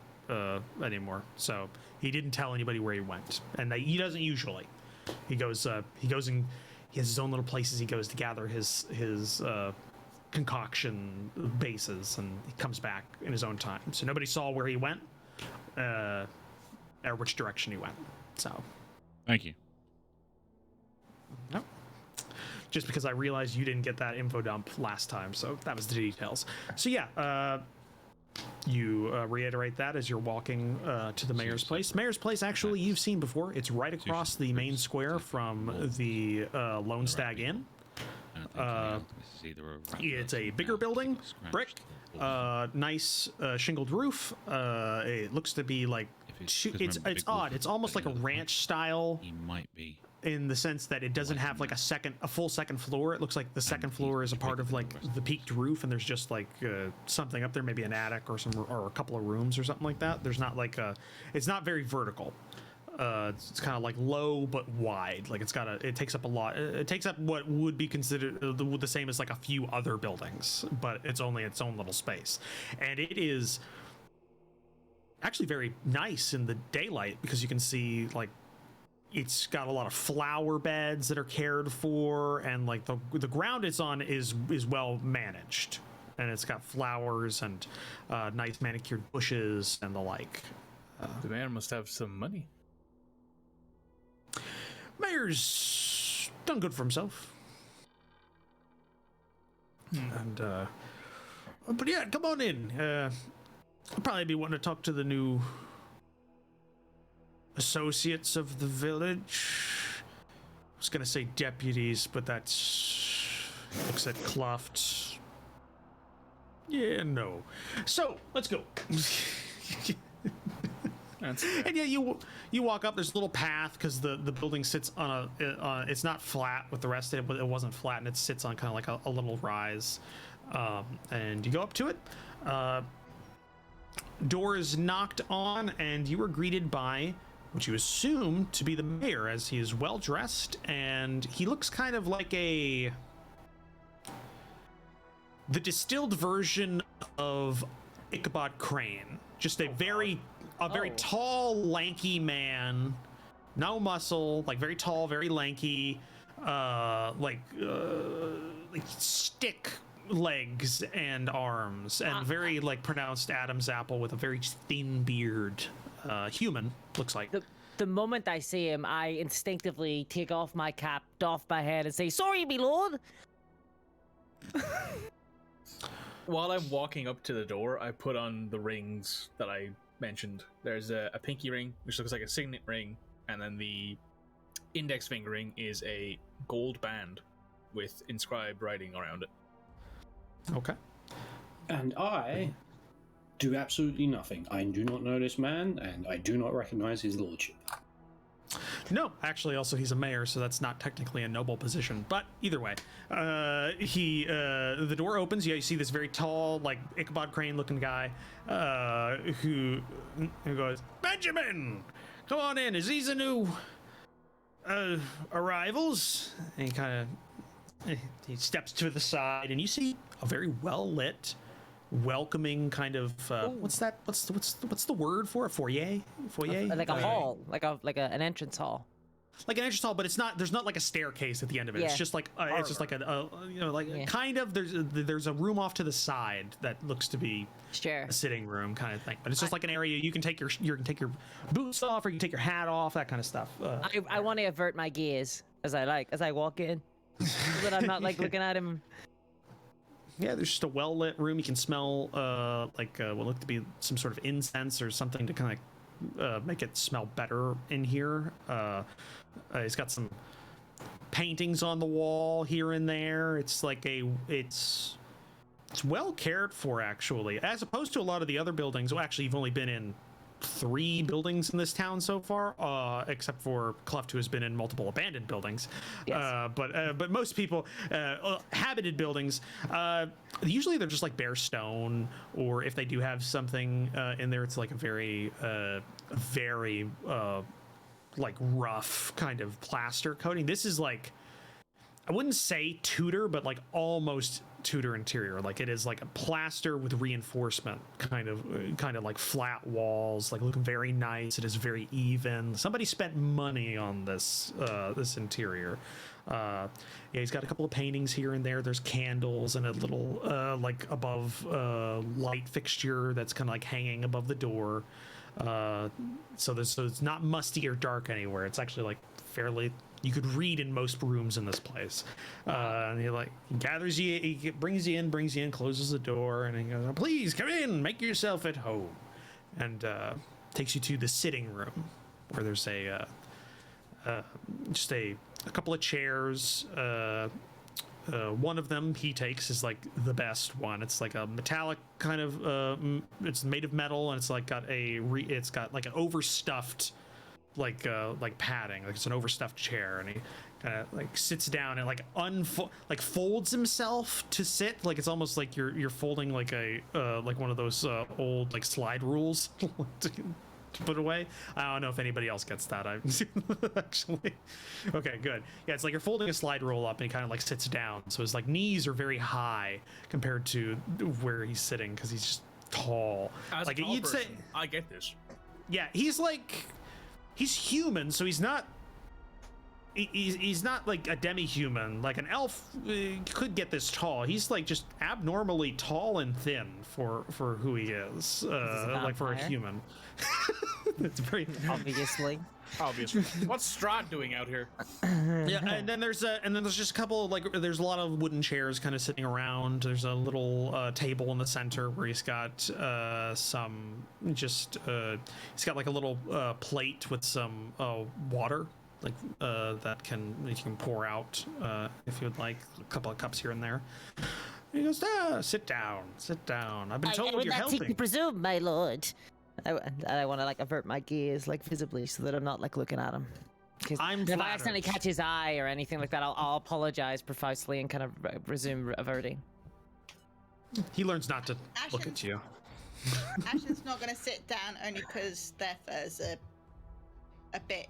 anymore. So he didn't tell anybody where he went, and he doesn't usually. He goes and he has his own little places he goes to gather his concoction bases, and he comes back in his own time. So nobody saw where he went, or which direction he went. So, Thank you. no. Just because I realized you didn't get that info dump last time, so that was the details. So yeah, you reiterate that as you're walking to the mayor's place. Mayor's place, actually, you've seen before. It's right across the main square from the Lone Stag Inn. It's a bigger building, brick, nice shingled roof. It looks to be like it's odd. It's almost like a ranch style. He might be. In the sense that it doesn't have like a full second floor. It looks like the second floor is a part of like the peaked roof, and there's just like something up there, maybe an attic or a couple of rooms or something like that. There's not like it's not very vertical. It's kind of like low but wide. Like it takes up a lot. It takes up what would be considered the same as like a few other buildings, but it's only its own little space. And it is actually very nice in the daylight because you can see like it's got a lot of flower beds that are cared for, and like the ground it's on is well managed, and it's got flowers and nice manicured bushes and the like. The man must have some money. Mayor's done good for himself. And but yeah, come on in. I'll probably be wanting to talk to the new associates of the village. I was gonna say deputies, but that's looks at Kluft. Yeah, no. So let's go. And yeah, you walk up. There's a little path because the building sits on a. It's not flat with the rest of it, but it wasn't flat, and it sits on kind of like a little rise. And you go up to it. Door is knocked on, and you are greeted by what you assume to be the mayor, as he is well dressed, and he looks kind of like the distilled version of Ichabod Crane. Just a very tall, lanky man, no muscle, like very tall, very lanky, like stick legs and arms, and very like pronounced Adam's apple with a very thin beard. Human looks like. The moment I see him, I instinctively take off my cap, doff my head, and say, "Sorry, me lord." While I'm walking up to the door, I put on the rings that I mentioned. There's a pinky ring, which looks like a signet ring, and then the index finger ring is a gold band with inscribed writing around it. Okay. And I do absolutely nothing. I do not know this man, and I do not recognize his lordship. No, actually, also he's a mayor, so that's not technically a noble position. But either way, the door opens. Yeah, you see this very tall, like Ichabod Crane-looking guy, who goes, "Benjamin, come on in. Is these the new arrivals?" And he kind of he steps to the side, and you see a very well lit, welcoming kind of what's that? What's the word for a foyer? Foyer? Like a hall, like an entrance hall. Like an entrance hall, but it's not. There's not like a staircase at the end of it. Yeah. It's just like it's just like kind of. There's a room off to the side that looks to be Sure. a sitting room kind of thing. But it's just like an area you can take your boots off, or you can take your hat off, that kind of stuff. I want to avert my gaze as I walk in, so that I'm not like looking at him. Yeah, there's just a well-lit room. You can smell what look to be some sort of incense or something to kind of make it smell better in here. He's got some paintings on the wall here and there. It's like it's well cared for, actually, as opposed to a lot of the other buildings. Well, actually, you've only been in 3 buildings in this town so far, except for Kluft, who has been in multiple abandoned buildings. Yes. But most people, habited buildings, usually they're just like bare stone, or if they do have something in there, it's like a very like rough kind of plaster coating. This is like, I wouldn't say Tudor, but like almost Tudor interior. Like it is like a plaster with reinforcement, kind of like flat walls, like looking very nice. It is very even. Somebody spent money on this this interior. Yeah, he's got a couple of paintings here and there. There's candles and a little like above light fixture that's kind of like hanging above the door. So it's not musty or dark anywhere. It's actually like fairly. You could read in most rooms in this place. And he gathers you, he brings you in, closes the door, and he goes, "Please come in, make yourself at home," and takes you to the sitting room, where there's just a couple of chairs. One of them he takes is like the best one. It's like a metallic kind of. It's made of metal, and it's like it's got like an overstuffed. Like padding, like it's an overstuffed chair, and he kind of like sits down and like folds himself to sit, like it's almost like you're folding like a like one of those old like slide rules. to put away. I don't know if anybody else gets that. I actually. Okay, good. Yeah, it's like you're folding a slide rule up, and he kind of like sits down. So his like knees are very high compared to where he's sitting because he's just tall. As like a tall you'd say, person, I get this. yeah, he's human, so he's not. He's not like a demi-human. Like an elf could get this tall. He's like just abnormally tall and thin for who he is. Like for a human. It's very Obviously. Obviously. What's Strahd doing out here? yeah. And then there's just a couple of, like there's a lot of wooden chairs kind of sitting around. There's a little table in the center where he's got some just he's got like a little plate with some water. Like that you can pour out if you would like, a couple of cups here and there. He goes, sit down. I've been told I would you're not seek to helping. presume, my lord. I want to like avert my gaze like visibly so that I'm not like looking at him. 'Cause I'm if I flattered. accidentally catch his eye or anything like that, I'll apologize profusely and kind of resume averting. He learns not to look Ashen's- at you. Ashen's not going to sit down only because their furs are a bit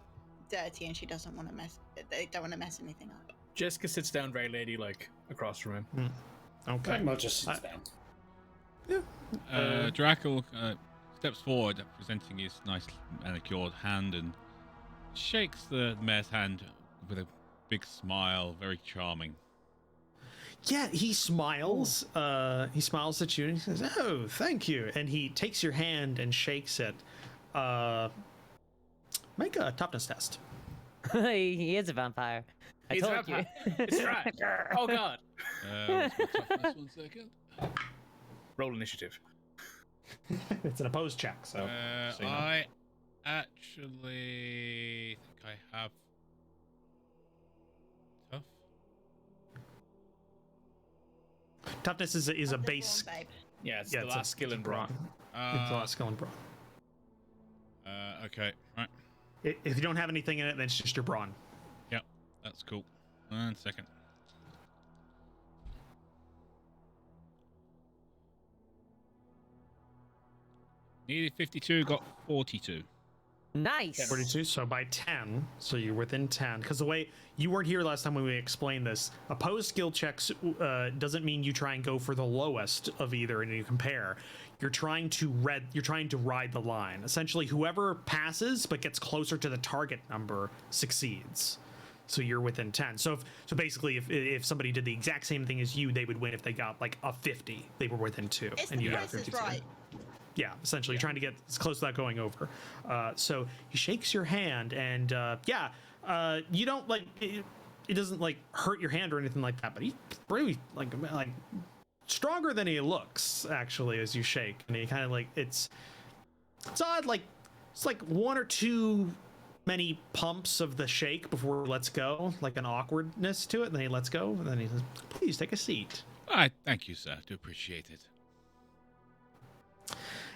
dirty and she doesn't want to mess. They don't want to mess anything up. Jeska sits down very ladylike across from him. Okay. Dagmar just sits down. Drakel steps forward, presenting his nice manicured hand, and shakes the mayor's hand with a big smile, very charming. Yeah, he smiles. He smiles at you and he says, "Oh, thank you." And he takes your hand and shakes it. Make a toughness test. He is a vampire. I He's told a vampire. you. It's Strahd. Oh god. What's my toughness? 1 second. Roll initiative. It's an opposed check, so. so you know. I actually think I have tough. Toughness is a Of the base. brawn, babe. Yeah, it's Yeah, the it's a- last skill it's a in brawn. It's the last skill in brawn. Okay, right. If you don't have anything in it, then it's just your brawn. Yep, that's cool. 1 second. Needed 52, got 42. Nice. 42, so by 10, so you're within 10. Because the way you weren't here last time when we explained this, opposed skill checks doesn't mean you try and go for the lowest of either and you compare. You're trying to ride the line. Essentially, whoever passes but gets closer to the target number succeeds. So you're within 10. So basically, if somebody did the exact same thing as you, they would win if they got like a 50. They were within 2, It's and the you got price is 52. right. Yeah, essentially trying to get as close to that going over. So he shakes your hand, and you don't like it doesn't like hurt your hand or anything like that, but he's really like stronger than he looks actually as you shake, and he kind of like it's odd, like it's like 1 or 2 many pumps of the shake before he lets go, like an awkwardness to it, and then he lets go, and then he says, "Please take a seat." Thank you, sir. Do appreciate it.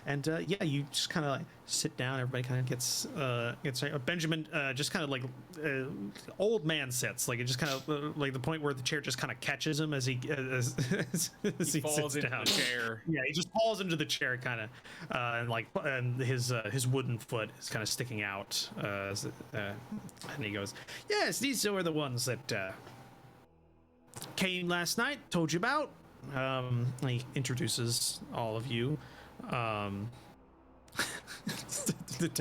And you just kind of like sit down. Everybody kind of gets Benjamin just kind of like old man sits, like it just kind of like the point where the chair just kind of catches him as he He falls sits into down. the chair. Yeah, he just falls into the chair kind of, and his wooden foot is kind of sticking out. And he goes, "Yes, these are the ones that came last night. Told you about." He introduces all of you. It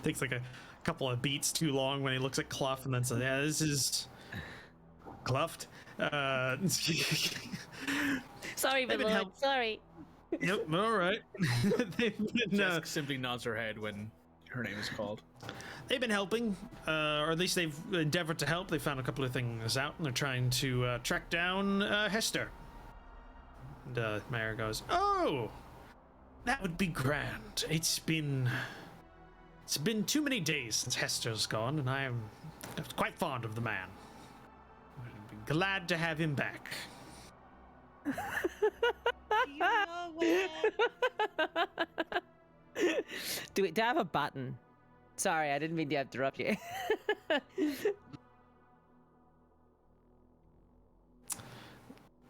takes like a couple of beats too long when he looks at Kluft and then says, "Yeah, this is Kluft." Sorry, my They've been lord. help- Sorry. Yep, all right. They've been, Jeska simply nods her head when her name is called. they've been helping, or at least they've endeavored to help. They found a couple of things out, and they're trying to track down Hester. And Mayor goes, "Oh, that would be grand. It's been too many days since Hester's gone, and I'm quite fond of the man. I'd be glad to have him back." Do you know where? Do I have a button? Sorry, I didn't mean to interrupt you.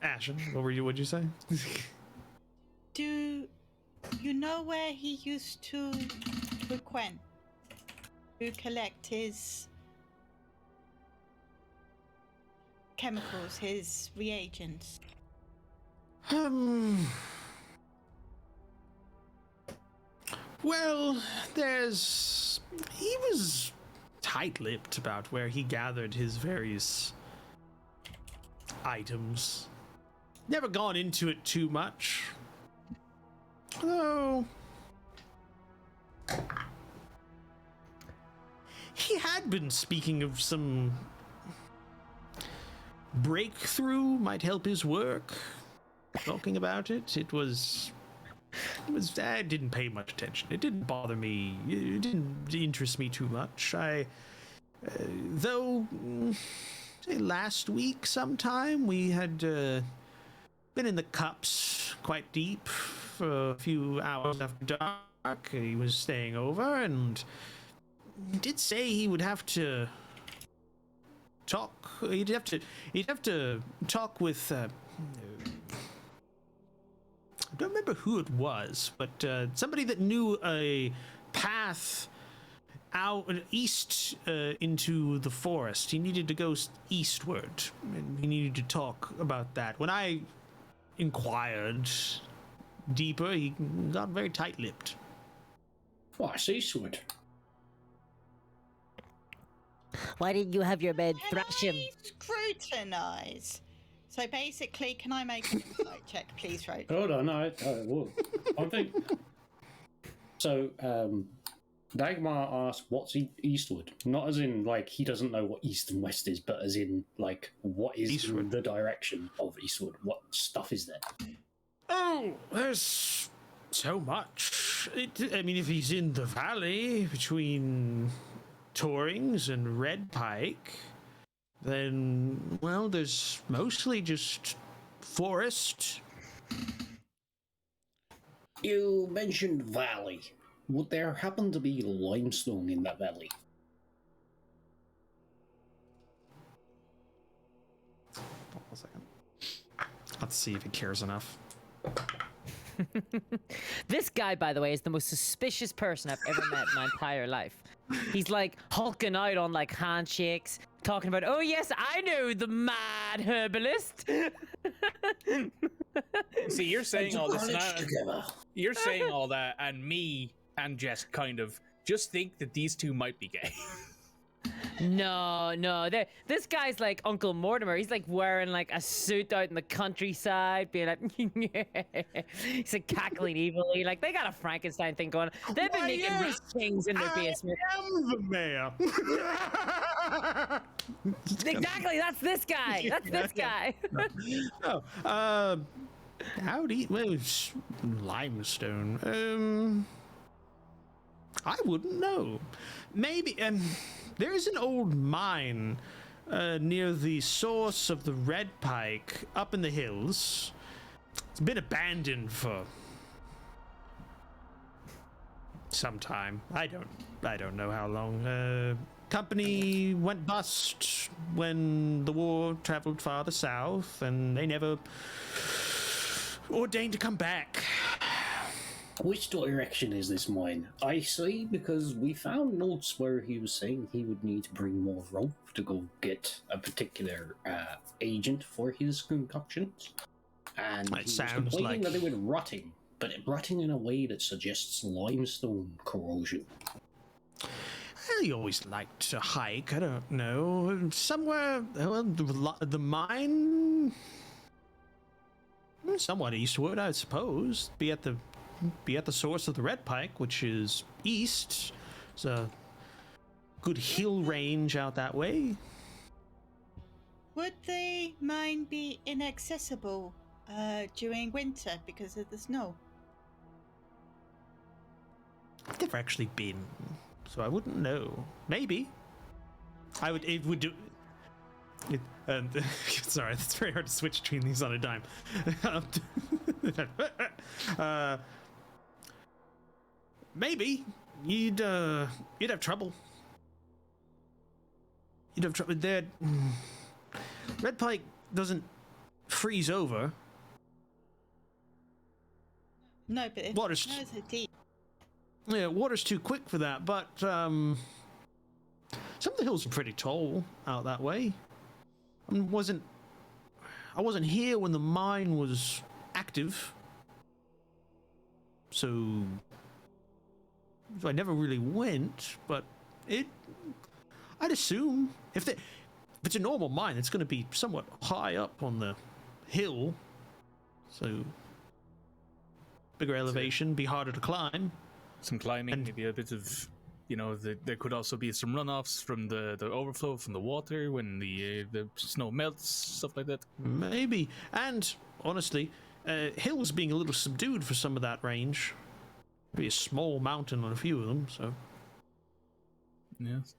Ashen, what'd you say? Do you know where he used to with Quen, who collect his chemicals, his reagents. Well, he was tight-lipped about where he gathered his various items. Never gone into it too much. Though he had been speaking of some breakthrough might help his work. Talking about it, I didn't pay much attention. It didn't bother me. It didn't interest me too much. Though, say last week sometime, we had been in the cups quite deep for a few hours after dark. He was staying over, and he did say he would have to talk. He'd have to talk with. I don't remember who it was, but somebody that knew a path out east into the forest. He needed to go eastward, and he needed to talk about that. When I inquired deeper, he got very tight-lipped. What's eastward? Why didn't you have your men thrash him? Scrutinize. So basically, can I make an insight check, please, Roach? Hold on, I will. I think. So, Dagmar asked, "What's eastward?" Not as in like he doesn't know what east and west is, but as in like what is Eastward. the direction of eastward? What stuff is there? Oh, there's so much. I mean, if he's in the valley between Torings and Red Pike, then, well, there's mostly just forest. You mentioned valley. Would there happen to be limestone in that valley? Hold on a second. Let's see if he cares enough. This guy, by the way, is the most suspicious person I've ever met in my entire life. He's like hulking out on like handshakes, talking about, oh yes, I know the mad herbalist. See, you're saying all this now. Together. You're saying all that, and me and Jess kind of just think that these two might be gay. No, this guy's like Uncle Mortimer. He's like wearing like a suit out in the countryside, being like, he's like cackling evilly. Like they got a Frankenstein thing going. They've been making rat things in their basement. I am the mayor. Exactly, that's this guy. That's this guy. Howdy. Well, it's limestone. I wouldn't know. Maybe, there is an old mine near the source of the Red Pike up in the hills. It's been abandoned for some time. I don't know how long. Company went bust when the war traveled farther south, and they never ordained to come back. Which direction is this mine? I see, because we found notes where he was saying he would need to bring more rope to go get a particular agent for his concoctions. And he was sounds complaining like- that they were rotting, but rotting in a way that suggests limestone corrosion. Well, you always like to hike. I don't know. Somewhere, well, the mine, somewhat eastward, I suppose. Be at the source of the Red Pike, which is east. It's a good hill range out that way. Would the mine be inaccessible during winter because of the snow? I've never actually been, so I wouldn't know. Maybe. It would do. Sorry, it's very hard to switch between these on a dime. Maybe you'd have trouble. You'd have trouble there. Red Pike doesn't freeze over. No, but if Water's- the snows are deep. Yeah, water's too quick for that, but some of the hills are pretty tall out that way. I wasn't here when the mine was active, so I never really went. But I'd assume if it's a normal mine, it's going to be somewhat high up on the hill, so bigger elevation, be harder to climb. Some climbing, And- maybe a bit of, there could also be some runoffs from the overflow from the water when the snow melts, stuff like that. Maybe. And honestly, hills being a little subdued for some of that range. Be a small mountain on a few of them, so. Yes.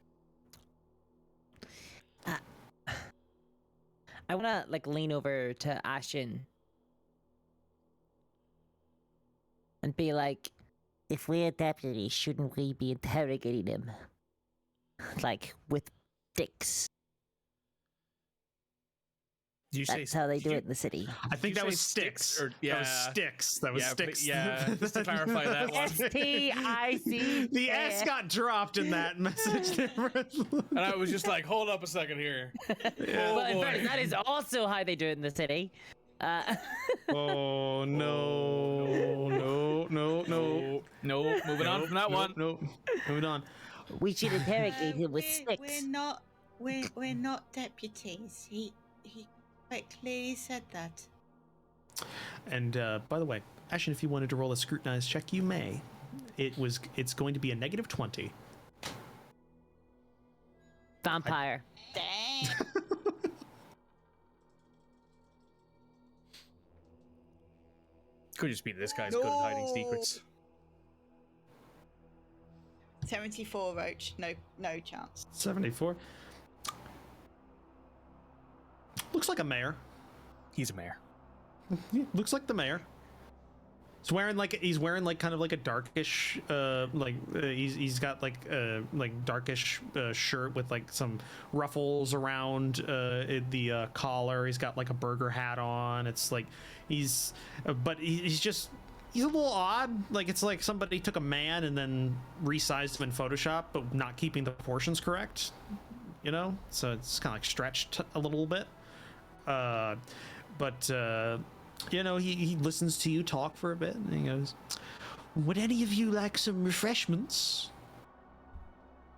I wanna lean over to Ashen and be like, if we're deputies, shouldn't we be interrogating him? With dicks. Did you That's how they do it in the city. I think you that was say sticks. sticks, or- That yeah. was sticks. That was Yeah, sticks. just to clarify that one. S-T-I-C. The S got dropped in that message. And I was just like, hold up a second here. Well, in boy. fact, that is also how they do it in the city. Oh no! No! No, moving on from that one. No, moving on. We should interrogate him with sticks. We're not deputies. He quite clearly said that. And by the way, Ashen, if you wanted to roll a scrutinized check, you may. It's going to be a -20. Vampire. Dang. Could just be this guy's good at hiding secrets. 74, Roach. No chance. 74. Looks like a mayor. He's a mayor. Yeah, looks like the mayor. He's wearing kind of like a darkish he's got like darkish shirt with like some ruffles around the collar. He's got like a burger hat on. It's like he's a little odd. Like it's like somebody took a man and then resized him in Photoshop, but not keeping the proportions correct. So it's kind of like stretched a little bit. He listens to you talk for a bit, and he goes, "Would any of you like some refreshments?"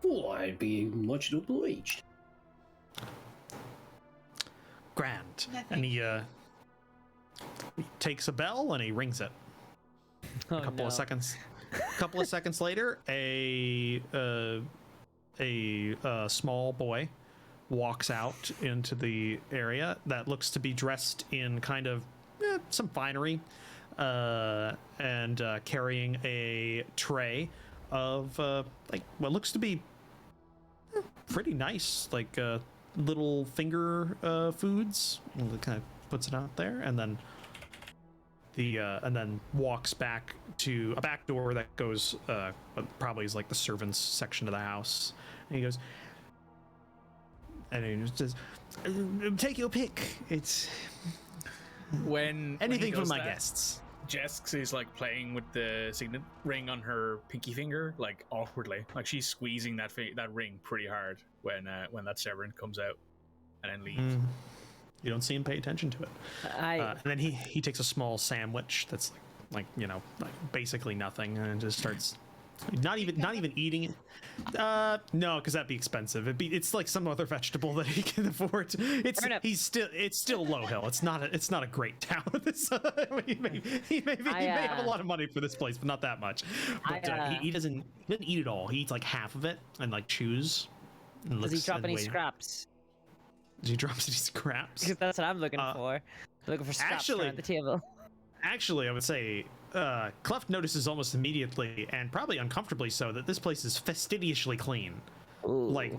Oh, I'd be much obliged. Grand. No, And he takes a bell and he rings it. Oh, A couple no. of seconds later, a small boy walks out into the area that looks to be dressed in kind of some finery, and carrying a tray of what looks to be pretty nice, little finger foods. And kind of puts it out there, and then and then walks back to a back door that goes probably is like the servants section of the house. And he goes, and he just says, "Take your pick. It's When anything he for does my that, guests." Jeska is playing with the signet ring on her pinky finger, awkwardly. She's squeezing that ring pretty hard when that severance comes out and then leaves. You don't see him pay attention to it. And then he takes a small sandwich that's basically nothing, and just starts not even eating it. No, because that'd be expensive. It's like some other vegetable that he can afford. It's still low hill. It's not a great town. He may have a lot of money for this place, but not that much. But he doesn't eat it all. He eats like half of it and chews. And Does he looks drop and any waits. scraps? He drops any scraps. Because that's what I'm looking for. Looking for scraps actually- around the table. Actually, I would say Kluft notices almost immediately, and probably uncomfortably so, that this place is fastidiously clean. Ooh. Like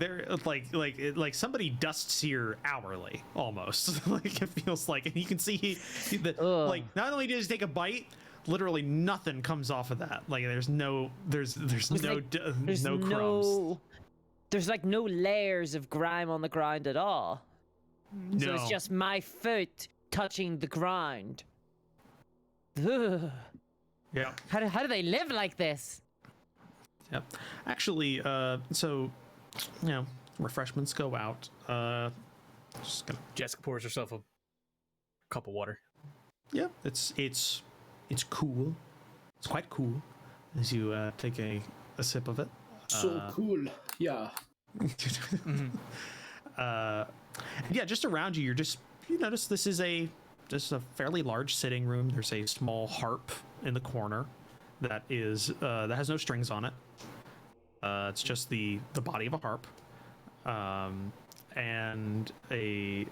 somebody dusts here hourly, almost. It feels like, and you can see Ugh. not only does he take a bite, literally nothing comes off of that. There's no crumbs. There's no layers of grime on the ground at all. So it's No. just my foot touching the ground. Ugh. Yeah. How do they live like this? Yep. Actually, so refreshments go out. Just gonna. Jeska pours herself a cup of water. Yeah, it's cool. It's quite cool as you take a sip of it. So cool. Yeah. Yeah, just around you, you notice this is just a fairly large sitting room. There's a small harp in the corner that has no strings on it. It's just the body of a harp, and a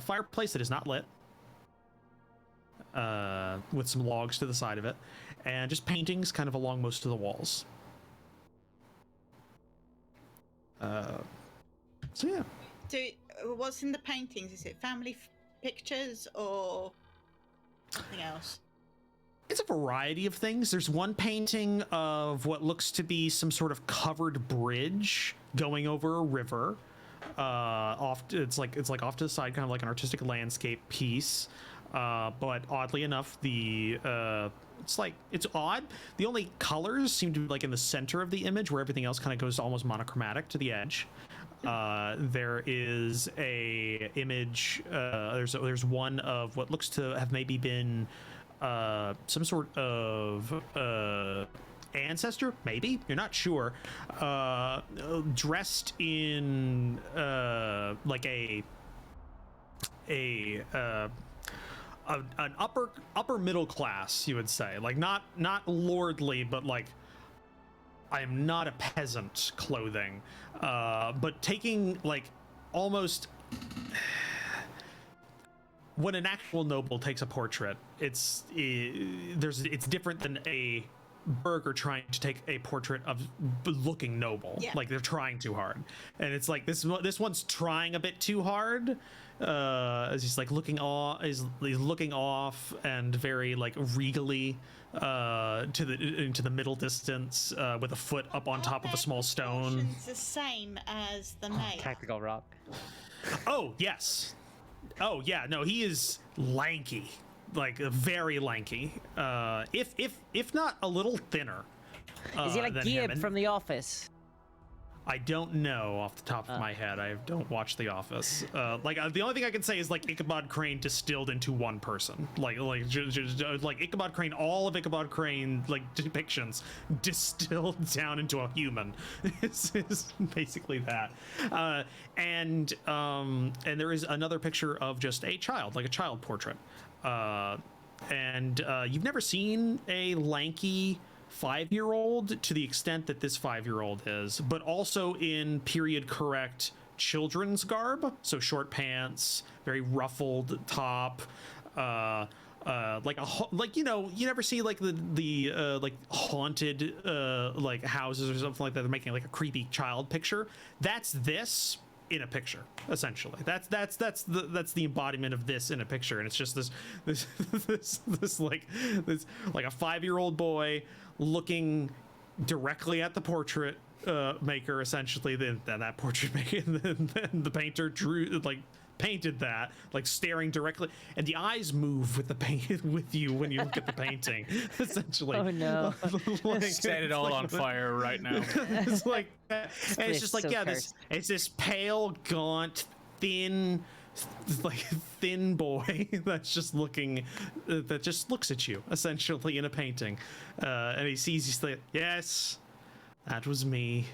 fireplace that is not lit, with some logs to the side of it, and just paintings kind of along most of the walls. So yeah. What's in the paintings? Is it family pictures or something else? It's a variety of things. There's one painting of what looks to be some sort of covered bridge going over a river. It's like off to the side, kind of like an artistic landscape piece. But oddly enough, it's odd. The only colors seem to be like in the center of the image, where everything else kind of goes almost monochromatic to the edge. There is a image. There's one of what looks to have maybe been some sort of ancestor, maybe, you're not sure, dressed in like an upper middle class, you would say, like not lordly, but like I am not a peasant clothing, but taking like almost when an actual noble takes a portrait, it's different than a burgher trying to take a portrait of looking noble. Yeah. Like they're trying too hard, and it's like this one's trying a bit too hard. As he's like he's looking off and very like regally into the middle distance, with a foot up on top of a small stone. Proportions the same as the mayor. Tactical rock. Oh yes. Oh yeah. No, he is lanky, like very lanky. If not a little thinner. Is he like than him. Gibb And from The Office? I don't know off the top of my head. I don't watch The Office. The only thing I can say is like Ichabod Crane distilled into one person. Like Ichabod Crane, all of Ichabod Crane like depictions distilled down into a human. is basically that. And there is another picture of just a child, like a child portrait. And you've never seen a lanky 5-year-old to the extent that this 5-year-old is, but also in period correct children's garb, so short pants, very ruffled top, you never see like the like haunted like houses or something like that. They're making like a creepy child picture. That's this in a picture, essentially. That's the embodiment of this in a picture, and it's just this like a 5-year-old boy looking directly at the portrait maker, essentially. Then that portrait maker, and then the painter painted that, like staring directly, and the eyes move with the paint with you when you look at the painting, essentially. Oh no! Set it all on fire right now. It's like, and it's just like, so yeah, cursed. it's this pale, gaunt, thin boy that's just looks at you, essentially, in a painting, and he's like, yes, that was me.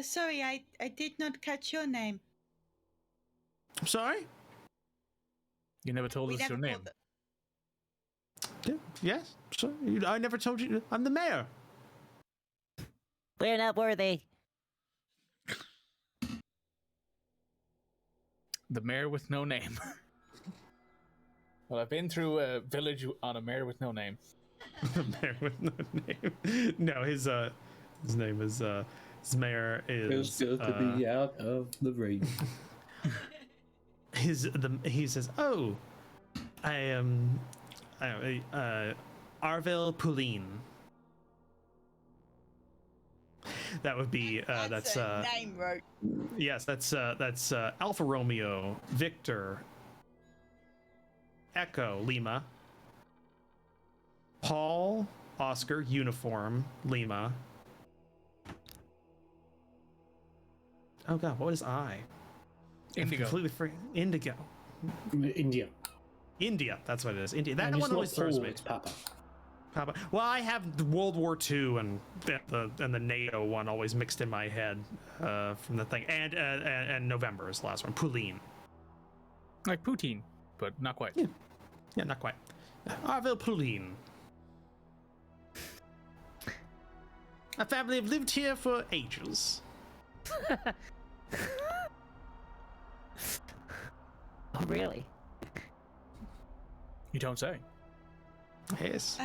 Sorry, I did not catch your name. I'm sorry. You never told us your name. Yeah, yes. So I never told you. I'm the mayor. We're not worthy. The mayor with no name. Well, I've been through a village on a mayor with no name. The mayor with no name. No, his name is his mayor is. Feels good to be out of the rain. He says, "Oh, I am Arvel Poulin." That would be that's a name, right? yes, that's Alpha Romeo Victor Echo Lima Paul Oscar, uniform, Lima. Oh god, what is I? Indigo. Completely free. Indigo. India. India, that's what it is. India. That And it's one not always throws Paul, me. it's Papa. Papa. Well, I have the World War II and the NATO one always mixed in my head from the thing. And November is the last one. Pauline. Like poutine, but not quite. Yeah, not quite. Arville Pauline. A family have lived here for ages. Oh, really? You don't say. Yes.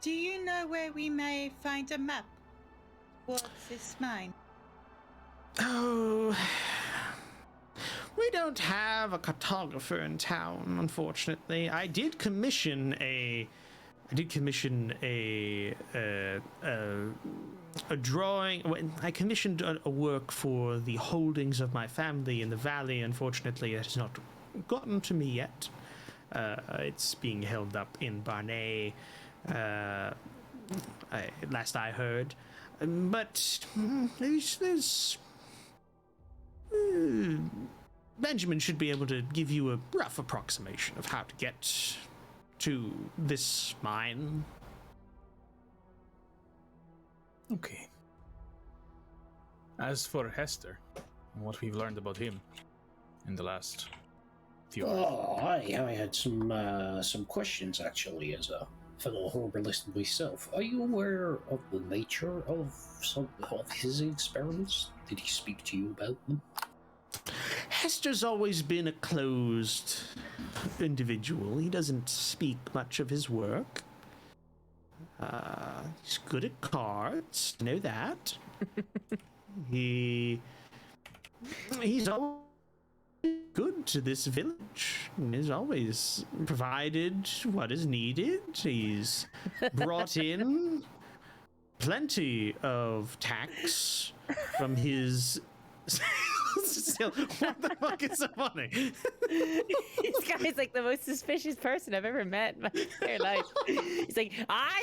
Do you know where we may find a map towards this mine? Oh, we don't have a cartographer in town, unfortunately. I did commission a drawing. I commissioned a work for the holdings of my family in the valley. Unfortunately, it has not gotten to me yet. It's being held up in Barnet, last I heard. But there's Benjamin should be able to give you a rough approximation of how to get to this mine. Okay. As for Hester, and what we've learned about him in the last few hours. Oh, I had some questions actually as a fellow herbalist myself. Are you aware of the nature of some of his experiments? Did he speak to you about them? Hester's always been a closed individual. He doesn't speak much of his work. He's good at cards. I know that. He's always good to this village. He's always provided what is needed. He's brought in plenty of tax from his... What the fuck is so funny? This guy's like the most suspicious person I've ever met in my entire life. He's like,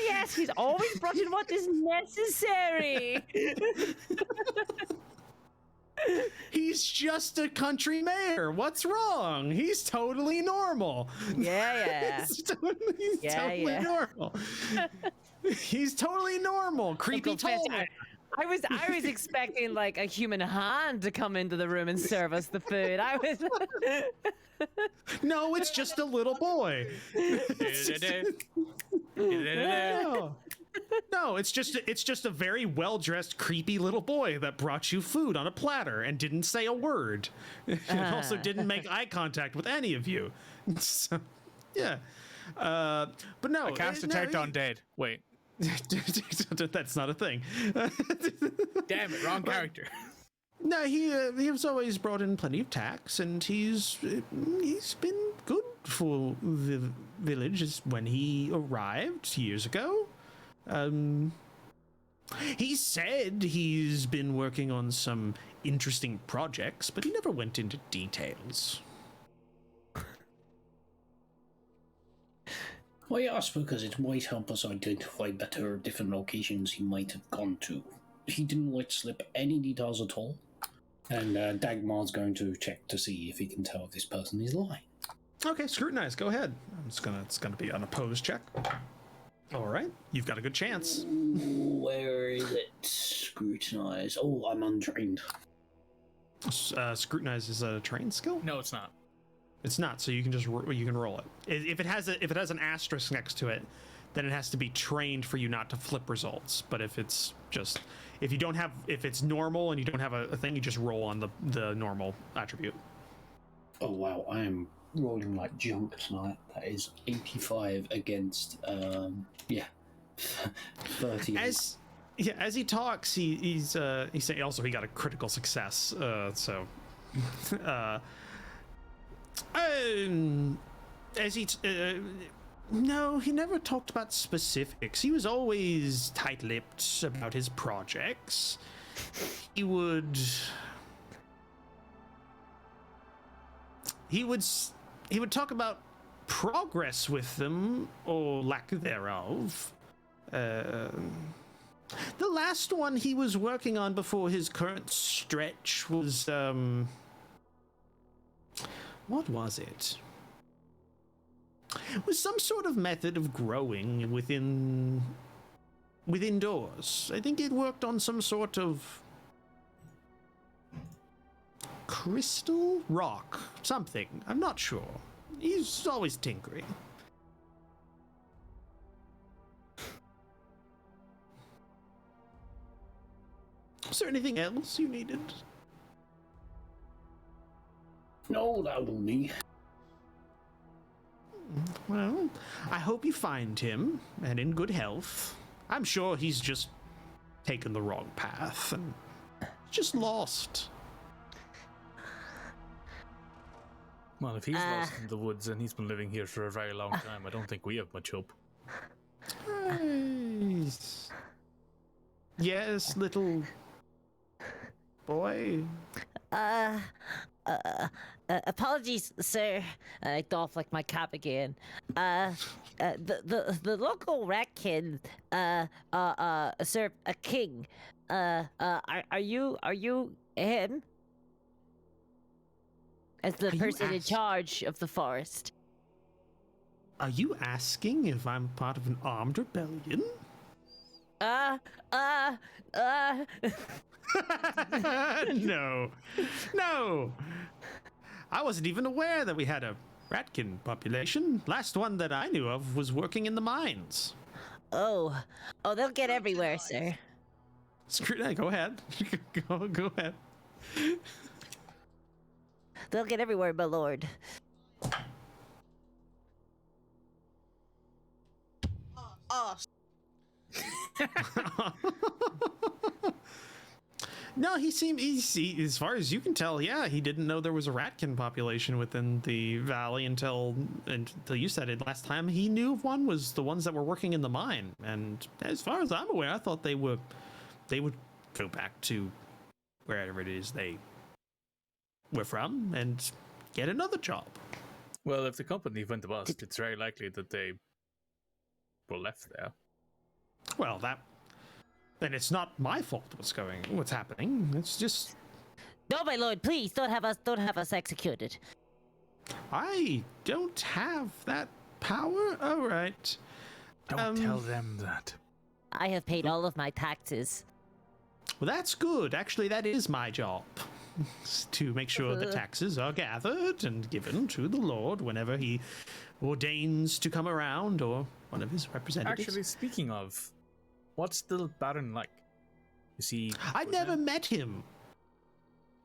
yes, he's always brought in what is necessary. He's just a country mayor. What's wrong? He's totally normal. Yeah. He's totally normal. He's totally normal. Creepy tall man. I was expecting like a human hand to come into the room and serve us the food. I was. No, it's just a little boy. No, it's just a very well-dressed, creepy little boy that brought you food on a platter and didn't say a word. And also didn't make eye contact with any of you. So, yeah. But no. I cast detect on dead. Wait. That's not a thing. Damn it, wrong character. No, he was always brought in plenty of tax, and he's been good for the village when he arrived years ago. He said he's been working on some interesting projects, but he never went into details. Well, I asked because it might help us identify better different locations he might have gone to. He didn't let slip any details at all, and Dagmar's going to check to see if he can tell if this person is lying. Okay, scrutinize. Go ahead. It's gonna be an opposed check. All right, you've got a good chance. Where is it? Scrutinize. Oh, I'm untrained. Scrutinize is a trained skill. No, it's not. It's not, so you can just roll it. If it has an asterisk next to it, then it has to be trained for you not to flip results. But if it's normal and you don't have a thing, you just roll on the normal attribute. Oh wow, I am rolling like junk tonight. That is 85 against 30. As he talks, he's saying also he got a critical success. No, he never talked about specifics. He was always tight-lipped about his projects. He would talk about progress with them or lack thereof, The last one he was working on before his current stretch was, what was it? It was some sort of method of growing within doors. I think it worked on some sort of crystal rock, something. I'm not sure. He's always tinkering. Is there anything else you needed? No, that'll be. Well, I hope you find him and in good health. I'm sure he's just taken the wrong path and just lost. Well, if he's lost in the woods and he's been living here for a very long time, I don't think we have much hope. Yes, little boy. Apologies, sir. I doff like my cap again. The local ratkin, sir, a king. Are you him? As the person in charge of the forest. Are you asking if I'm part of an armed rebellion? No. I wasn't even aware that we had a ratkin population. Last one that I knew of was working in the mines. Oh, they'll get everywhere, sir. Screw that. Go ahead. Go ahead. They'll get everywhere, my lord. Oh, No, he seemed, as far as you can tell, yeah, he didn't know there was a ratkin population within the valley until you said it last time. He knew of one was the ones that were working in the mine, and as far as I'm aware, I thought they would go back to wherever it is they were from and get another job. Well, if the company went bust, it's very likely that they were left there. Well, then it's not my fault what's happening. It's just No, my lord, please don't have us executed. I don't have that power. All right. Don't tell them that. I have paid all of my taxes. Well, that's good. Actually, that is my job. To make sure the taxes are gathered and given to the Lord whenever he ordains to come around, or one of his representatives. Actually, speaking of, what's the Baron like? Is he... I never met him.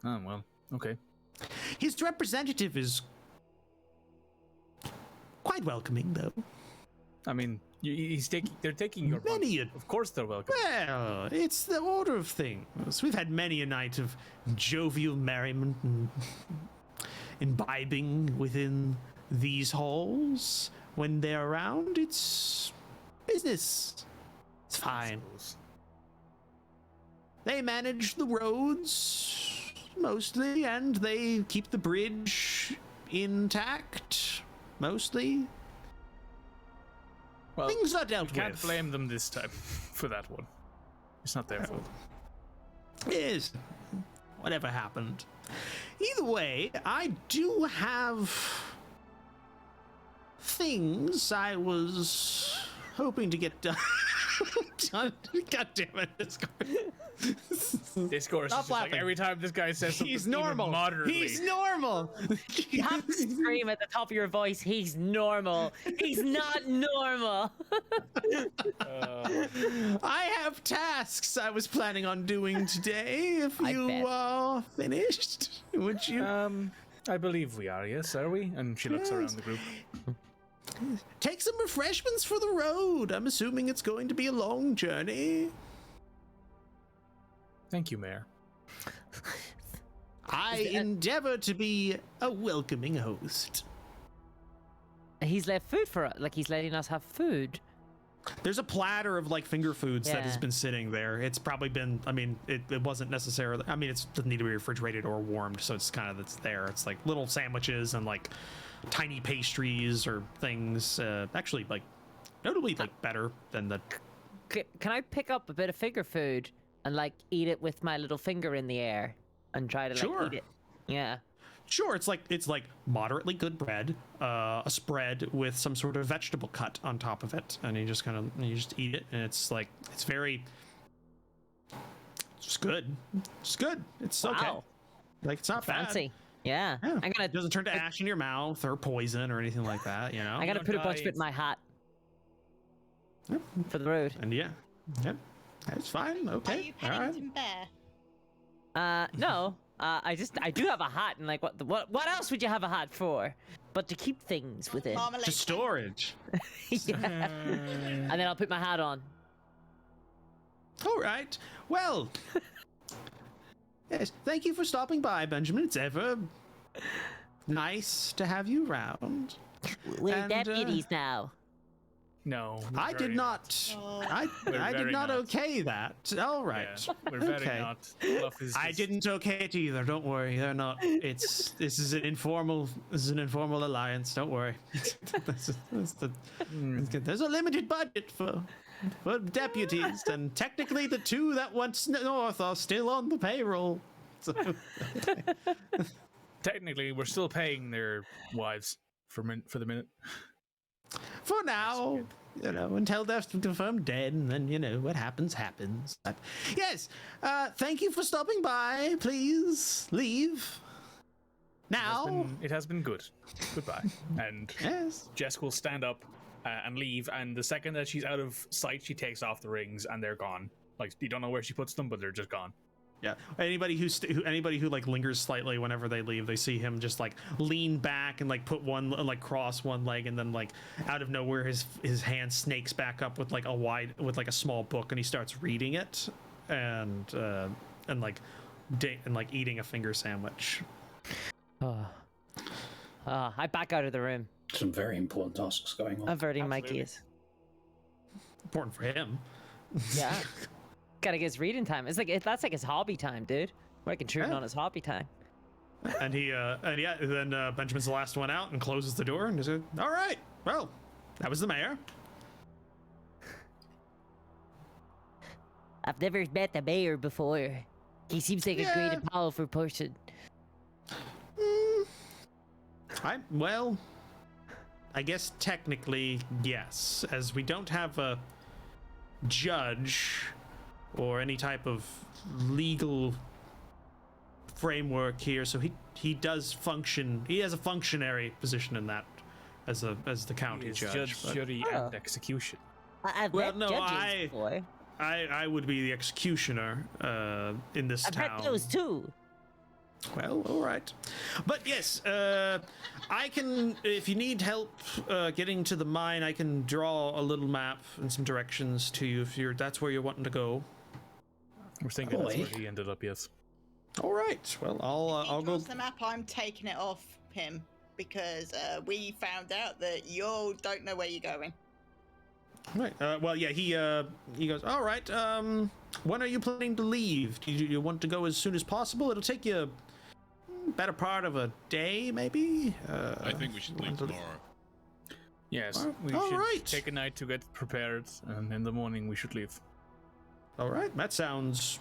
Oh, well, okay. His representative is quite welcoming, though. I mean, they're taking your Many money. Of course they're welcome. Well, it's the order of things. We've had many a night of jovial merriment and imbibing within these halls. When they're around, it's business. It's fine. They manage the roads, mostly, and they keep the bridge intact, mostly. Well, things are dealt you can't with. blame them this time for that one. It's not their fault. Is whatever happened. Either way, I do have things I was hoping to get done. God damn it, Discourse is just like every time this guy says something He's even normal. moderately. He's normal. You have to scream at the top of your voice, he's normal. He's not normal. I have tasks I was planning on doing today. If I you bet. are finished, would you I believe we are, yes, are we? And she looks around the group. take some refreshments for the road? I'm assuming it's going to be a long journey. Thank you, Mayor. I endeavor to be a welcoming host. He's left food for us. Like, he's letting us have food. There's a platter of like finger foods that has Yeah. been sitting there. It's probably been, I mean, it wasn't necessarily, I mean, it doesn't need to be refrigerated or warmed, so it's kind of, it's there. It's like little sandwiches and like tiny pastries or things. Actually, like, notably like better than the can I pick up a bit of finger food and like eat it with my little finger in the air and try to like Sure. eat it? Yeah. Sure, it's like moderately good bread, a spread with some sort of vegetable cut on top of it, and you just eat it, and it's very, it's good. It's good. It's okay. Wow. Like it's not Fancy. bad. Yeah. Yeah. I'm gonna It doesn't turn to ash in your mouth or poison or anything like that, you know. I gotta don't put a die, bunch of it in it's- my hat Yep. for the road. And yeah, yep, it's fine. Are Okay, you all right. Paddington Bear? No. I do have a hat, and like, what else would you have a hat for? But to keep things with it. Marmalade. To storage. Yeah. And then I'll put my hat on. All right. Well. Yes. Thank you for stopping by, Benjamin. It's ever nice to have you around. We're And, deputies now. No, I did not. Oh. I We're did very not not. okay that. All right. Yeah, we're very Okay. not. Fluff is I just- didn't okay it either. Don't worry. They're not. This is an informal. This is an informal alliance. Don't worry. There's a limited budget for deputies, and technically the two that went north are still on the payroll. So, Technically, we're still paying their wives for the minute. for now, you know, until they're confirmed dead, and then, you know, what happens, happens. But, yes, thank you for stopping by. Please leave. Now. It has been good. Goodbye. And Yes. Jess will stand up and leave, and the second that she's out of sight, she takes off the rings, and they're gone. Like, you don't know where she puts them, but they're just gone. Yeah. Anybody who like lingers slightly whenever they leave, they see him just like lean back and like put one like cross one leg, and then like out of nowhere his hand snakes back up with like a small book, and he starts reading it, and like eating a finger sandwich. I back out of the room. Some very important tasks going on. Averting my Absolutely. keys. Important for him. Yeah. Gotta get his reading time. That's like his hobby time, dude. We're contributing Yeah. on his hobby time. And then Benjamin's the last one out and closes the door and is like, all right, well, that was the mayor. I've never met the mayor before. He seems like a great Yeah. and powerful person. I guess technically yes, as we don't have a judge or any type of legal framework here, so he does function. He has a functionary position in that as the county It's judge. but jury, Oh. and execution. I've Well, met no, judges before. I would be the executioner in this I've town. met those too. Well, all right. But yes, I can, if you need help getting to the mine, I can draw a little map and some directions to you if that's where you're wanting to go. We're thinking that's where Boy. he ended up, yes. All right. Well, If he I'll go. draws the map, I'm taking it off him because we found out that you don't know where you're going. Right. Well, yeah. He goes. All right. When are you planning to leave? Do you want to go as soon as possible? It'll take you better part of a day, maybe. I think we should leave tomorrow. Yes, we all should right. take a night to get prepared, and in the morning we should leave. All right, that sounds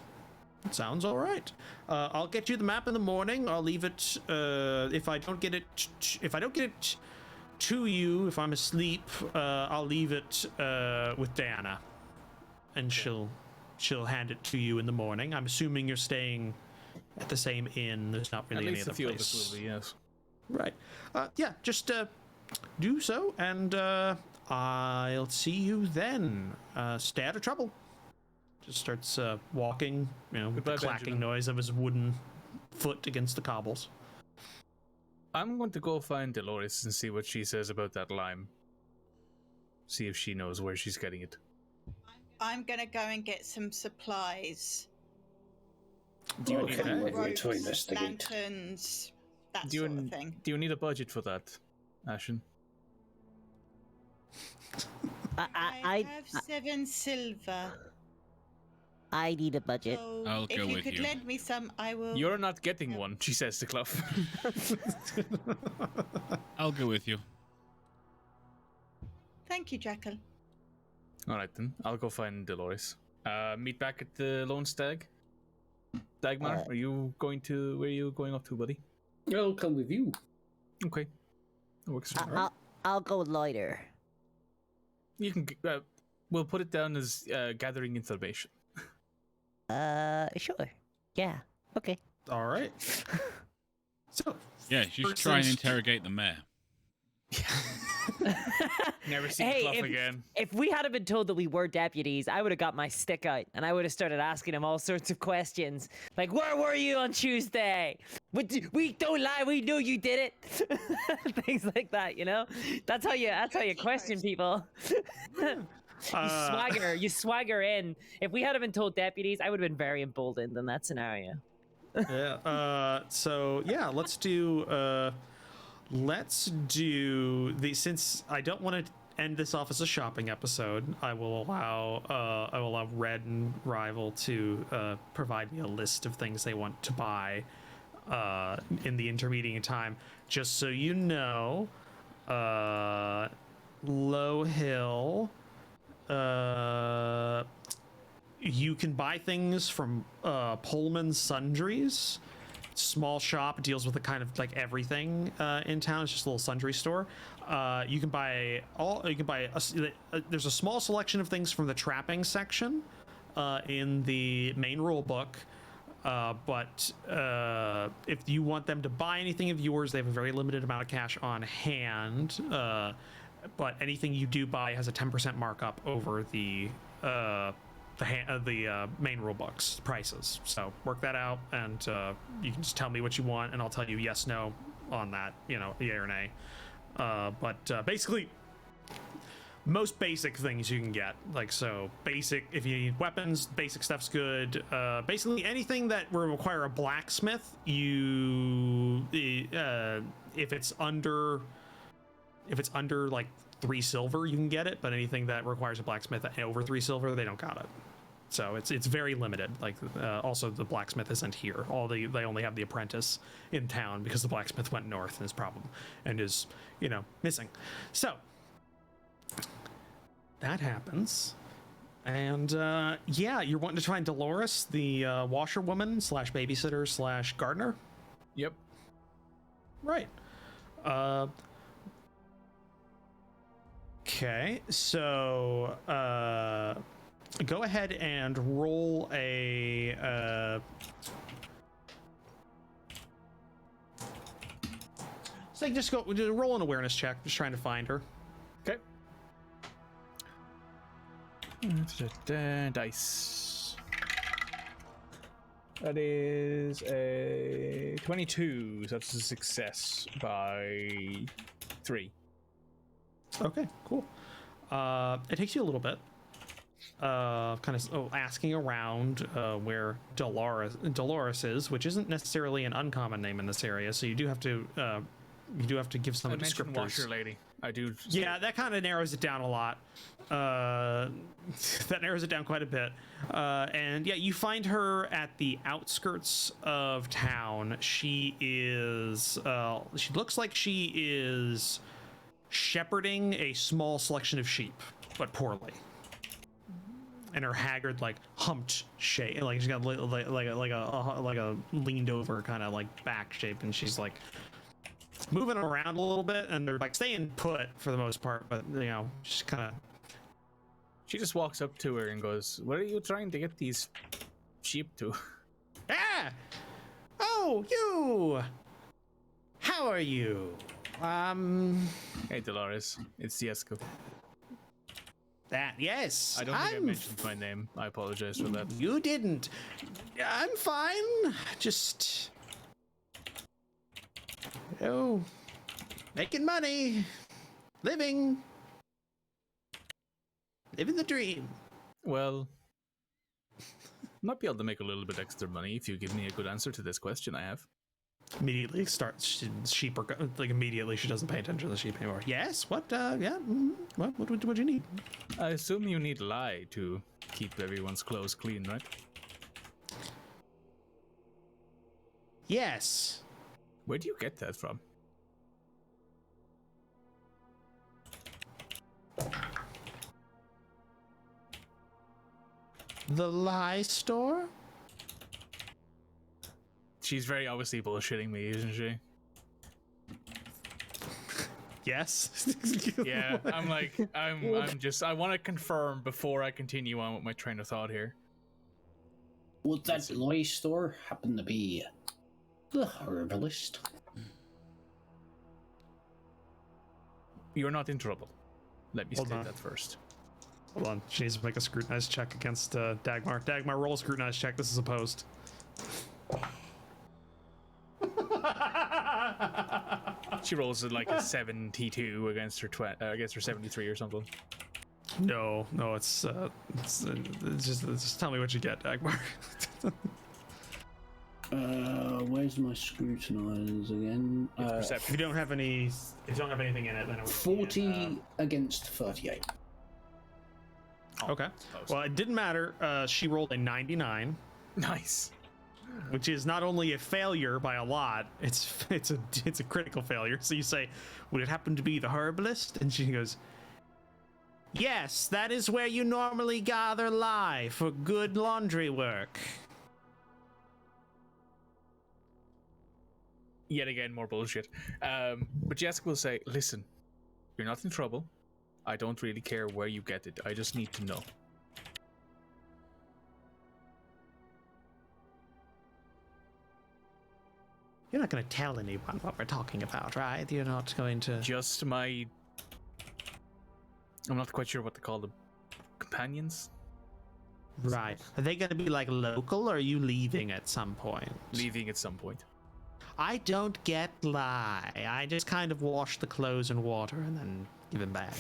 all right. I'll get you the map in the morning. I'll leave it. If I don't get it to you, if I'm asleep, I'll leave it with Diana, and she'll hand it to you in the morning. I'm assuming you're staying at the same inn. There's not really At any least other a few place. of us will be, yes. Right. Yeah. Just do so, and I'll see you then. Stay out of trouble. Just starts walking, with Goodbye, the clacking Benjamin. noise of his wooden foot against the cobbles. I'm going to go find Dolores and see what she says about that lime. See if she knows where she's getting it. I'm gonna go and get some supplies. Do you Okay, need we're that? going to Ropes, investigate. lanterns, that Do you, sort of thing. do you need a budget for that, Ashen? I have 7 silver. I need a budget. So I'll if go you with could you. lend me some, I will. You're not getting one, she says to Kluft. I'll go with you. Thank you, Drakel. All right then, I'll go find Dolores. Meet back at the Lone Stag. Dagmar, are you going to? Where are you going off to, buddy? I'll come with you. Okay, that works. For me. I'll go loiter. You can. We'll put it down as gathering information. Sure. Yeah. Okay. All right. So Yeah, you should try and interrogate the mayor. Never seen Hey, Kluft again. If we hadn't been told that we were deputies, I would have got my stick out and I would have started asking him all sorts of questions. Like, where were you on Tuesday? We don't lie, we knew you did it. Things like that, you know? That's how you question people. You swagger in. If we hadn't been told deputies, I would have been very emboldened in that scenario. yeah. So yeah, let's do the, since I don't want to end this off as a shopping episode, I will allow Red and Rival to provide me a list of things they want to buy in the intermediate time. Just so you know, Low Hill, you can buy things from Pullman Sundries. Small shop, deals with a kind of like everything in town. It's just a little sundry store. You can buy there's a small selection of things from the trapping section in the main rule book. But if you want them to buy anything of yours, they have a very limited amount of cash on hand. But anything you do buy has a 10% markup over the main rule book's prices. So work that out, and you can just tell me what you want, and I'll tell you yes, no on that, you know, yay or nay. But basically, most basic things you can get. Like, so basic, if you need weapons, basic stuff's good. Basically anything that will require a blacksmith, if it's under like 3 silver, you can get it, but anything that requires a blacksmith over 3 silver, they don't got it. So it's very limited. Like also the blacksmith isn't here. They only have the apprentice in town because the blacksmith went north and is missing. So that happens, and yeah, you're wanting to find Dolores, the washerwoman / babysitter / gardener. Yep. Right. Okay, so go ahead and roll a so just roll an awareness check, just trying to find her. Okay. Dice. That is a 22, so that's a success by 3. Okay, cool. It takes you a little bit, asking around where Dolores is, which isn't necessarily an uncommon name in this area. So you do have to give some descriptors. Washer lady. I do. Yeah, that kind of narrows it down a lot. That narrows it down quite a bit. And yeah, you find her at the outskirts of town. She is. She looks like she is shepherding a small selection of sheep, but poorly. And her haggard, like humped shape, like she's got like a leaned over kind of like back shape, and she's like moving around a little bit, and they're like staying put for the most part, but she's kind of. She just walks up to her and goes, "What are you trying to get these sheep to?" Ah! Oh, you! How are you? Hey, Dolores. It's Jeska. That, yes. I don't think I mentioned my name. I apologize for that. You didn't. I'm fine. Just. Making money. Living the dream. Well, might be able to make a little bit extra money if you give me a good answer to this question I have. Immediately starts sheep are like immediately she doesn't pay attention to the sheep anymore. Yes, what? Yeah. What you need? I assume you need lye to keep everyone's clothes clean, right? Yes. Where do you get that from? The lie store? She's very obviously bullshitting me, isn't she? Yes. Yeah, I'm like, I'm just, I want to confirm before I continue on with my train of thought here. Would that lie store happen to be the herbalist? You're not in trouble. Let me Hold state on. that first. Hold on. She needs to make a scrutinize check against Dagmar. Dagmar, roll a scrutinize check. This is opposed. She rolls like a 72 against her 73 or something. No, it's just tell me what you get, Dagmar. Where's my scrutinize again? If you don't have anything in it, then it would 40 against 38. Okay. Well, it didn't matter. She rolled a 99, Nice. which is not only a failure by a lot. It's a critical failure. So you say, "Would it happen to be the herbalist?" And she goes, "Yes, that is where you normally gather lye for good laundry work." Yet again, more bullshit. But Jeska will say, listen, you're not in trouble. I don't really care where you get it. I just need to know. You're not going to tell anyone what we're talking about, right? You're not going to. Just my... I'm not quite sure what to call them. Companions? Right. Are they going to be like local, or are you leaving at some point? Leaving at some point. I don't get lye. I just kind of wash the clothes in water and then give them back.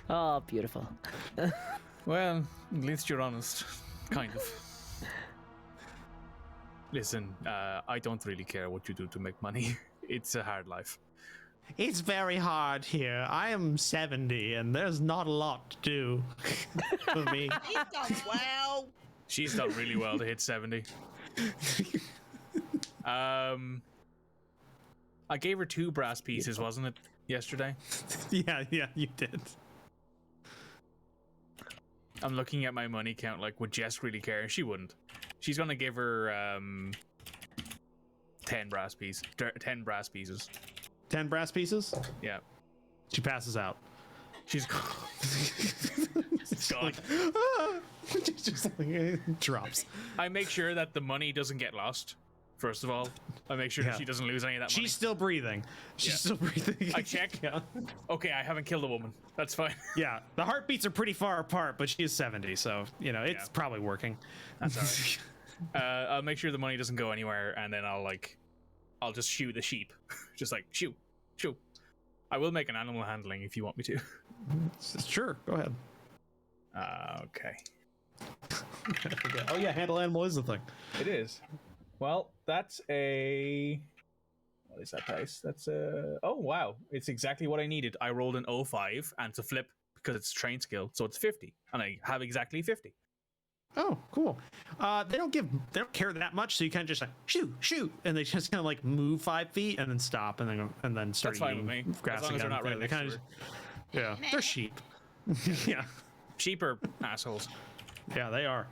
Oh, beautiful. Well, at least you're honest. Kind of. Listen, I don't really care what you do to make money. It's a hard life. It's very hard here. I am 70 and there's not a lot to do for me. He's done well. She's done really well to hit 70. I gave her 2 brass pieces, wasn't it, yesterday? Yeah, you did. I'm looking at my money count, like, would Jess really care? She wouldn't. She's gonna give her 10 brass pieces. 10 brass pieces. 10 brass pieces? Yeah. She passes out. She's gone. It's gone. like, just like, drops. I make sure that the money doesn't get lost. First of all, I make sure that she doesn't lose any of that money. She's still breathing. She's still breathing. I check. Yeah. Okay, I haven't killed a woman. That's fine. Yeah, the heartbeats are pretty far apart, but she is 70, so, it's probably working. That's all right. I'll make sure the money doesn't go anywhere, and then I'll just shoot the sheep. Just like, shoot. I will make an animal handling if you want me to. Sure, go ahead. Okay. Oh yeah, handle animal is the thing. It is. Well, that's a... What is that dice? That's a... Oh, wow. It's exactly what I needed. I rolled an 05, and to flip, because it's train skill, so it's 50. And I have exactly 50. Oh, cool. They don't care that much, so you kind of just like shoot, and they just kind of like move 5 feet and then stop and then start That's fine eating with me. grass As long as again. they're not right They kind of, yeah, they're sheep. Yeah, Sheep are assholes. yeah, they are.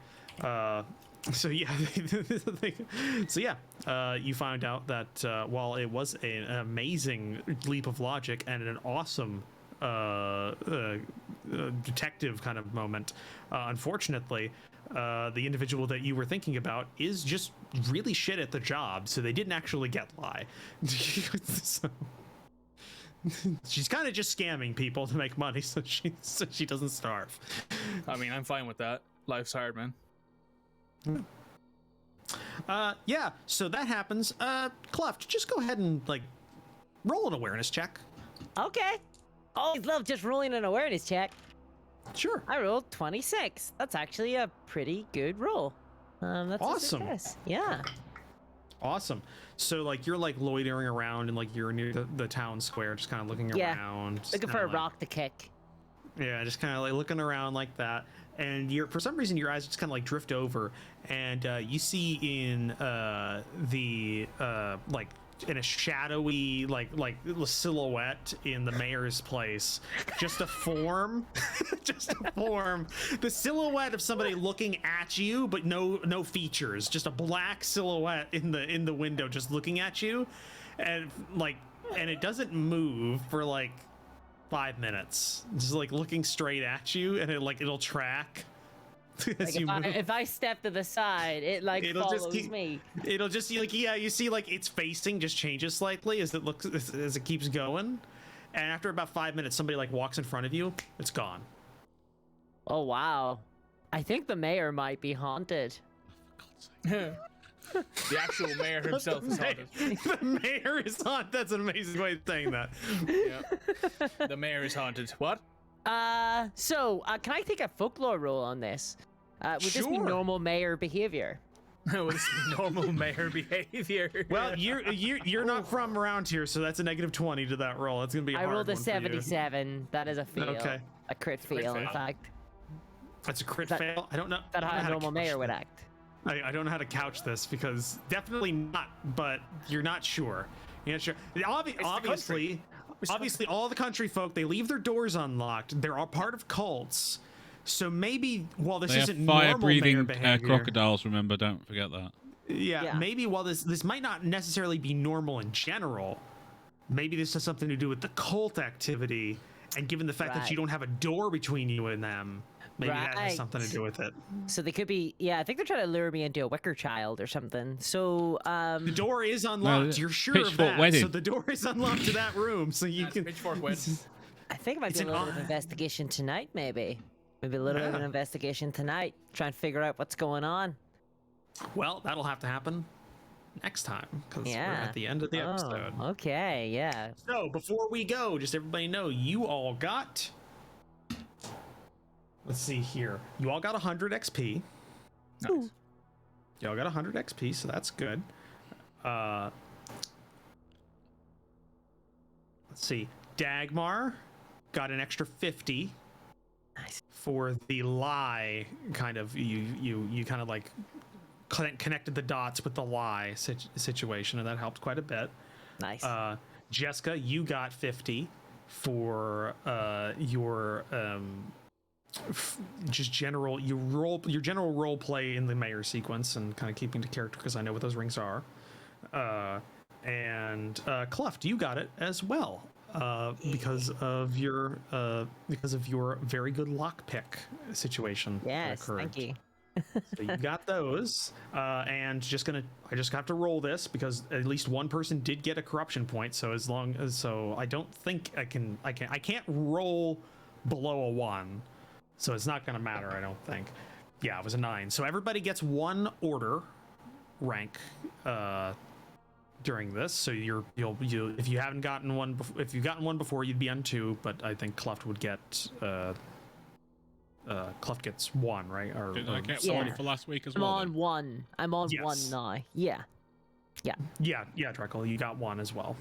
So yeah, you find out that while it was an amazing leap of logic and an awesome detective kind of moment, unfortunately, the individual that you were thinking about is just really shit at the job, so they didn't actually get lie. So, she's kind of just scamming people to make money so she doesn't starve. I mean, I'm fine with that. Life's hard, man. Yeah, so that happens. Kluft, just go ahead and like roll an awareness check. Okay. Always love just rolling an awareness check. Sure. I rolled 26. That's actually a pretty good roll. That's Awesome. A success. Yeah. Awesome. So like you're like loitering around and like you're near the town square, just kind of looking around. just Looking for kinda a like- rock to kick. Yeah, just kind of like looking around like that, and for some reason your eyes just kind of like drift over, and you see in the like shadowy like silhouette in the mayor's place. Just a form, the silhouette of somebody looking at you, but no features. Just a black silhouette in the window, just looking at you, and it doesn't move for like 5 minutes. Just like looking straight at you, and it'll track. Like if I step to the side, it'll follows me. It'll just you see its facing just changes slightly as it keeps going, and after about 5 minutes, somebody walks in front of you. It's gone. Oh wow, I think the mayor might be haunted. The actual mayor himself is haunted. The mayor is haunted. That's an amazing way of saying that. Yeah. The mayor is haunted. What? So can I take a folklore roll on this? Would this be Sure. normal mayor behavior? Would this be normal mayor behavior? Well, you're not from around here, so that's a -20 to that roll. It's gonna be. I rolled a 77. That is a fail. Okay. A crit fail, in fail. fact. That's a crit That- fail. I don't know. That I don't know how a how to normal couch mayor would that. act. I don't know how to couch this because definitely not. But you're not sure. You're not sure. Obviously, all the country folk, they leave their doors unlocked. They're all part of cults. So maybe while this They have isn't normal mayor fire-breathing behavior, crocodiles. Remember, don't forget that. yeah, maybe while this might not necessarily be normal in general, maybe this has something to do with the cult activity. And given the fact that you don't have a door between you and them, maybe that has something to do with it. So they could be, I think they're trying to lure me into a wicker child or something. So, The door is unlocked. You're sure of Pitchfork that. wedding. So the door is unlocked to that room, so you That's can. Pitchfork wedding. I think I might do a little bit of investigation tonight, maybe. Maybe a little bit of an investigation tonight. Try and figure out what's going on. Well, that'll have to happen next time because we're Yeah. at the end of the episode. Oh, okay, yeah. So before we go, just everybody know you all got. Let's see here. You all got 100 XP. Nice. You all got 100 XP, so that's good. Let's see. Dagmar got an extra 50. Nice. For the lie, kind of you kind of connected the dots with the lie situation, and that helped quite a bit. Nice. Jeska, you got 50 for your just general your general role play in the mayor sequence and kind of keeping to character because I know what those rings are. And Kluft, you got it as well. Because of your very good lockpick situation. Yes, occurred. thank you. So you got those, and I just have to roll this because at least one person did get a corruption point. So I don't think I can't roll below a 1, so it's not gonna matter. I don't think. Yeah, it was a 9. So everybody gets 1 order rank. During this, so you'll if you haven't gotten one if you've gotten one before, you'd be on 2, but I think Kluft would get Kluft gets 1, right? Or Did I get Yeah. somebody for last week as I'm well? on then? 1. I'm on Yes. 1 now. Yeah. yeah, Drakel, you got 1 as well.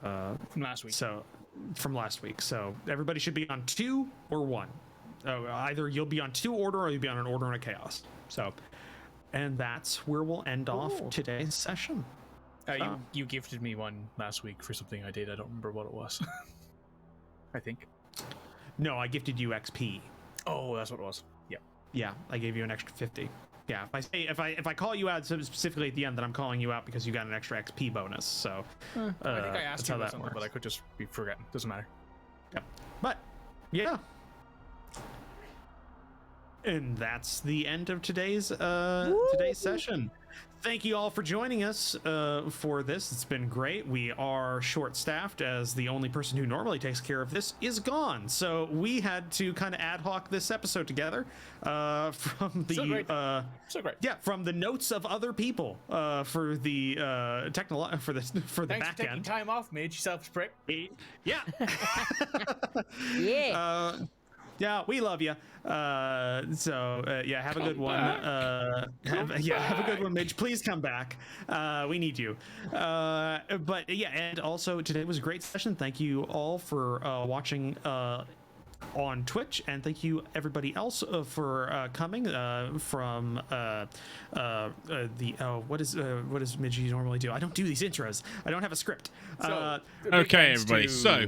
From last week. So from last week, so everybody should be on 2 or 1. Either you'll be on 2 order or you'll be on an order and a chaos. So, and that's where we'll end off today's session. You gifted me one last week for something I did. I don't remember what it was. I think. No, I gifted you XP. Oh, that's what it was. Yeah. Yeah, I gave you an extra 50. Yeah, if I call you out specifically at the end, then I'm calling you out because you got an extra XP bonus. So I think I asked that's you how about that something, works. but I could just be forgetting. Doesn't matter. Yep. But yeah. And that's the end of today's session. Thank you all for joining us for this. It's been great. We are short-staffed as the only person who normally takes care of this is gone. So we had to kind of ad hoc this episode together from the So great. yeah, from the notes of other people for the for the Thanks for back taking end. time off, made yourself a prick. Yeah. Yeah. Yeah, we love you. Yeah, have a good one. Have a good one, Midge. Please come back. We need you. But yeah, and also today was a great session. Thank you all for watching on Twitch, and thank you everybody else for coming from what does Midgie normally do? I don't do these intros. I don't have a script. Okay, everybody. So,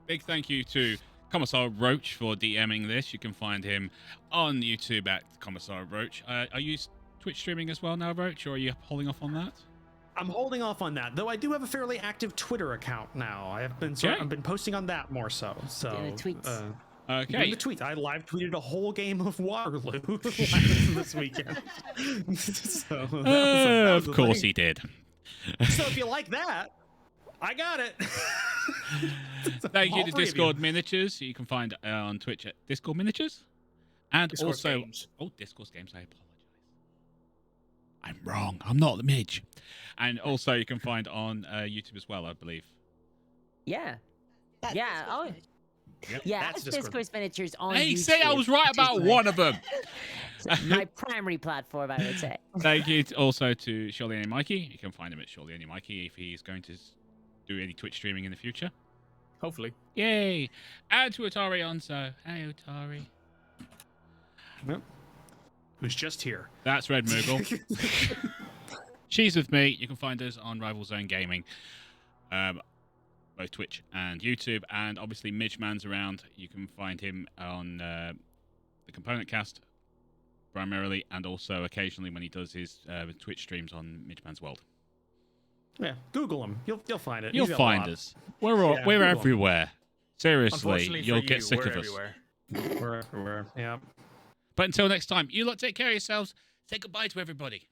big thank you to Commissar Roach for DMing this. You can find him on YouTube at Commissar Roach. Are you Twitch streaming as well now, Roach, or are you holding off on that? I'm holding off on that, though. I do have a fairly active Twitter account now. I have been I've been posting on that more so. So Doing the tweets. Okay. The tweets. I live tweeted a whole game of Waterloo this weekend. So that was of course he did. So if you like that, I got it. Thank you All to three of Discord Miniatures. You can find on Twitch at Discord Miniatures. And Discord also... Games. Oh, Discord Games. I apologize. I'm wrong. I'm not the midge. And also you can find on YouTube as well, I believe. Yeah. That's Yeah. Discord Oh. Miniatures. Yeah, That's that's Discord. Discord Miniatures on Hey, YouTube. say I was right about one of them. My primary platform, I would say. Thank you also to Surelyonlymikey. You can find him at Surelyonlymikey if he's going to do any Twitch streaming in the future. Hopefully. Yay! And to UtariOnzo. Hey, Utari. Yep. Who's just here? That's Red Moogle. She's with me. You can find us on Rival Zone Gaming, both Twitch and YouTube. And obviously, Midgeman's around. You can find him on the Component Cast primarily, and also occasionally when he does his Twitch streams on Midgeman's World. Yeah, Google him. You'll find it. You'll He's got a find lot. us. We're Google him. everywhere. Seriously, Unfortunately you'll for get you, sick we're of us. everywhere. We're everywhere. Yeah. But until next time, you lot take care of yourselves. Say goodbye to everybody.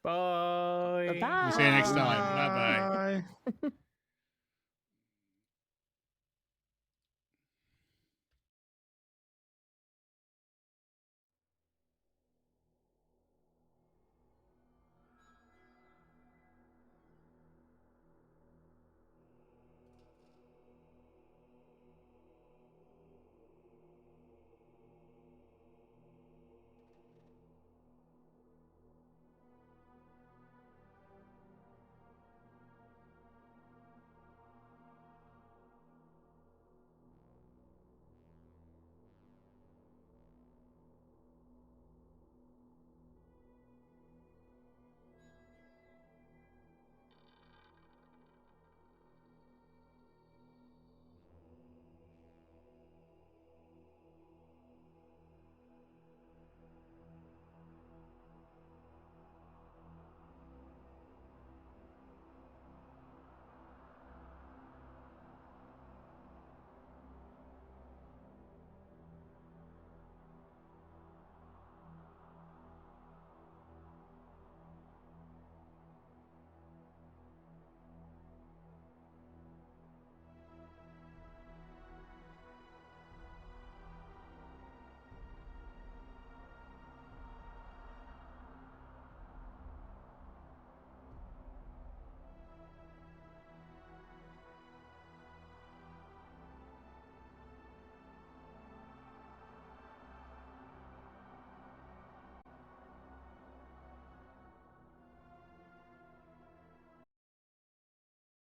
Bye. Bye. We'll see you next time. Bye bye. Bye.